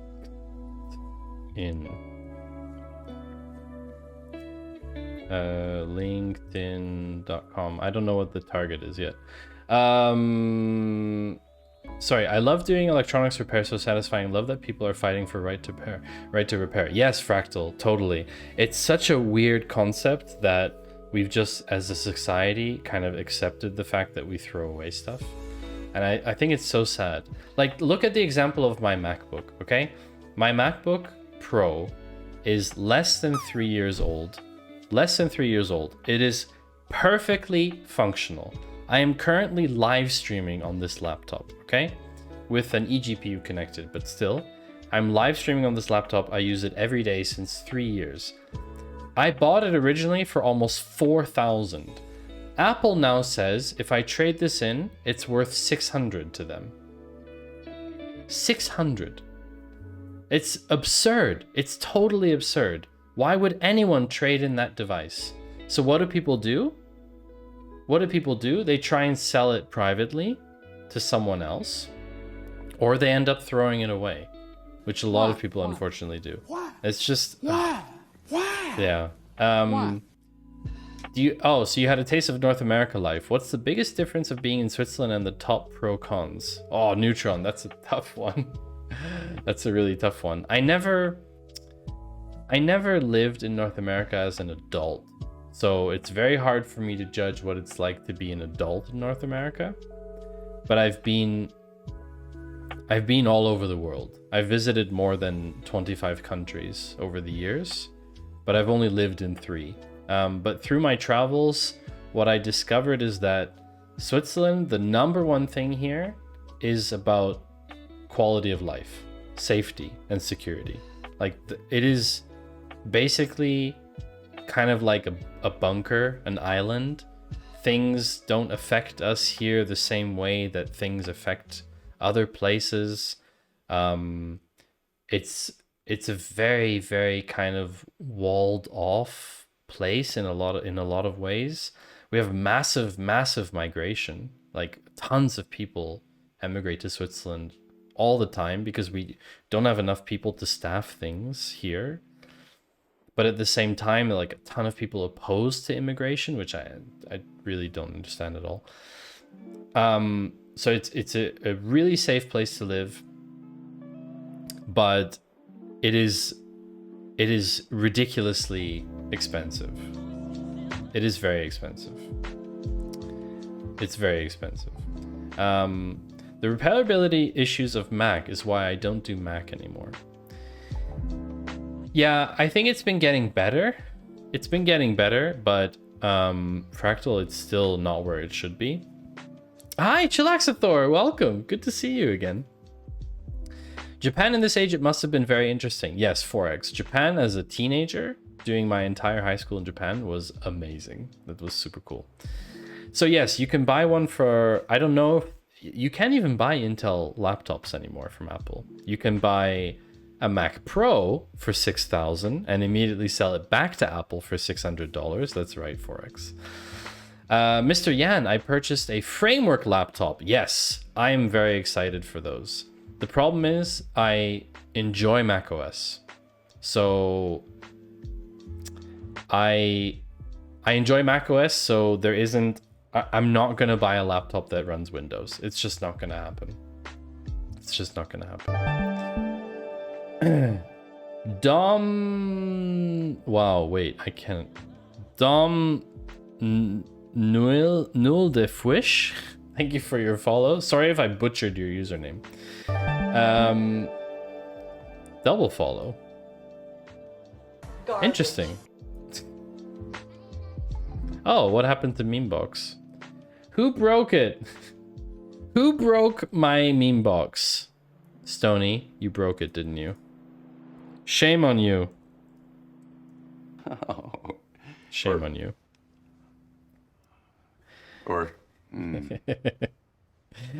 LinkedIn.com. I don't know what the target is yet. Sorry, I love doing electronics repair, so satisfying. Love that people are fighting for right to repair. Yes, Fractal, totally. It's such a weird concept that we've just, as a society, kind of accepted the fact that we throw away stuff. And I think it's so sad. Like, look at the example of my MacBook, okay? My MacBook Pro is less than 3 years old. Less than 3 years old. It is perfectly functional. I am currently live streaming on this laptop, okay? With an eGPU connected, but still, I'm live streaming on this laptop. I use it every day since 3 years. I bought it originally for almost 4,000. Apple now says if I trade this in, it's worth 600 to them. 600. It's absurd. It's totally absurd. Why would anyone trade in that device? So what do people do? What do people do? They try and sell it privately to someone else, or they end up throwing it away, which a lot of people unfortunately do. It's just yeah. So you had a taste of North America life. What's the biggest difference of being in Switzerland and the top pro cons? Oh, Neutron, that's a tough one. That's a really tough one. I never lived in North America as an adult, so it's very hard for me to judge what it's like to be an adult in North America. But I've been all over the world. I've visited more than 25 countries over the years, but I've only lived in 3. But through my travels, what I discovered is that Switzerland, the #1 thing here is about quality of life, safety, and security. Like, it is basically kind of like a bunker, an island. Things don't affect us here the same way that things affect other places. It's a very, very kind of walled off place in a lot of ways. We have massive migration. Like, tons of people emigrate to Switzerland all the time because we don't have enough people to staff things here. But at the same time, like, a ton of people opposed to immigration, which I really don't understand at all. So it's a really safe place to live, but it is ridiculously expensive. It is very expensive. It's very expensive. The repairability issues of Mac is why I don't do Mac anymore. Yeah, I think it's been getting better. It's been getting better, but Fractal, it's still not where it should be. Hi, Chillaxathor, welcome. Good to see you again. Japan in this age, it must have been very interesting. Yes, 4x. Japan as a teenager, doing my entire high school in Japan was amazing. That was super cool. So yes, you can buy one for, I don't know, you can't even buy Intel laptops anymore from Apple. You can buy a Mac Pro for $6,000 and immediately sell it back to Apple for $600. That's right, 4x. Mr. Yan, I purchased a framework laptop. Yes, I am very excited for those. The problem is I enjoy macOS. So I enjoy macOS, so there isn't, I'm not going to buy a laptop that runs Windows. It's just not going to happen. It's just not going to happen. Dom... Wow, wait, I can't. Dom... Nuil de Fwish? Thank you for your follow. Sorry if I butchered your username. Double follow. Garbage. Interesting. Oh, what happened to Memebox? Who broke it? Who broke my Memebox? Stony, you broke it, didn't you? Shame on you. Oh. Shame on you. Or...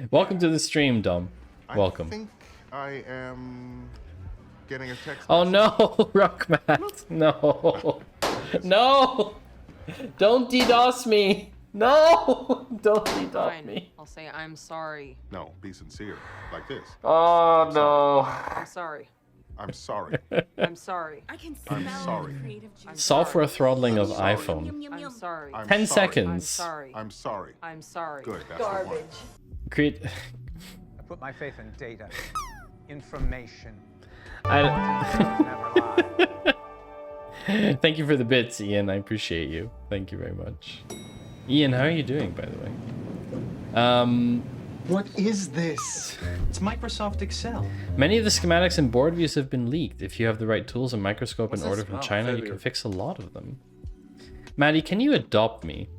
Welcome to the stream, Dom. Welcome. I think I am getting a text. Oh no, Rockmat. No. No. Don't DDoS me. No. Don't DDoS me. I'll say I'm sorry. No, be sincere. Like this. Oh no. I'm sorry. I'm sorry. I'm sorry. I can I'm smell sorry. creative juice. Software throttling of sorry. iPhone. I'm sorry. I'm 10 sorry. seconds. I'm sorry. I'm sorry. I'm sorry. Good. That's the one. Create. I put my faith in data, information. Thank you for the bits, Ian. I appreciate you. Thank you very much. Ian, how are you doing, by the way? What is this? It's Microsoft Excel. Many of the schematics and board views have been leaked. If you have the right tools and microscope and order from China, you can fix a lot of them. Maddie, can you adopt me?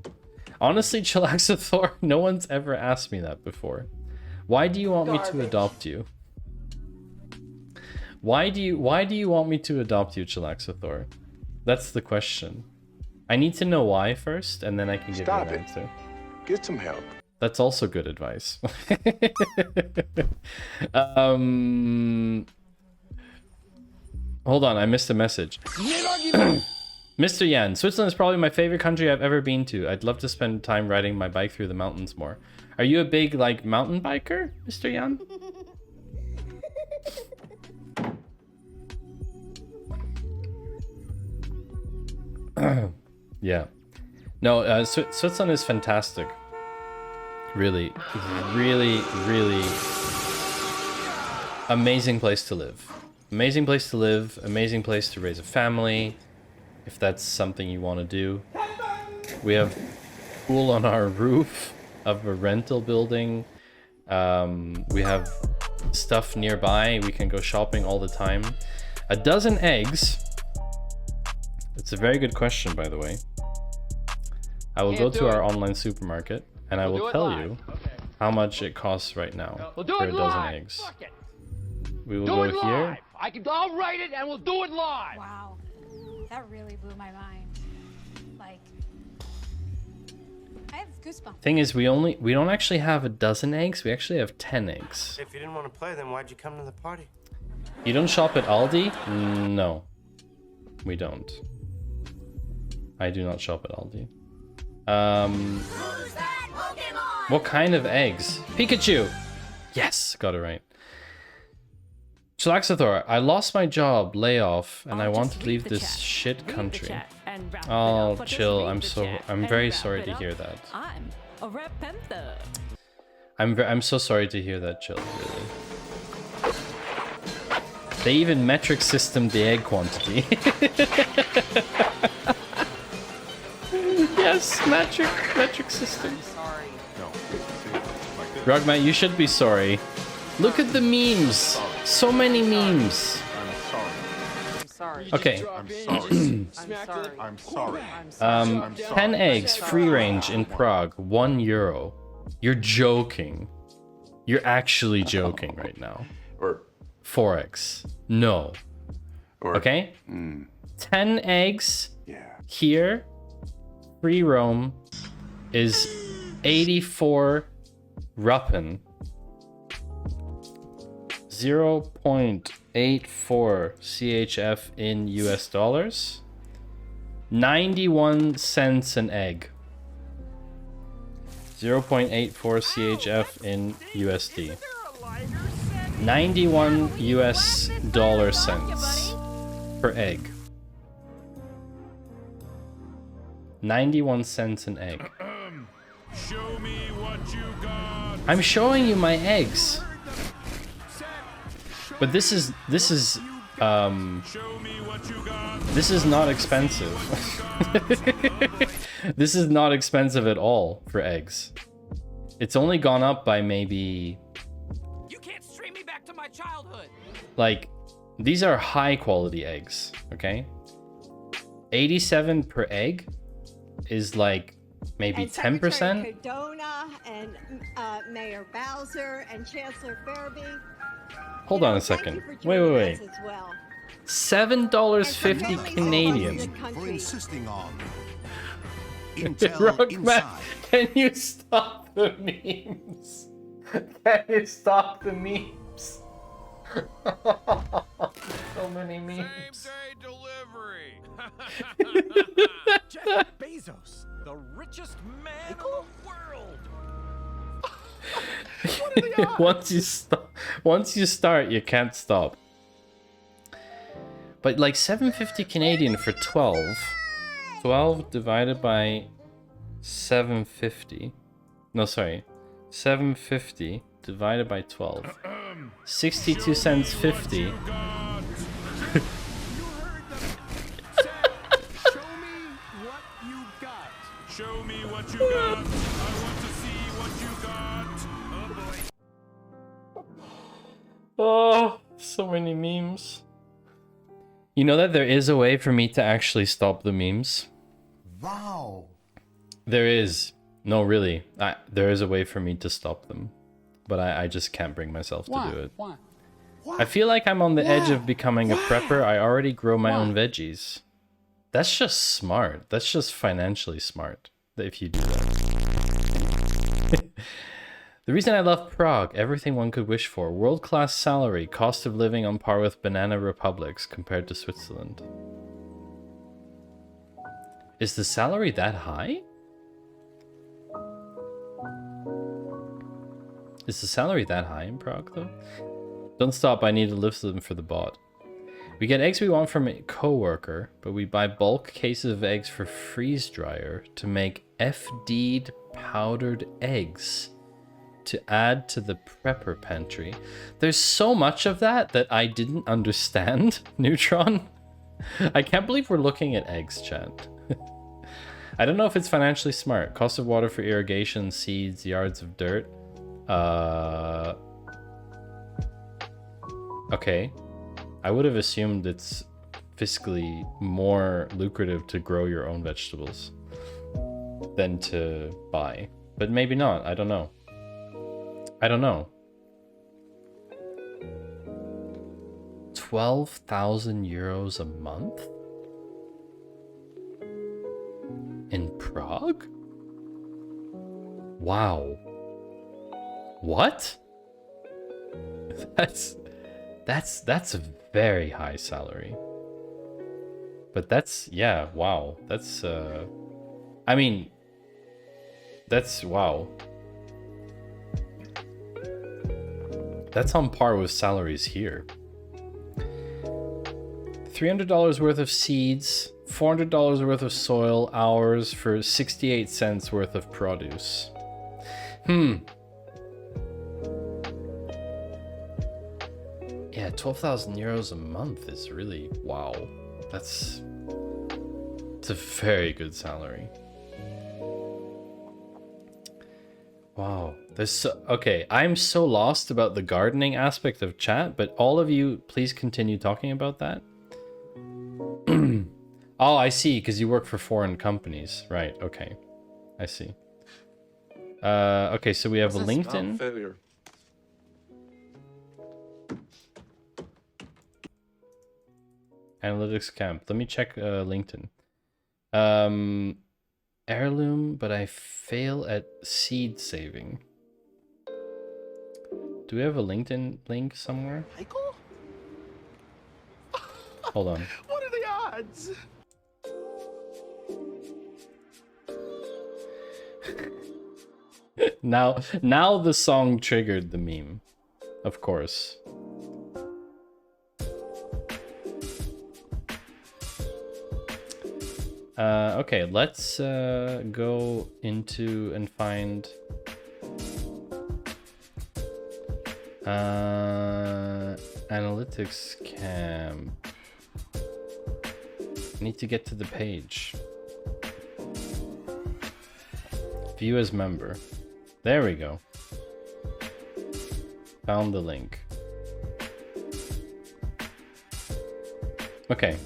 Honestly, Chillaxathor, no one's ever asked me that before. Why do you want me to adopt you? Why do you want me to adopt you, Chillaxathor? That's the question. I need to know why first, and then I can give you an answer. Get some help. That's also good Hold on, I missed a message. Mr. Yan, Switzerland is probably my favorite country I've ever been to. I'd love to spend time riding my bike through the mountains more. Are you a big, like, mountain biker, Mr. Yan? Yeah. No, Switzerland is fantastic. Really, really, really amazing place to live. Amazing place to live, amazing place to raise a family, if that's something you want to do. We have pool on our roof of a rental building. We have stuff nearby. We can go shopping all the time. A dozen eggs. It's a very good question, by the way. I will go to our online supermarket and I will tell you how much it costs right now for a dozen eggs. We will go here. I'll write it and we'll do it live. Wow, that really blew my mind. Like, I have goosebumps. Thing is, we don't actually have a dozen eggs. We actually have 10 eggs. If you didn't want to play, then why'd you come to the party? You don't shop at Aldi? No, we don't. I do not shop at Aldi. What kind of eggs? Pikachu! Yes, got it right. Chilaxathor, I lost my job, layoff, and I want to leave this shit country. Oh, chill. I'm very sorry to hear that. I'm a repenther. I'm so sorry to hear that, chill, really. They even metric system the egg quantity. Yes, metric system. Sorry. No, see, like this. Rugmat, you should be sorry. Look at the memes. So many memes. I'm sorry. Okay. I'm sorry. I'm sorry. I'm sorry. I'm sorry. 10 eggs, free range in Prague, €1. You're joking. You're actually joking right now. Or 4 eggs. No. Okay? 10 eggs here, free roam, is 84 Ruppen. 0.84 CHF in US dollars. 91 cents an egg. 0.84 CHF in USD. 91 US dollar cents per egg. 91 cents an egg. Show me what you got. I'm showing you my eggs. But this is not expensive. This is not expensive at all for eggs. It's only gone up by maybe, You can't stream me back to my childhood. like, these are high quality eggs, okay? 87 per egg is like maybe 10%. Cardona and Mayor Bowser and Chancellor Fairby. Hold on a second. Wait. $7.50 Canadian. For insisting on Rockman, can you stop the memes? Can you stop the memes? So many memes. Jeff Bezos, the richest man in the world. Once you start, you can't stop. But like 750 Canadian for 12. 12 divided by 750. No, sorry. 750 divided by 12. 62 cents 50. Show me what you got. I want to see what you got. Oh boy. Oh, so many memes. You know that there is a way for me to actually stop the memes? Wow. There is. No, really. There is a way for me to stop them. But I just can't bring myself to do it. Why? I feel like I'm on the edge of becoming a prepper. I already grow my own veggies. That's just smart. That's just financially smart if you do that. The reason I love Prague, everything one could wish for. World-class salary, cost of living on par with banana republics compared to Switzerland. Is the salary that high? Is the salary that high in Prague, though? Don't stop, I need to lift them for the bot. We get eggs we want from a co-worker, but we buy bulk cases of eggs for freeze dryer to make FD'd powdered eggs to add to the prepper pantry. There's so much of that that I didn't understand, Neutron. I can't believe we're looking at eggs, chat. I don't know if it's financially smart. Cost of water for irrigation, seeds, yards of dirt. Okay. I would have assumed it's fiscally more lucrative to grow your own vegetables than to buy. But maybe not. I don't know. I don't know. 12,000 euros a month? In Prague? Wow. What? That's a very high salary. But that's, yeah, wow. That's, I mean, that's, wow. That's on par with salaries here. $300 worth of seeds, $400 worth of soil, hours for 68 cents worth of produce. Yeah, 12,000 euros a month is really, wow. It's a very good salary. Wow. Okay, I'm so lost about the gardening aspect of chat, but all of you, please continue talking about that. Oh, I see, because you work for foreign companies. Right, okay. I see. Okay, so we have a LinkedIn. Failure. Analytics camp. Let me check LinkedIn. Heirloom, but I fail at seed saving. Do we have a LinkedIn link somewhere? Michael? Hold on. What are the odds? Now the song triggered the meme. Of course. Okay, let's go into and find analytics camp. Need to get to the page. View as member. There we go. Found the link. Okay.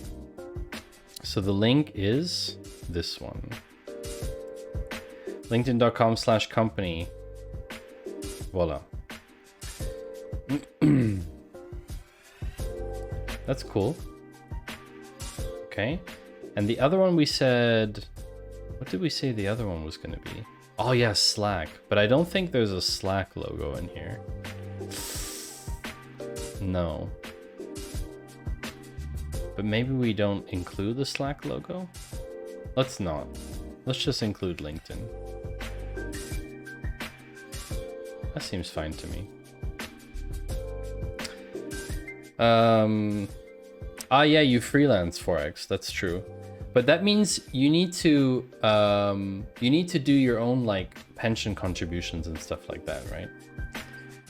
So the link is this one. LinkedIn.com/company. Voila. That's cool. Okay. And the other one we said... What did we say the other one was going to be? Oh yeah, Slack. But I don't think there's a Slack logo in here. No. But maybe we don't include the Slack logo? Let's not. Let's just include LinkedIn. That seems fine to me. Ah yeah, you freelance Forex, that's true. But that means you need to do your own like pension contributions and stuff like that, right?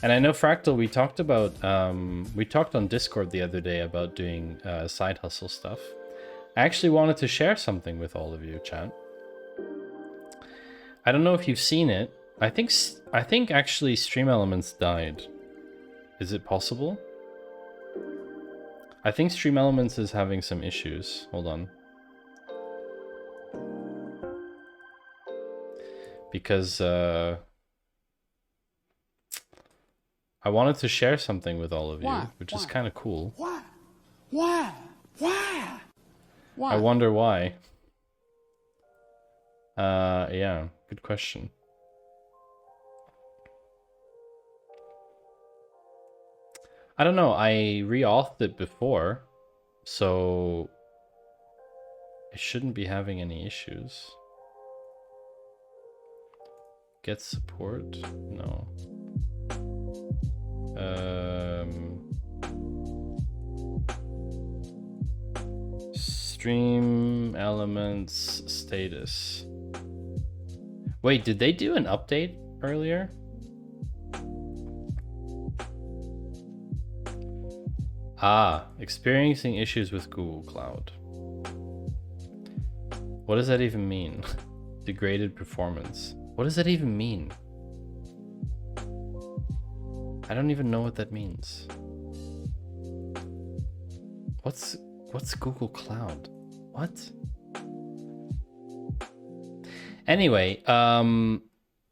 And I know Fractal, we talked on Discord the other day about doing side hustle stuff. I actually wanted to share something with all of you, chat. I don't know if you've seen it. I think actually Stream Elements died. Is it possible? I think Stream Elements is having some issues. Hold on. Because I wanted to share something with all of you, which is kind of cool. Why? I wonder why. Yeah, good question. I don't know. I re-authed it before, so it shouldn't be having any issues. Get support? No. Stream elements status. Wait, did they do an update earlier? Ah, experiencing issues with Google Cloud. What does that even mean? Degraded performance. What does that even mean? I don't even know what that means. What's Google Cloud? What? Anyway,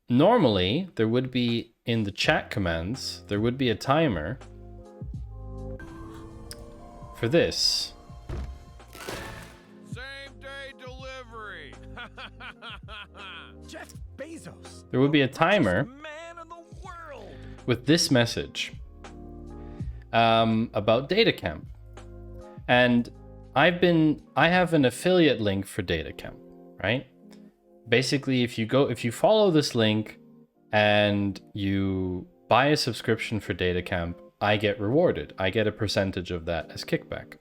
normally there would be in the chat commands, there would be a timer for this. Same day delivery. Jeff Bezos. There would be a timer with this message about DataCamp. And I have an affiliate link for DataCamp, right? Basically, if you follow this link and you buy a subscription for DataCamp, I get rewarded. I get a percentage of that as kickback.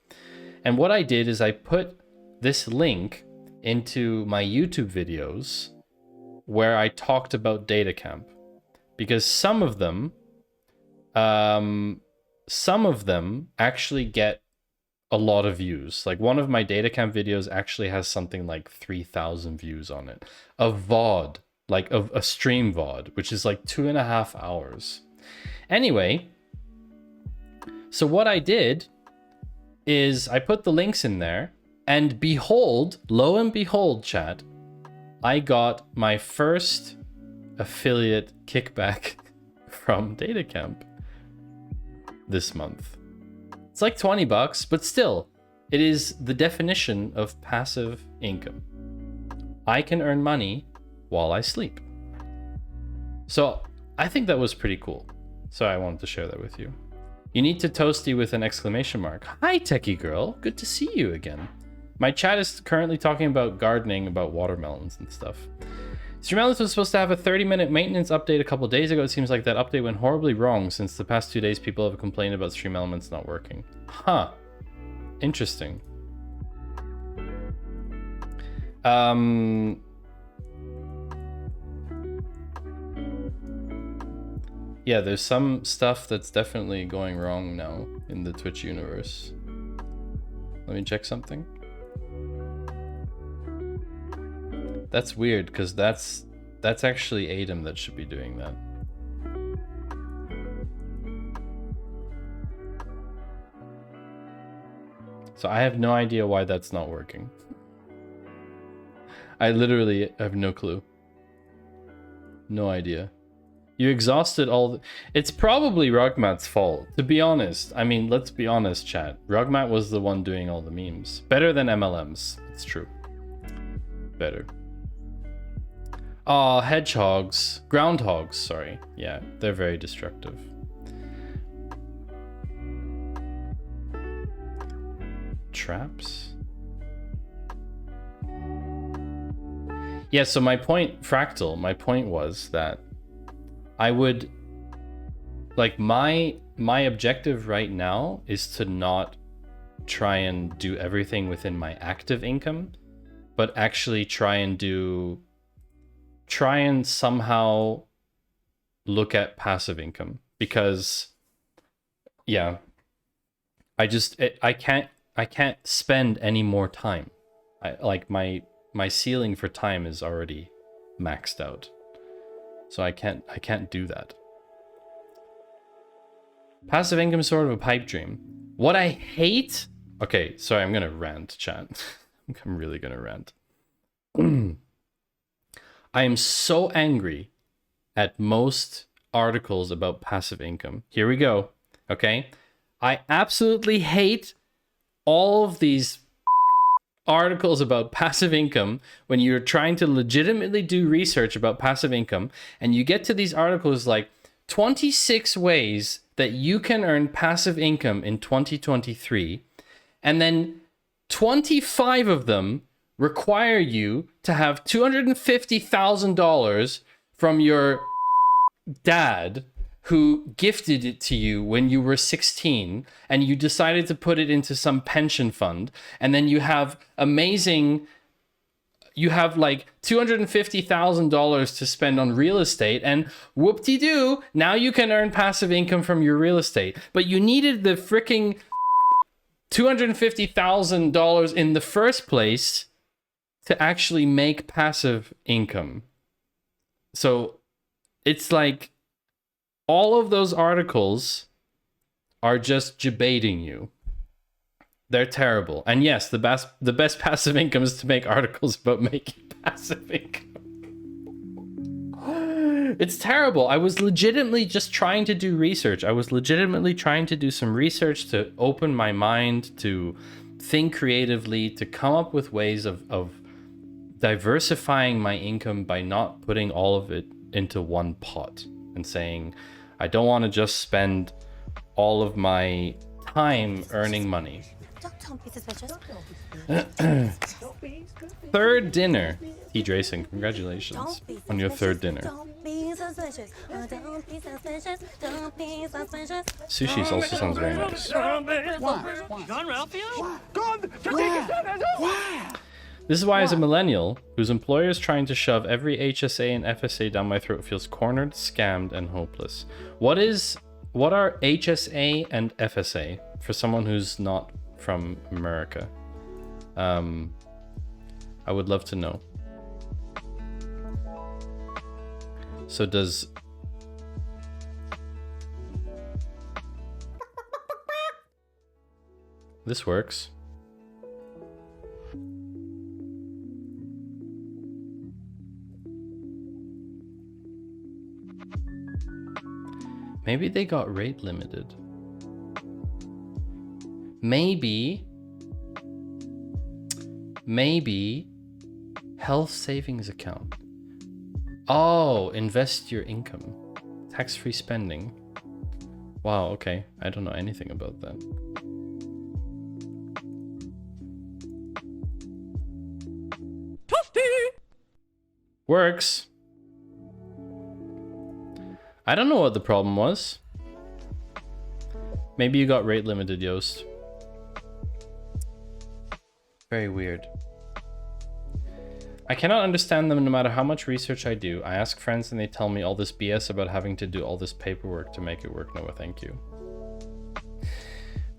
And what I did is I put this link into my YouTube videos where I talked about DataCamp, because some of them actually get a lot of views. Like one of my DataCamp videos actually has something like 3,000 views on it. A VOD, like a stream VOD, which is like 2.5 hours. Anyway, so what I did is I put the links in there, and behold, lo and behold, chat, I got my first affiliate kickback from DataCamp this month. It's like 20 bucks, but still, it is the definition of passive income. I can earn money while I sleep. So I think that was pretty cool. So I wanted to share that with you. You need to toasty with an exclamation mark. Hi, techie girl. Good to see you again. My chat is currently talking about gardening, about watermelons and stuff. Streamalist was supposed to have a 30-minute maintenance update a couple days ago. It seems like that update went horribly wrong since the past 2 days people have complained about Stream Elements not working. Huh. Interesting. Yeah, there's some stuff that's definitely going wrong now in the Twitch universe. Let me check something. That's weird, because that's actually Adam that should be doing that. So I have no idea why that's not working. I literally have no clue. No idea. You exhausted all the... It's probably Rugmat's fault, to be honest. I mean, let's be honest, chat. Rugmat was the one doing all the memes. Better than MLMs. It's true. Better. Aw, hedgehogs. Groundhogs, sorry. Yeah, they're very destructive. Traps? Yeah, so my point, Fractal, my point was that I would, like, my objective right now is to not try and do everything within my active income, but actually try and somehow look at passive income, because yeah, I can't spend any more time. Like my ceiling for time is already maxed out. So I can't do that. Passive income is sort of a pipe dream. What I hate... Okay, sorry, I'm gonna rant, chat. I'm really gonna rant. I am so angry at most articles about passive income. Here we go, okay? I absolutely hate all of these articles about passive income when you're trying to legitimately do research about passive income, and you get to these articles like 26 ways that you can earn passive income in 2023, and then 25 of them require you to have $250,000 from your dad who gifted it to you when you were 16, and you decided to put it into some pension fund, and then you have like $250,000 to spend on real estate, and whoop-de-doo, now you can earn passive income from your real estate. But you needed the freaking $250,000 in the first place to actually make passive income. So it's like all of those articles are just debating you. They're terrible. And yes, the best passive income is to make articles about making passive income. It's terrible. I was legitimately just trying to do research. I was legitimately trying to do some research to open my mind, to think creatively, to come up with ways of diversifying my income by not putting all of it into one pot and saying, I don't want to just spend all of my time earning money. Don't be suspicious. Third dinner. T. Dracing, congratulations on your third dinner. Don't be suspicious. Don't be suspicious. Don't be suspicious. Sushi also sounds very nice. This is why, as a millennial, whose employer is trying to shove every HSA and FSA down my throat, feels cornered, scammed, and hopeless. What are HSA and FSA for someone who's not from America? I would love to know. So does... This works. Maybe they got rate limited. Maybe health savings account. Oh, invest your income. Tax-free spending. Wow, okay. I don't know anything about that. Works. I don't know what the problem was. Maybe you got rate limited, Yoast. Very weird. I cannot understand them no matter how much research I do. I ask friends and they tell me all this BS about having to do all this paperwork to make it work. No, thank you.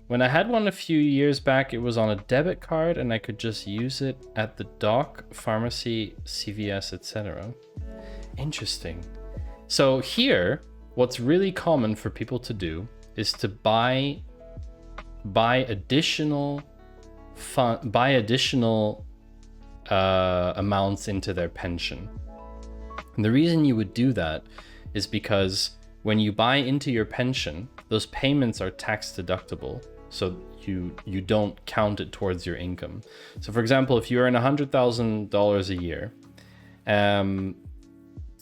When I had one a few years back, it was on a debit card and I could just use it at the doc, pharmacy, CVS, etc. Interesting. So here, what's really common for people to do is to buy additional amounts into their pension. And the reason you would do that is because when you buy into your pension, those payments are tax deductible, so you don't count it towards your income. So for example, if you earn $100,000 a year,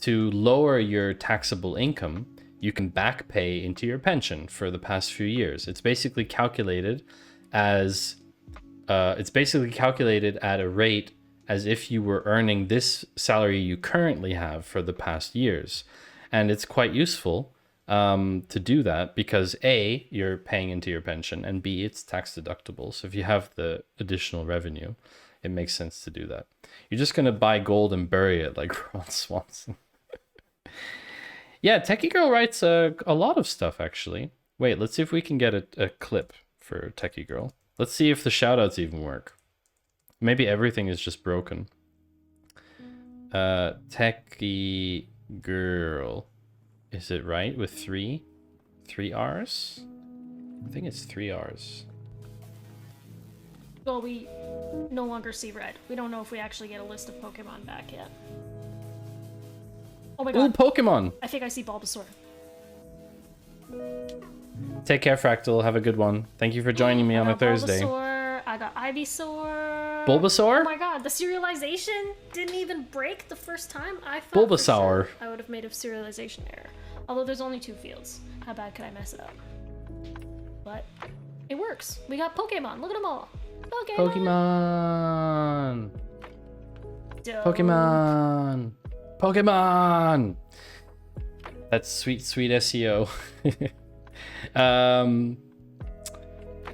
to lower your taxable income, you can back pay into your pension for the past few years. It's basically calculated as at a rate as if you were earning this salary you currently have for the past years. And it's quite useful to do that because A, you're paying into your pension, and B, it's tax deductible. So if you have the additional revenue, it makes sense to do that. You're just gonna buy gold and bury it like Ron Swanson. Yeah, Techie Girl writes a lot of stuff, actually. Wait, let's see if we can get a clip for Techie Girl. Let's see if the shoutouts even work. Maybe everything is just broken. Techie Girl. Is it right with three R's? I think it's 3 R's. Well, we no longer see red. We don't know if we actually get a list of Pokemon back yet. Oh my god. Ooh, Pokemon! I think I see Bulbasaur. Take care, Fractal. Have a good one. Thank you for joining me on a Thursday. Bulbasaur. I got Ivysaur. Bulbasaur? Oh my god, the serialization didn't even break the first time. I thought Bulbasaur. for sure I would have made a serialization error. Although there's only 2 fields. How bad could I mess it up? But it works. We got Pokemon. Look at them all. Pokemon. Dope. Pokemon. Pokemon. That's sweet, sweet SEO.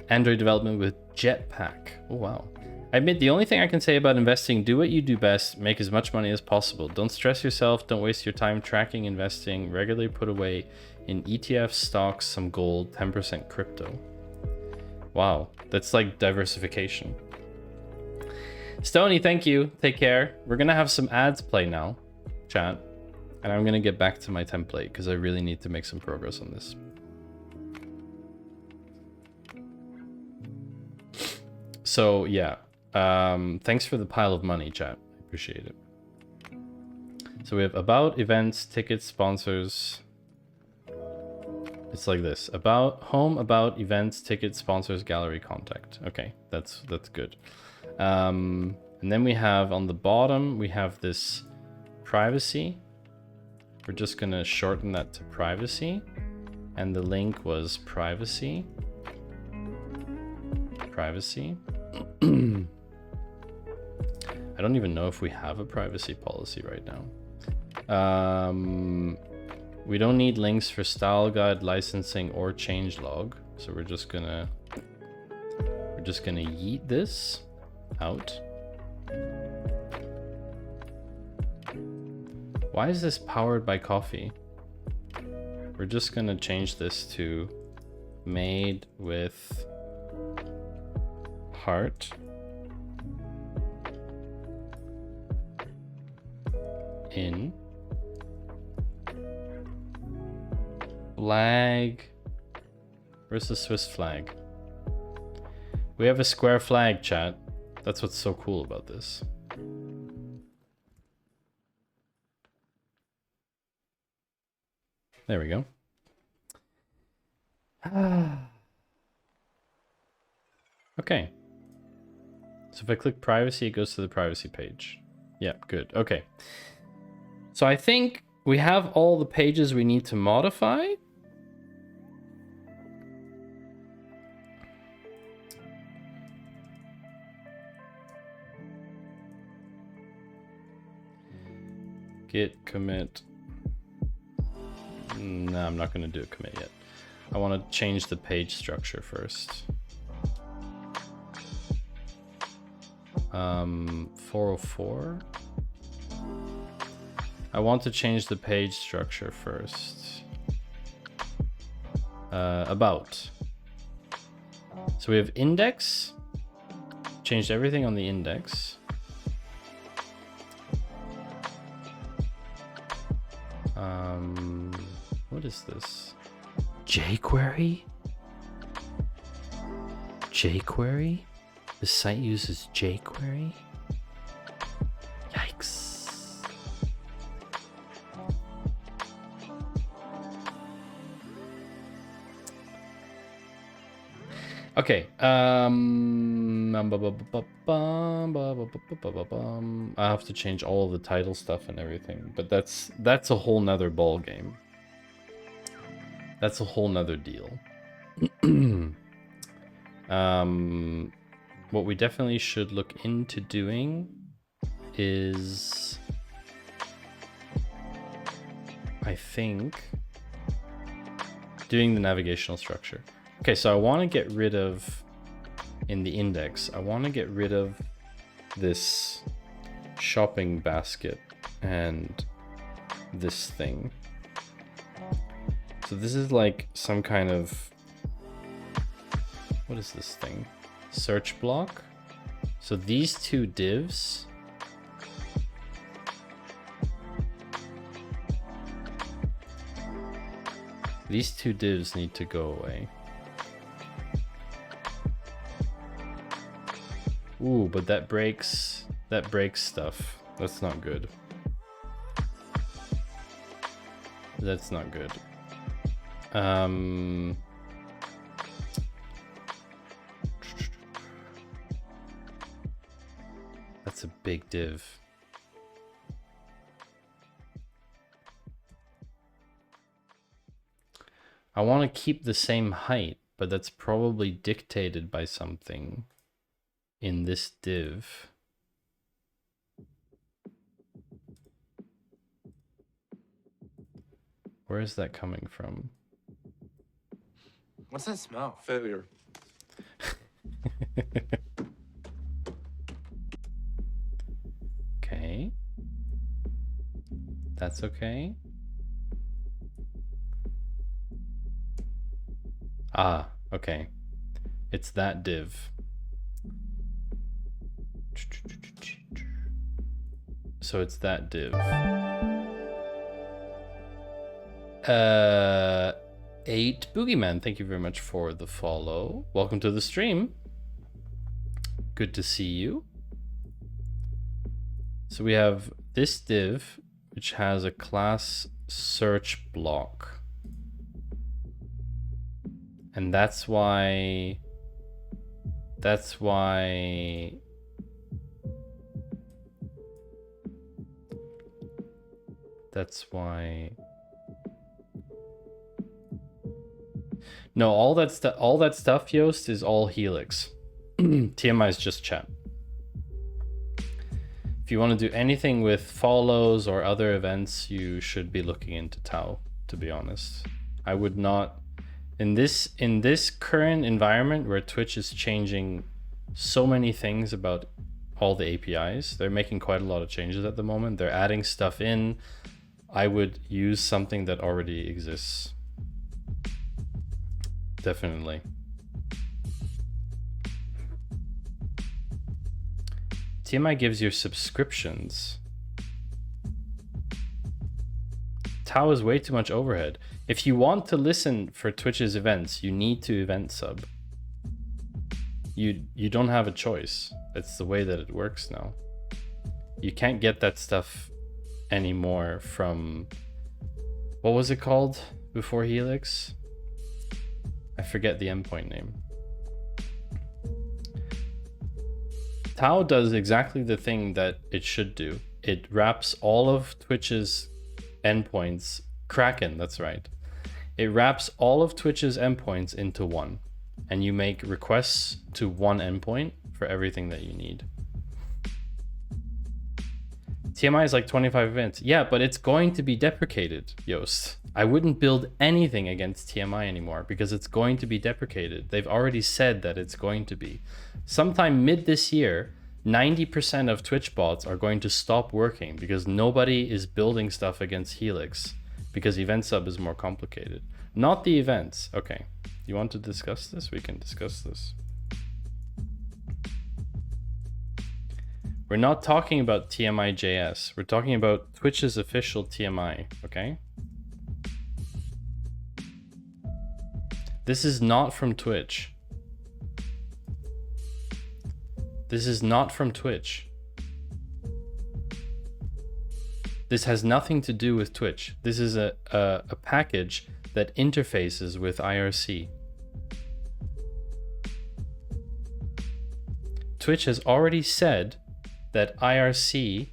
Android development with Jetpack. Oh, wow. I admit the only thing I can say about investing, do what you do best, make as much money as possible. Don't stress yourself, don't waste your time tracking investing, regularly put away in ETFs, stocks, some gold, 10% crypto. Wow, that's like diversification. Stony, thank you. Take care. We're gonna have some ads play now, chat. And I'm gonna get back to my template because I really need to make some progress on this. So yeah. Thanks for the pile of money, chat. I appreciate it. So we have about, events, tickets, sponsors. It's like this. About, home, about, events, tickets, sponsors, gallery, contact. Okay, that's good. And then we have on the bottom, we have this privacy. We're just gonna shorten that to privacy. And the link was privacy. Privacy. I don't even know if we have a privacy policy right now. We don't need links for style guide, licensing, or changelog. So we're just gonna yeet this out. Why is this powered by coffee? We're just gonna change this to made with heart. In flag. Where's the Swiss flag? We have a square flag, chat. That's what's so cool about this. There we go. Okay. So if I click privacy, it goes to the privacy page. Yeah, good. Okay. So I think we have all the pages we need to modify. Git commit. No, I'm not going to do a commit yet. I want to change the page structure first. 404. I want to change the page structure first. About. So we have index. Changed everything on the index. What is this? jQuery? jQuery? The site uses jQuery? Yikes. Okay. I have to change all of the title stuff and everything, but that's a whole nother ball game. That's a whole nother deal. What we definitely should look into doing is, I think, doing the navigational structure. Okay, so I want to get rid of, in the index, I want to get rid of this shopping basket and this thing. So this is like some kind of, what is this thing? Search block. So these two divs, need to go away. Ooh, but that breaks stuff. That's not good. That's not good. That's a big div. I want to keep the same height, but that's probably dictated by something in this div. Where is that coming from? What's that smell? Failure. Okay. That's okay. Ah, okay. It's that div. So it's that div. 8 Boogeyman, thank you very much for the follow. Welcome to the stream. Good to see you. So we have this div, which has a class search block. And that's why no, all that stuff, Yoast, is all Helix. TMI is just chat. If you want to do anything with follows or other events, you should be looking into Tau, to be honest. I would not, in this current environment where Twitch is changing so many things about all the APIs, they're making quite a lot of changes at the moment. They're adding stuff in. I would use something that already exists. Definitely. TMI gives you subscriptions. Tau is way too much overhead. If you want to listen for Twitch's events, you need to event sub. You don't have a choice. It's the way that it works now. You can't get that stuff anymore from, what was it called before Helix? I forget the endpoint name. Tau does exactly the thing that it should do. It wraps all of Twitch's endpoints, Kraken, that's right. It wraps all of Twitch's endpoints into one, and you make requests to one endpoint for everything that you need. TMI is like 25 events. Yeah, but it's going to be deprecated, Yoast. I wouldn't build anything against TMI anymore because it's going to be deprecated. They've already said that it's going to be. Sometime mid this year, 90% of Twitch bots are going to stop working because nobody is building stuff against Helix because event sub is more complicated. Not the events. Okay, you want to discuss this? We can discuss this. We're not talking about TMI.js. We're talking about Twitch's official TMI, okay? This is not from Twitch. This is not from Twitch. This has nothing to do with Twitch. This is a package that interfaces with IRC. Twitch has already said that IRC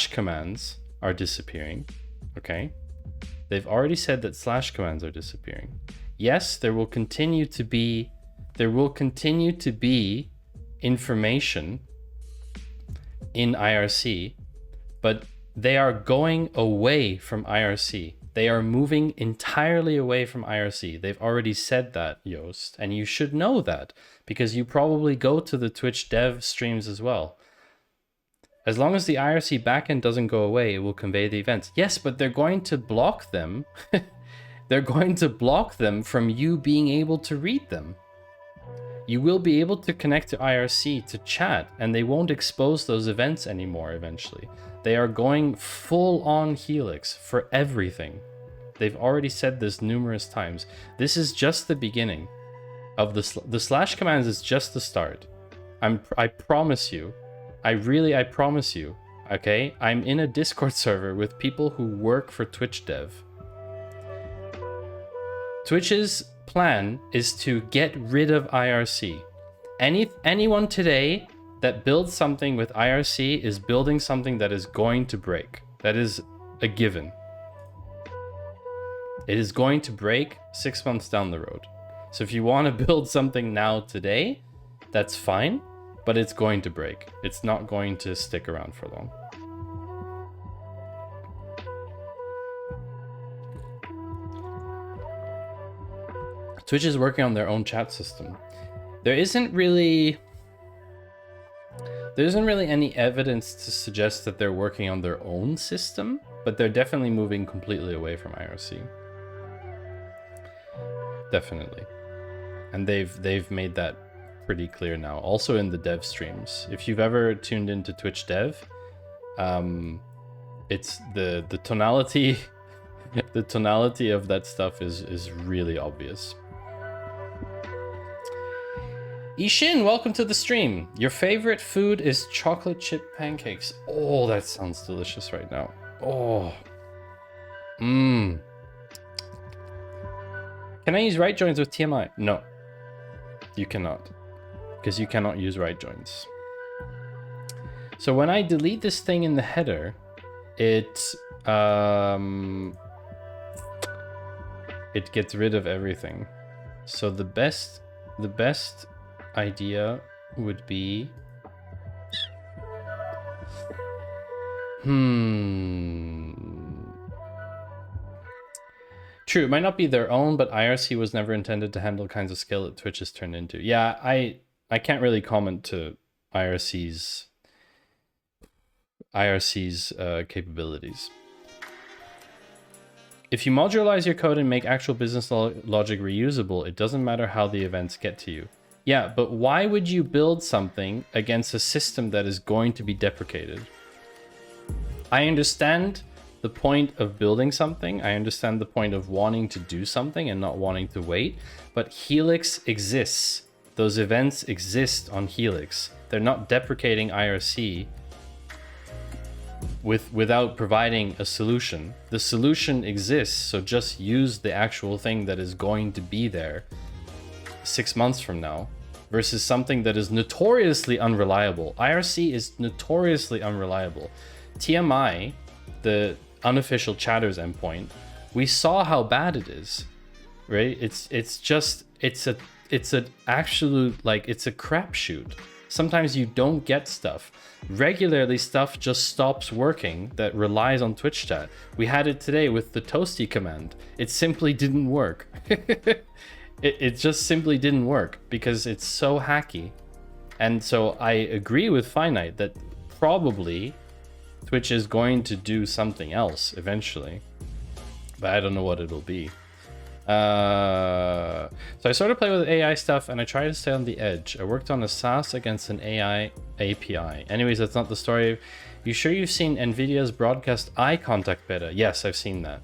/ commands are disappearing, okay? They've already said that / commands are disappearing. Yes, there will continue to be information in IRC, but they are going away from IRC. They are moving entirely away from IRC. They've already said that, Yoast, and you should know that because you probably go to the Twitch dev streams as well. As long as the IRC backend doesn't go away, it will convey the events. Yes, but they're going to block them. They're going to block them from you being able to read them. You will be able to connect to IRC to chat, and they won't expose those events anymore eventually. They are going full on Helix for everything. They've already said this numerous times. This is just the beginning of the / commands is just the start. I promise you. I promise you, okay? I'm in a Discord server with people who work for Twitch dev. Twitch's plan is to get rid of IRC. Anyone today that builds something with IRC is building something that is going to break. That is a given. It is going to break 6 months down the road. So if you want to build something now today, that's fine, but it's going to break. It's not going to stick around for long. Twitch is working on their own chat system. There isn't really any evidence to suggest that they're working on their own system, but they're definitely moving completely away from IRC. Definitely. And they've made that pretty clear now. Also in the dev streams. If you've ever tuned into Twitch dev, it's the tonality the tonality of that stuff is really obvious. Ishin, welcome to the stream. Your favorite food is chocolate chip pancakes. Oh, that sounds delicious right now. Oh. Mmm. Can I use right joins with TMI? No. You cannot. Because you cannot use right joins. So when I delete this thing in the header, it gets rid of everything. So the best idea would be true, it might not be their own, but IRC was never intended to handle kinds of scale that Twitch has turned into. Yeah, I can't really comment to IRC's capabilities. If you modularize your code and make actual business logic reusable, it doesn't matter how the events get to you. Yeah, but why would you build something against a system that is going to be deprecated? I understand the point of building something. I understand the point of wanting to do something and not wanting to wait. But Helix exists. Those events exist on Helix. They're not deprecating IRC without providing a solution. The solution exists, so just use the actual thing that is going to be there 6 months from now, versus something that is notoriously unreliable. IRC is notoriously unreliable. TMI, the unofficial chatters endpoint, we saw how bad it is, right? It's an absolute, like, it's a crapshoot. Sometimes you don't get stuff. Regularly, stuff just stops working that relies on Twitch chat. We had it today with the toasty command. It simply didn't work. It just simply didn't work because it's so hacky. And so I agree with Finite that probably Twitch is going to do something else eventually, but I don't know what it'll be. So I sort of play with AI stuff and I try to stay on the edge. I worked on a SaaS against an AI API. Anyways, that's not the story. You sure you've seen NVIDIA's broadcast eye contact beta? Yes, I've seen that.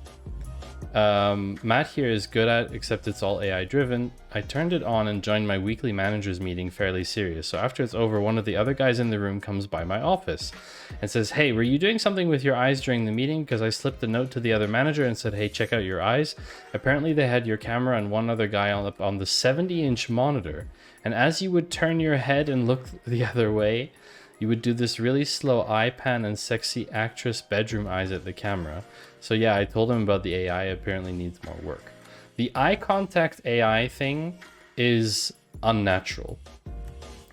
Matt here is good at, except it's all AI driven. I turned it on and joined my weekly managers meeting fairly serious. So after it's over, one of the other guys in the room comes by my office and says, "Hey, were you doing something with your eyes during the meeting? Because I slipped a note to the other manager and said, hey, check out your eyes. Apparently they had your camera and one other guy on the 70-inch monitor. And as you would turn your head and look the other way, you would do this really slow eye pan and sexy actress bedroom eyes at the camera." So yeah, I told him about the AI. Apparently needs more work. The eye contact AI thing is unnatural.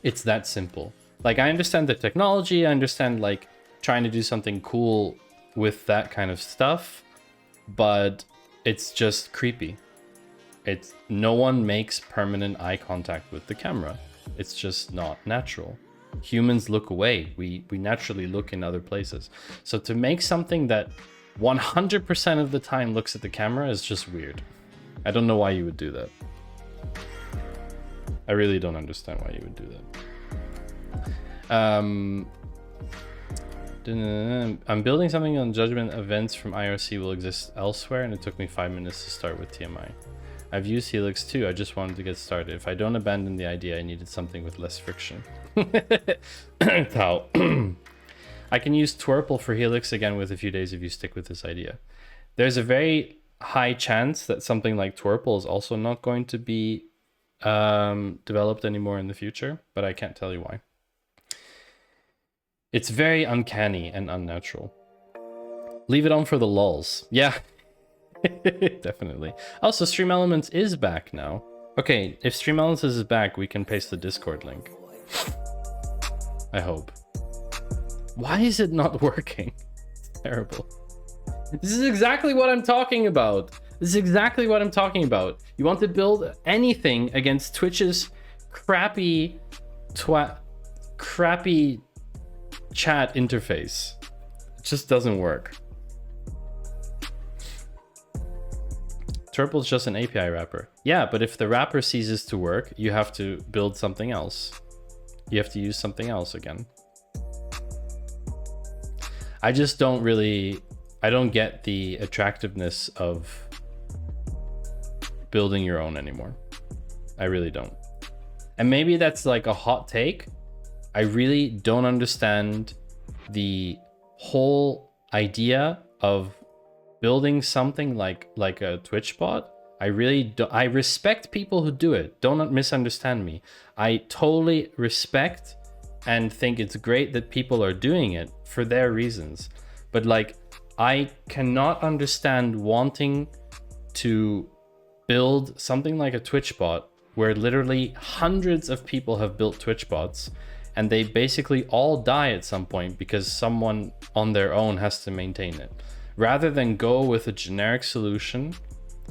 It's that simple. Like, I understand the technology. I understand, like, trying to do something cool with that kind of stuff, but it's just creepy. It's no one makes permanent eye contact with the camera. It's just not natural. Humans look away. We naturally look in other places. So to make something that 100% of the time looks at the camera is just weird. I don't know why you would do that. I really don't understand why you would do that. I'm building something on judgment. Events from IRC will exist elsewhere, and it took me 5 minutes to start with TMI. I've used Helix too. I just wanted to get started. If I don't abandon the idea, I needed something with less friction. Tao. I can use Twerple for Helix again with a few days if you stick with this idea. There's a very high chance that something like Twerple is also not going to be developed anymore in the future, but I can't tell you why. It's very uncanny and unnatural. Leave it on for the lulz. Yeah. Definitely. Also, Stream Elements is back now. Okay, if Stream Elements is back, we can paste the Discord link. I hope. Why is it not working? It's terrible. This is exactly what I'm talking about. This is exactly what I'm talking about. You want to build anything against Twitch's crappy chat interface. It just doesn't work. Turple's just an API wrapper. Yeah, but if the wrapper ceases to work, you have to build something else. You have to use something else again. I just don't really... I don't get the attractiveness of building your own anymore. I really don't. And maybe that's like a hot take. I really don't understand the whole idea of building something like a Twitch bot. I really do. I respect people who do it. Don't misunderstand me. I totally respect and think it's great that people are doing it for their reasons. But like, I cannot understand wanting to build something like a Twitch bot where literally hundreds of people have built Twitch bots and they basically all die at some point because someone on their own has to maintain it. Rather than go with a generic solution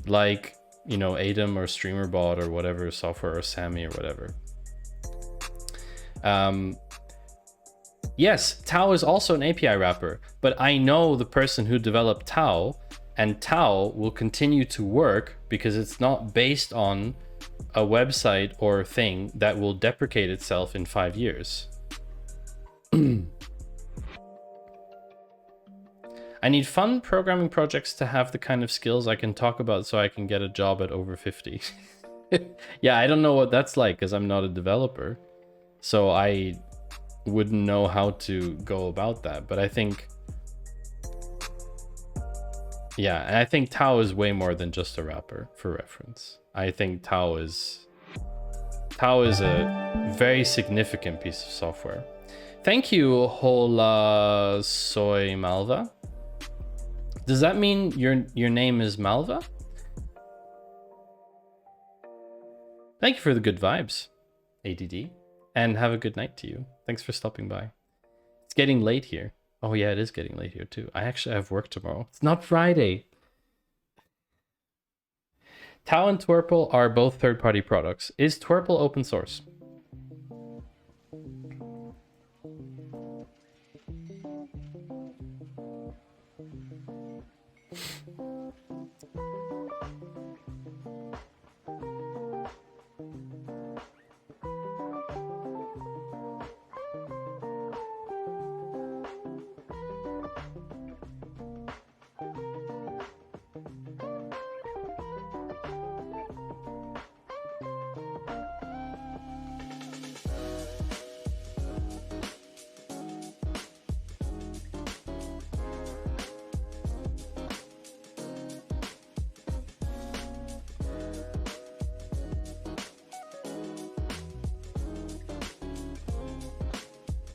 like, you know, Adam or StreamerBot or whatever software, or Sammy or whatever. Yes, Tau is also an API wrapper, but I know the person who developed Tau, and Tau will continue to work because it's not based on a website or thing that will deprecate itself in 5 years. I need fun programming projects to have the kind of skills I can talk about so I can get a job at over 50. Yeah, I don't know what that's like because I'm not a developer. So I wouldn't know how to go about that. But I think... yeah, and I think Tau is way more than just a wrapper, for reference. I think Tau is a very significant piece of software. Thank you, Hola Soy Malva. Does that mean your name is Malva? Thank you for the good vibes, ADD. And have a good night to you. Thanks for stopping by. It's getting late here. Oh yeah, it is getting late here too. I actually have work tomorrow. It's not Friday. Tau and Twerple are both third-party products. Is Twerple open source?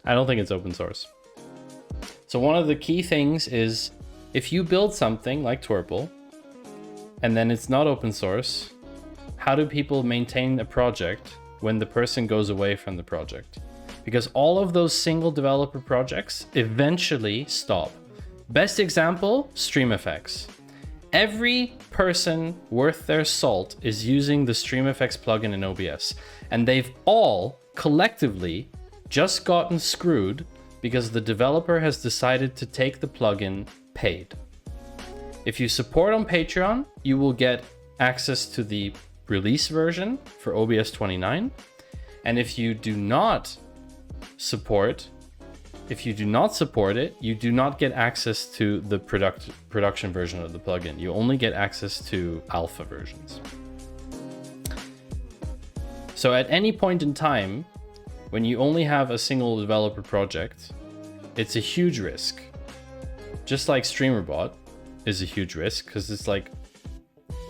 I don't think it's open source. So one of the key things is if you build something like Twerple and then it's not open source, how do people maintain a project when the person goes away from the project? Because all of those single developer projects eventually stop. Best example, StreamFX. Every person worth their salt is using the StreamFX plugin in OBS, and they've all collectively just gotten screwed because the developer has decided to take the plugin paid. If you support on Patreon, you will get access to the release version for OBS 29. And if you do not support it, you do not get access to the production version of the plugin. You only get access to alpha versions. So at any point in time, when you only have a single developer project, it's a huge risk. Just like StreamerBot is a huge risk because it's like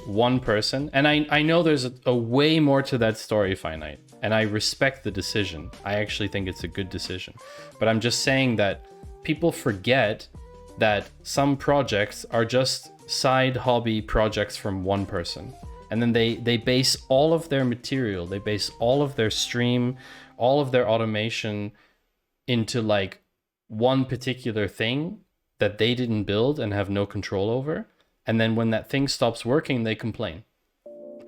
one person. And I know there's a way more to that story, Finite, and I respect the decision. I actually think it's a good decision. But I'm just saying that people forget that some projects are just side hobby projects from one person. And then they base all of their material, they base all of their stream, all of their automation into like one particular thing that they didn't build and have no control over. And then when that thing stops working, they complain.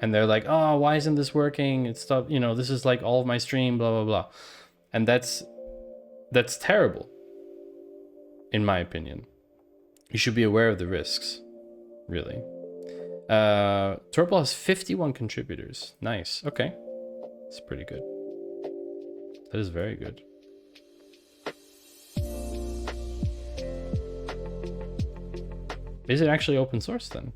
And they're like, oh, why isn't this working? It stopped, you know, this is like all of my stream, blah, blah, blah. And that's terrible, in my opinion. You should be aware of the risks, really. Turple has 51 contributors. Nice. Okay. That's pretty good. That is very good. Is it actually open source then?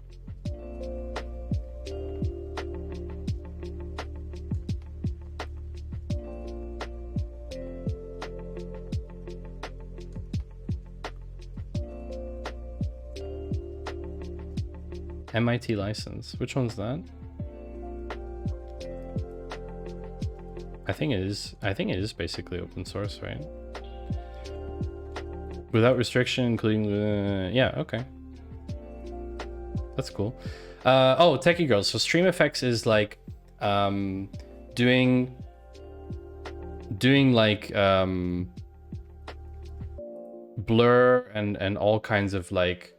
MIT license. Which one's that? I think it is basically open source, right? Without restriction, including yeah, okay. That's cool. Oh, Techie Girls. So Stream Effects is like doing like blur and all kinds of like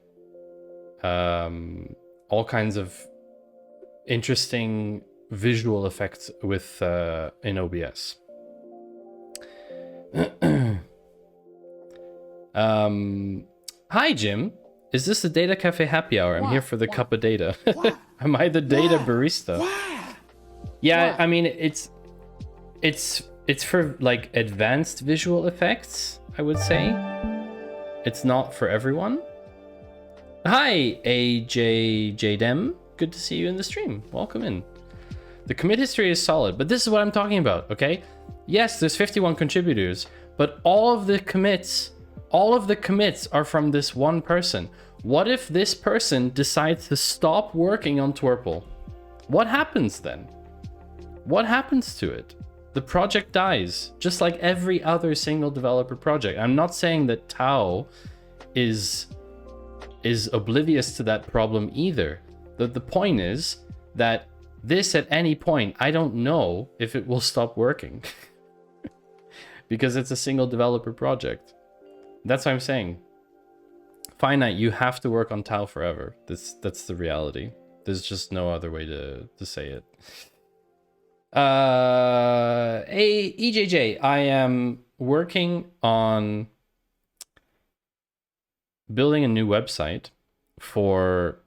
all kinds of interesting visual effects with in OBS. Hi Jim, is this the Data Cafe happy hour? I'm here for the cup of data. Am I the data barista? Yeah, I mean it's for like advanced visual effects, I would say. It's not for everyone. Hi, AJJDem. Good to see you in the stream. Welcome in. The commit history is solid, but this is what I'm talking about, okay? Yes, there's 51 contributors, but all of the commits are from this one person. What if this person decides to stop working on Twerple? What happens then? What happens to it? The project dies, just like every other single developer project. I'm not saying that Tau is oblivious to that problem either. The point is that this at any point, I don't know if it will stop working because it's a single developer project. That's what I'm saying. Finite, you have to work on Tau forever. That's the reality. There's just no other way to say it. EJJ, I am working on building a new website for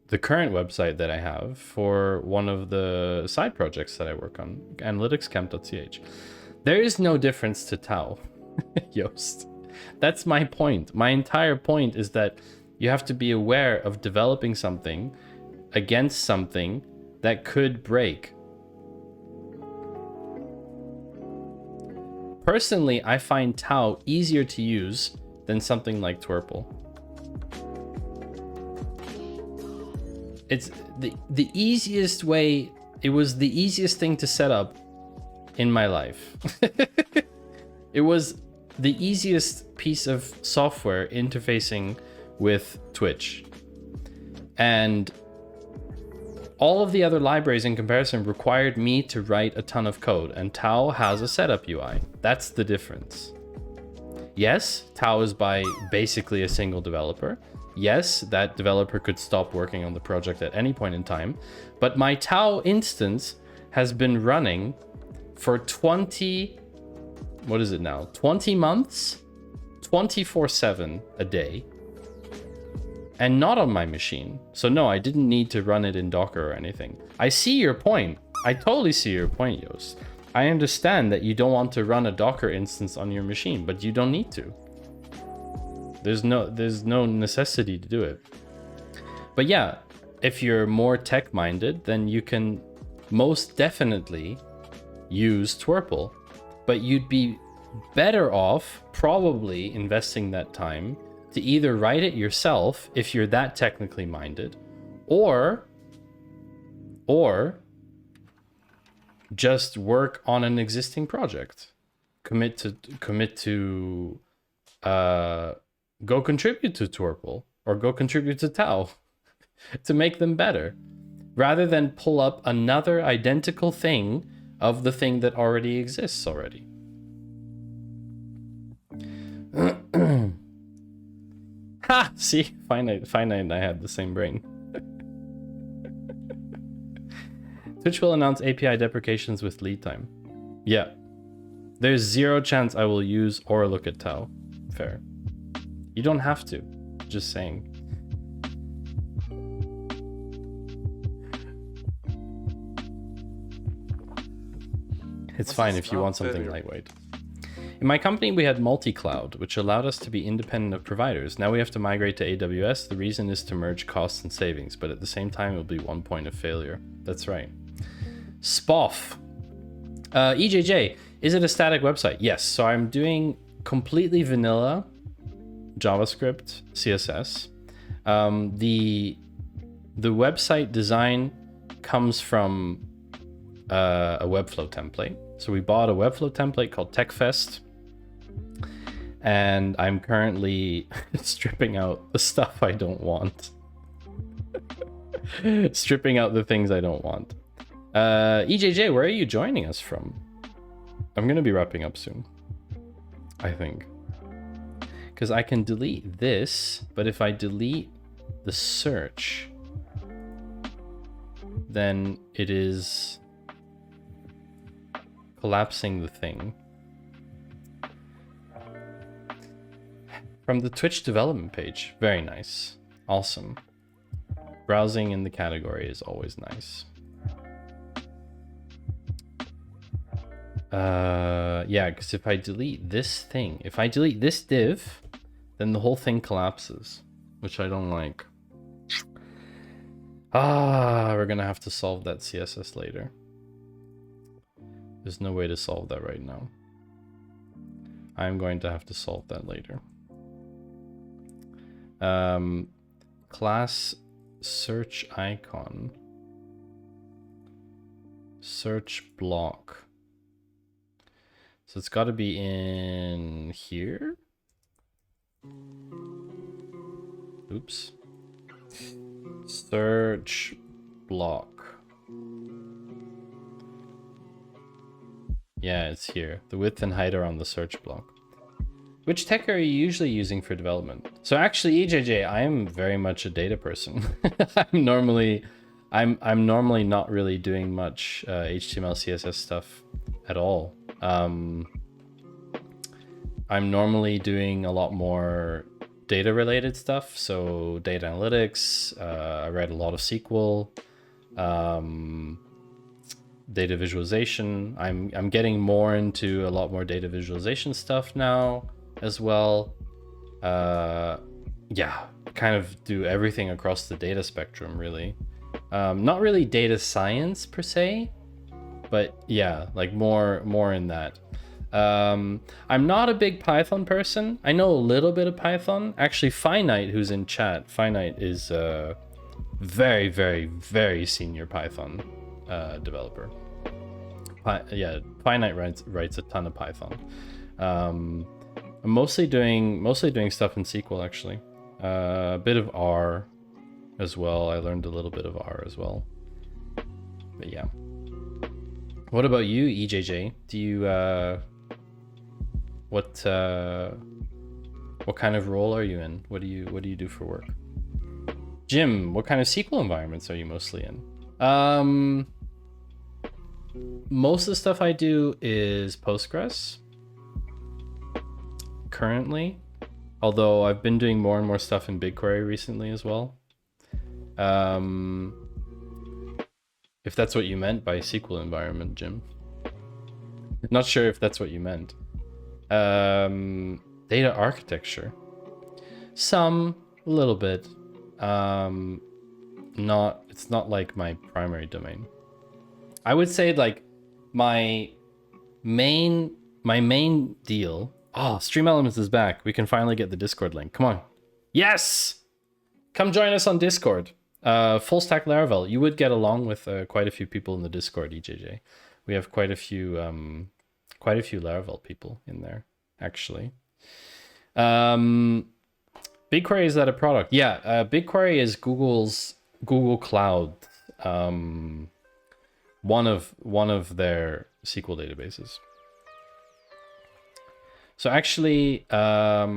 the current website that I have for one of the side projects that I work on, analyticscamp.ch. There is no difference to Tau, Yoast. That's my point. My entire point is that you have to be aware of developing something against something that could break. Personally, I find Tau easier to use than something like Twerple. It's the easiest way. It was the easiest thing to set up in my life. It was the easiest piece of software interfacing with Twitch. And all of the other libraries in comparison required me to write a ton of code, and Tau has a setup UI. That's the difference. Yes, Tau is by basically a single developer. Yes, that developer could stop working on the project at any point in time, but my Tau instance has been running for 20 months, 24/7 a day, and not on my machine. So no, I didn't need to run it in Docker or anything. I see your point. I totally see your point, Yoast. I understand that you don't want to run a Docker instance on your machine, but you don't need to. There's no necessity to do it. But yeah, if you're more tech-minded, then you can most definitely use Twerple. But you'd be better off probably investing that time to either write it yourself if you're that technically minded, or just work on an existing project. Commit to go contribute to Twerple or go contribute to Tau. to make them better, rather than pull up another identical thing of the thing that already exists already. Ha! See? Finite and I had the same brain. Twitch will announce API deprecations with lead time. Yeah. There's 0 chance I will use or look at Tau. Fair. You don't have to. Just saying. It's fine if you want something lightweight. In my company, we had multi-cloud, which allowed us to be independent of providers. Now we have to migrate to AWS. The reason is to merge costs and savings, but at the same time, it will be 1 point of failure. That's right. Spoff. EJJ, is it a static website? Yes. So I'm doing completely vanilla JavaScript, CSS. The website design comes from a Webflow template. So we bought a Webflow template called TechFest, and I'm currently stripping out the stuff I don't want. Stripping out the things I don't want. EJJ, where are you joining us from? I'm going to be wrapping up soon, I think. Because I can delete this, but if I delete the search, then it is collapsing the thing. From the Twitch development page. Very nice. Awesome. Browsing in the category is always nice. Yeah, because if I delete this thing, if I delete this div, then the whole thing collapses, which I don't like. We're gonna have to solve that CSS later. There's no way to solve that right now. I'm going to have to solve that later. Class search icon. Search block. So it's got to be in here. Oops. Search block. Yeah, it's here. The width and height are on the search block. Which tech are you usually using for development? So actually, EJJ, I am very much a data person. I'm normally not really doing much HTML, CSS stuff at all. I'm normally doing a lot more data related stuff. So data analytics, I write a lot of SQL, data visualization. I'm getting more into a lot more data visualization stuff now as well. Yeah, kind of do everything across the data spectrum, really. Not really data science per se, but yeah, like more in that. I'm not a big Python person. I know a little bit of Python. Actually, Finite, who's in chat, Finite is a very, very, very senior Python developer. Yeah, Finite writes a ton of Python. I'm mostly doing stuff in SQL, actually. A bit of R as well. I learned a little bit of R as well. But yeah. What about you, EJJ? Do you what kind of role are you in? What do you do for work? Jim, what kind of SQL environments are you mostly in? Most of the stuff I do is Postgres currently, although I've been doing more and more stuff in BigQuery recently as well. If that's what you meant by SQL environment, Jim. Not sure if that's what you meant. Data architecture. A little bit. It's not like my primary domain. I would say like my main deal. Oh, Stream Elements is back. We can finally get the Discord link. Come on. Yes! Come join us on Discord. Full stack Laravel. You would get along with quite a few people in the Discord, EJJ. We have quite a few Laravel people in there, actually. BigQuery, is that a product? Yeah, BigQuery is Google's Google Cloud, one of their SQL databases. So actually, let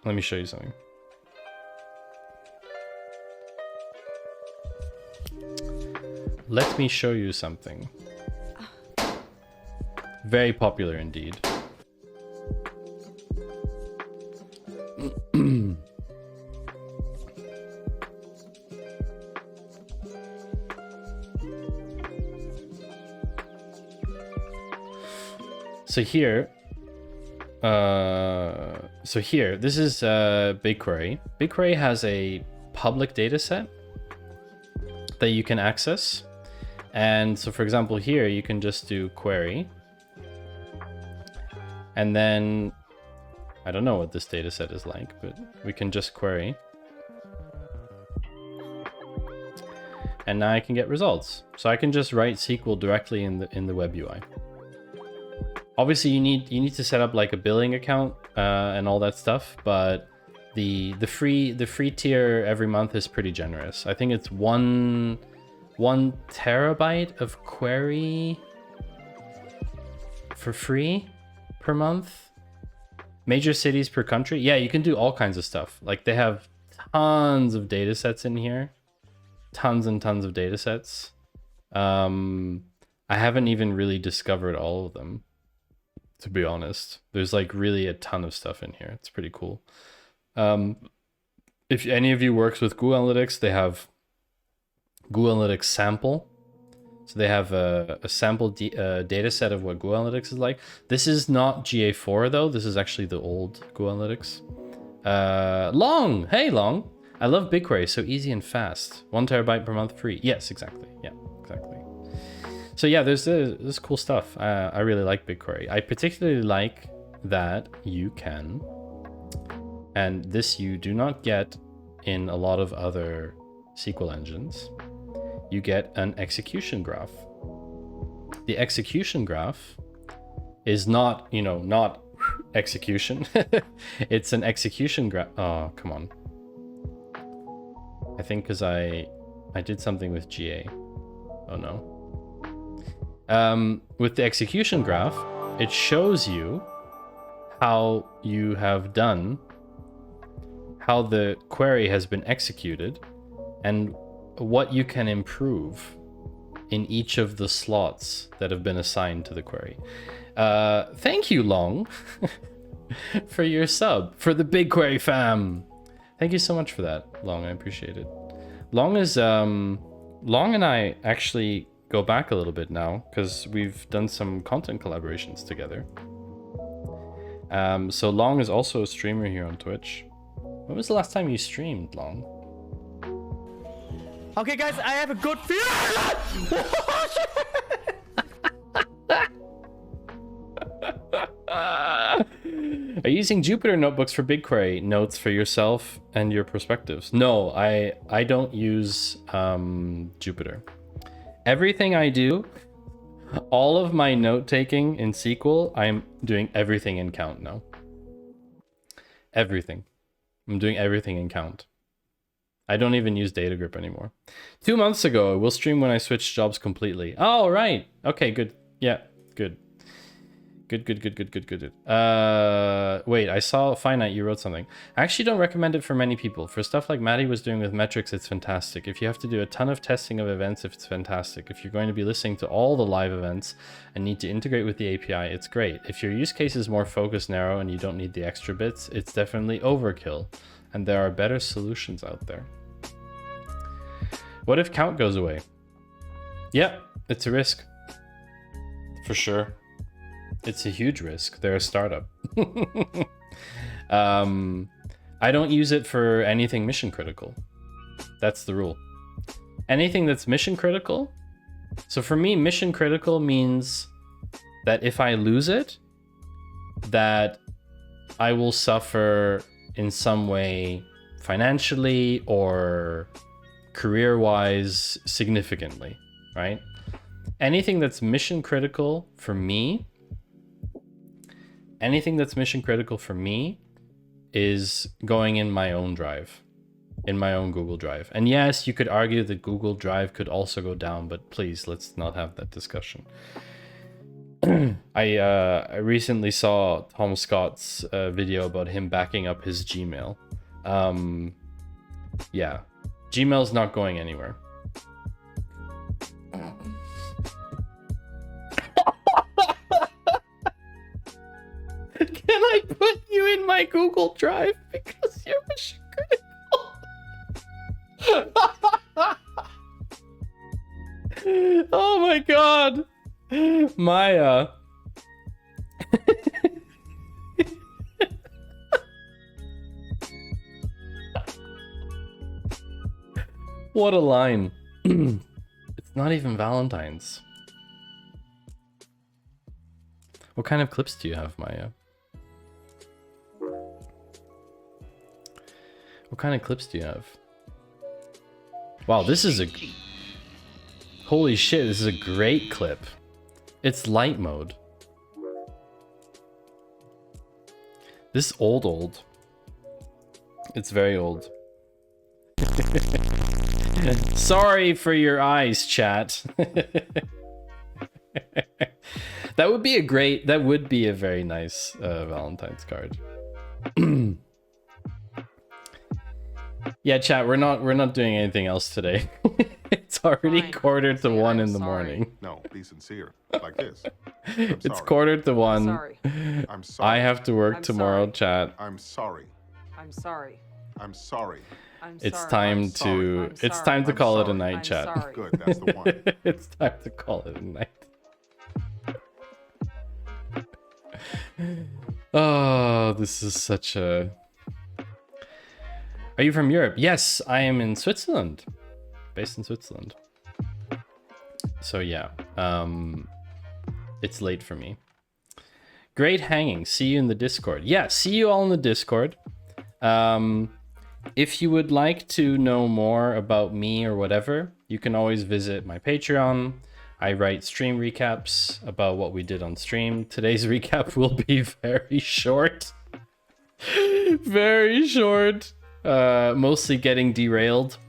me show you something. Let me show you something. Very popular indeed. So here, this is BigQuery. BigQuery has a public data set that you can access. And so for example, here you can just do query. And then, I don't know what this data set is like, but we can just query. And now I can get results. So I can just write SQL directly in the web UI. Obviously, you need to set up like a billing account and all that stuff, but the free tier every month is pretty generous. I think it's 1 terabyte of query for free per month. Major cities per country. Yeah, you can do all kinds of stuff. Like they have tons of data sets in here, tons and tons of data sets. I haven't even really discovered all of them, to be honest. There's like really a ton of stuff in here. It's pretty cool. If any of you works with Google Analytics, they have Google Analytics sample. So they have a sample data set of what Google Analytics is like. This is not GA4 though. This is actually the old Google Analytics. Long, hey Long. I love BigQuery, so easy and fast. 1 terabyte per month free. Yes, exactly. Yeah, exactly. So yeah, there's this cool stuff. I really like BigQuery. I particularly like that you can, and this you do not get in a lot of other SQL engines. You get an execution graph. The execution graph is not, not execution. It's an execution graph. Oh, come on. I think because I did something with GA. Oh no. With the execution graph, it shows you how you have done, how the query has been executed, and what you can improve in each of the slots that have been assigned to the query. Thank you, Long, for your sub, for the BigQuery fam. Thank you so much for that, Long. I appreciate it. Long is Long and I actually go back a little bit now because we've done some content collaborations together. So Long is also a streamer here on Twitch. When was the last time you streamed, Long? Okay, guys, I have a good feeling. Are you using Jupyter notebooks for BigQuery notes for yourself and your perspectives? No, I don't use Jupyter. Everything I do, all of my note taking in SQL, I'm doing everything in Count now. Everything. I'm doing everything in Count. I don't even use DataGrip anymore. 2 months ago, I will stream when I switch jobs completely. Oh, right. Okay, good. Yeah, good. Good. Wait, I saw Finite, you wrote something. I actually don't recommend it for many people. For stuff like Maddie was doing with metrics, it's fantastic. If you have to do a ton of testing of events, it's fantastic. If you're going to be listening to all the live events and need to integrate with the API, it's great. If your use case is more focused, narrow, and you don't need the extra bits, it's definitely overkill. And there are better solutions out there. What if Count goes away? Yeah, it's a risk. For sure. It's a huge risk. They're a startup. I don't use it for anything mission critical. That's the rule. Anything that's mission critical. So for me, mission critical means that if I lose it, that I will suffer in some way financially or career-wise significantly, right? Anything that's mission critical for me, is going in my own drive. in my own Google Drive. And yes, you could argue that Google Drive could also go down, but please, let's not have that discussion. I recently saw Tom Scott's video about him backing up his Gmail. Yeah, Gmail's not going anywhere. Can I put you in my Google Drive because you're mission critical? Oh my god, Maya. What a line. It's not even Valentine's. What kind of clips do you have, Maya? What kind of clips do you have? Wow, this is a... Holy shit, this is a great clip. It's light mode. This old. It's very old. Sorry for your eyes, chat. That would be a great... That would be a very nice Valentine's card. Yeah, chat, we're not doing anything else today. It's already quarter to 1 in the morning. No, be sincere. Like this. It's quarter to 1. Sorry. I'm sorry. I have to work tomorrow, chat. I'm sorry. I'm sorry. I'm sorry. I'm It's sorry. time I'm to sorry. it's time to I'm call it a sorry. night, I'm chat. sorry. Good, that's the one. It's time to call it a night. Oh, this is such a... Are you from Europe? Yes, I am in Switzerland. Based in Switzerland. So yeah, it's late for me. Great hanging. See you in the Discord. Yeah, see you all in the Discord. If you would like to know more about me or whatever, you can always visit my Patreon. I write stream recaps about what we did on stream. Today's recap will be very short. Very short. Mostly getting derailed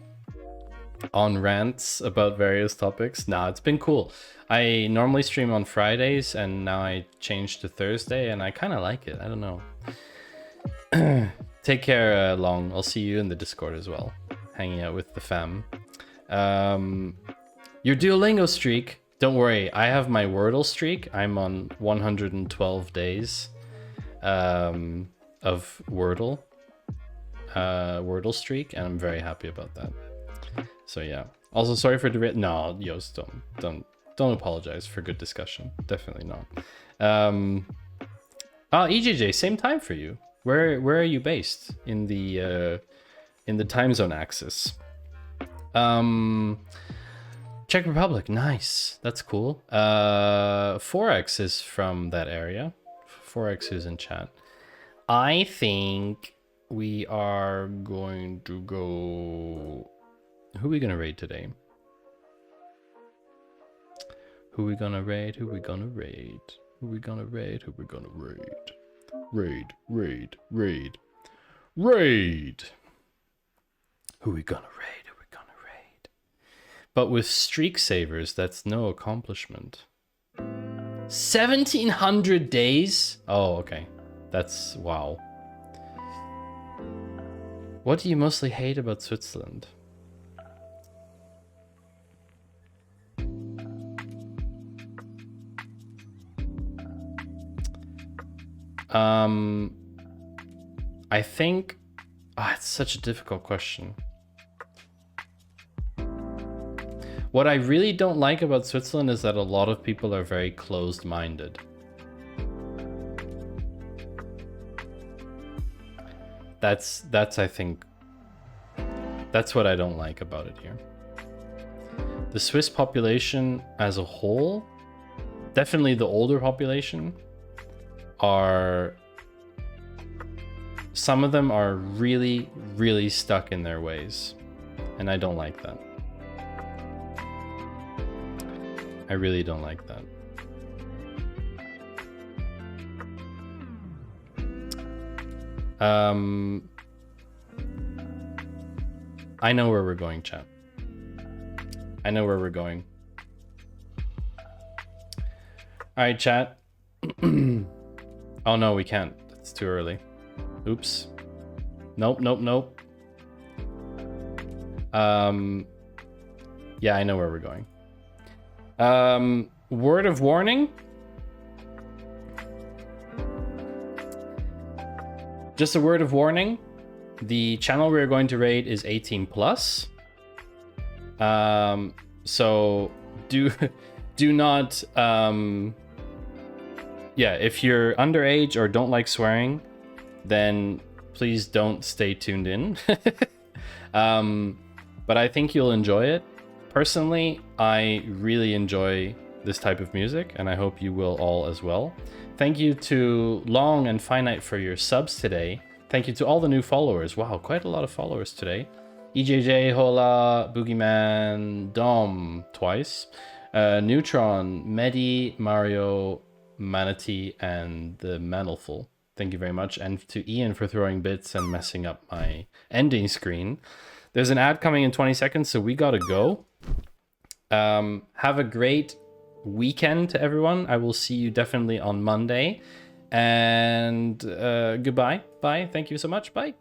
on rants about various topics. Nah, it's been cool. I normally stream on Fridays and now I changed to Thursday and I kind of like it. I don't know. Take care, Long. I'll see you in the Discord as well. Hanging out with the fam. Your Duolingo streak. Don't worry, I have my Wordle streak. I'm on 112 days of Wordle. Wordle streak, and I'm very happy about that. So yeah. Also, sorry for the no, Yost, don't apologize for good discussion. Definitely not. EJJ, same time for you. Where are you based in the time zone axis? Czech Republic, nice. That's cool. 4x is from that area. 4x is in chat. I think we are going to go... Who are we gonna raid today? Who are we gonna raid? Who are we gonna raid? Who are we gonna raid? Who are we gonna raid? Raid. Who are we gonna raid? Who are we gonna raid? But with streak savers, that's no accomplishment. 1700 days? Oh, okay. That's wow. What do you mostly hate about Switzerland? I think... it's such a difficult question. What I really don't like about Switzerland is that a lot of people are very closed-minded. That's I think... That's what I don't like about it here. The Swiss population as a whole, definitely the older population, are... Some of them are really, really stuck in their ways. And I don't like that. I really don't like that. I know where we're going, chat. I know where we're going. Alright, chat. Oh no, we can't. It's too early. Oops. Nope, nope, nope. Yeah, I know where we're going. Word of warning. Just a word of warning. The channel we're going to raid is 18 plus. So do not yeah, if you're underage or don't like swearing, then please don't stay tuned in. But I think you'll enjoy it. Personally, I really enjoy this type of music, and I hope you will all as well. Thank you to Long and Finite for your subs today. Thank you to all the new followers. Wow, quite a lot of followers today. EJJ, Hola, Boogeyman, Dom, twice. Neutron, Medi, Mario, Manatee, and the Mandelful. Thank you very much. And to Ian for throwing bits and messing up my ending screen. There's an ad coming in 20 seconds, so we gotta go. Have a great weekend to everyone. I will see you definitely on Monday. And goodbye. Bye. Thank you so much. Bye.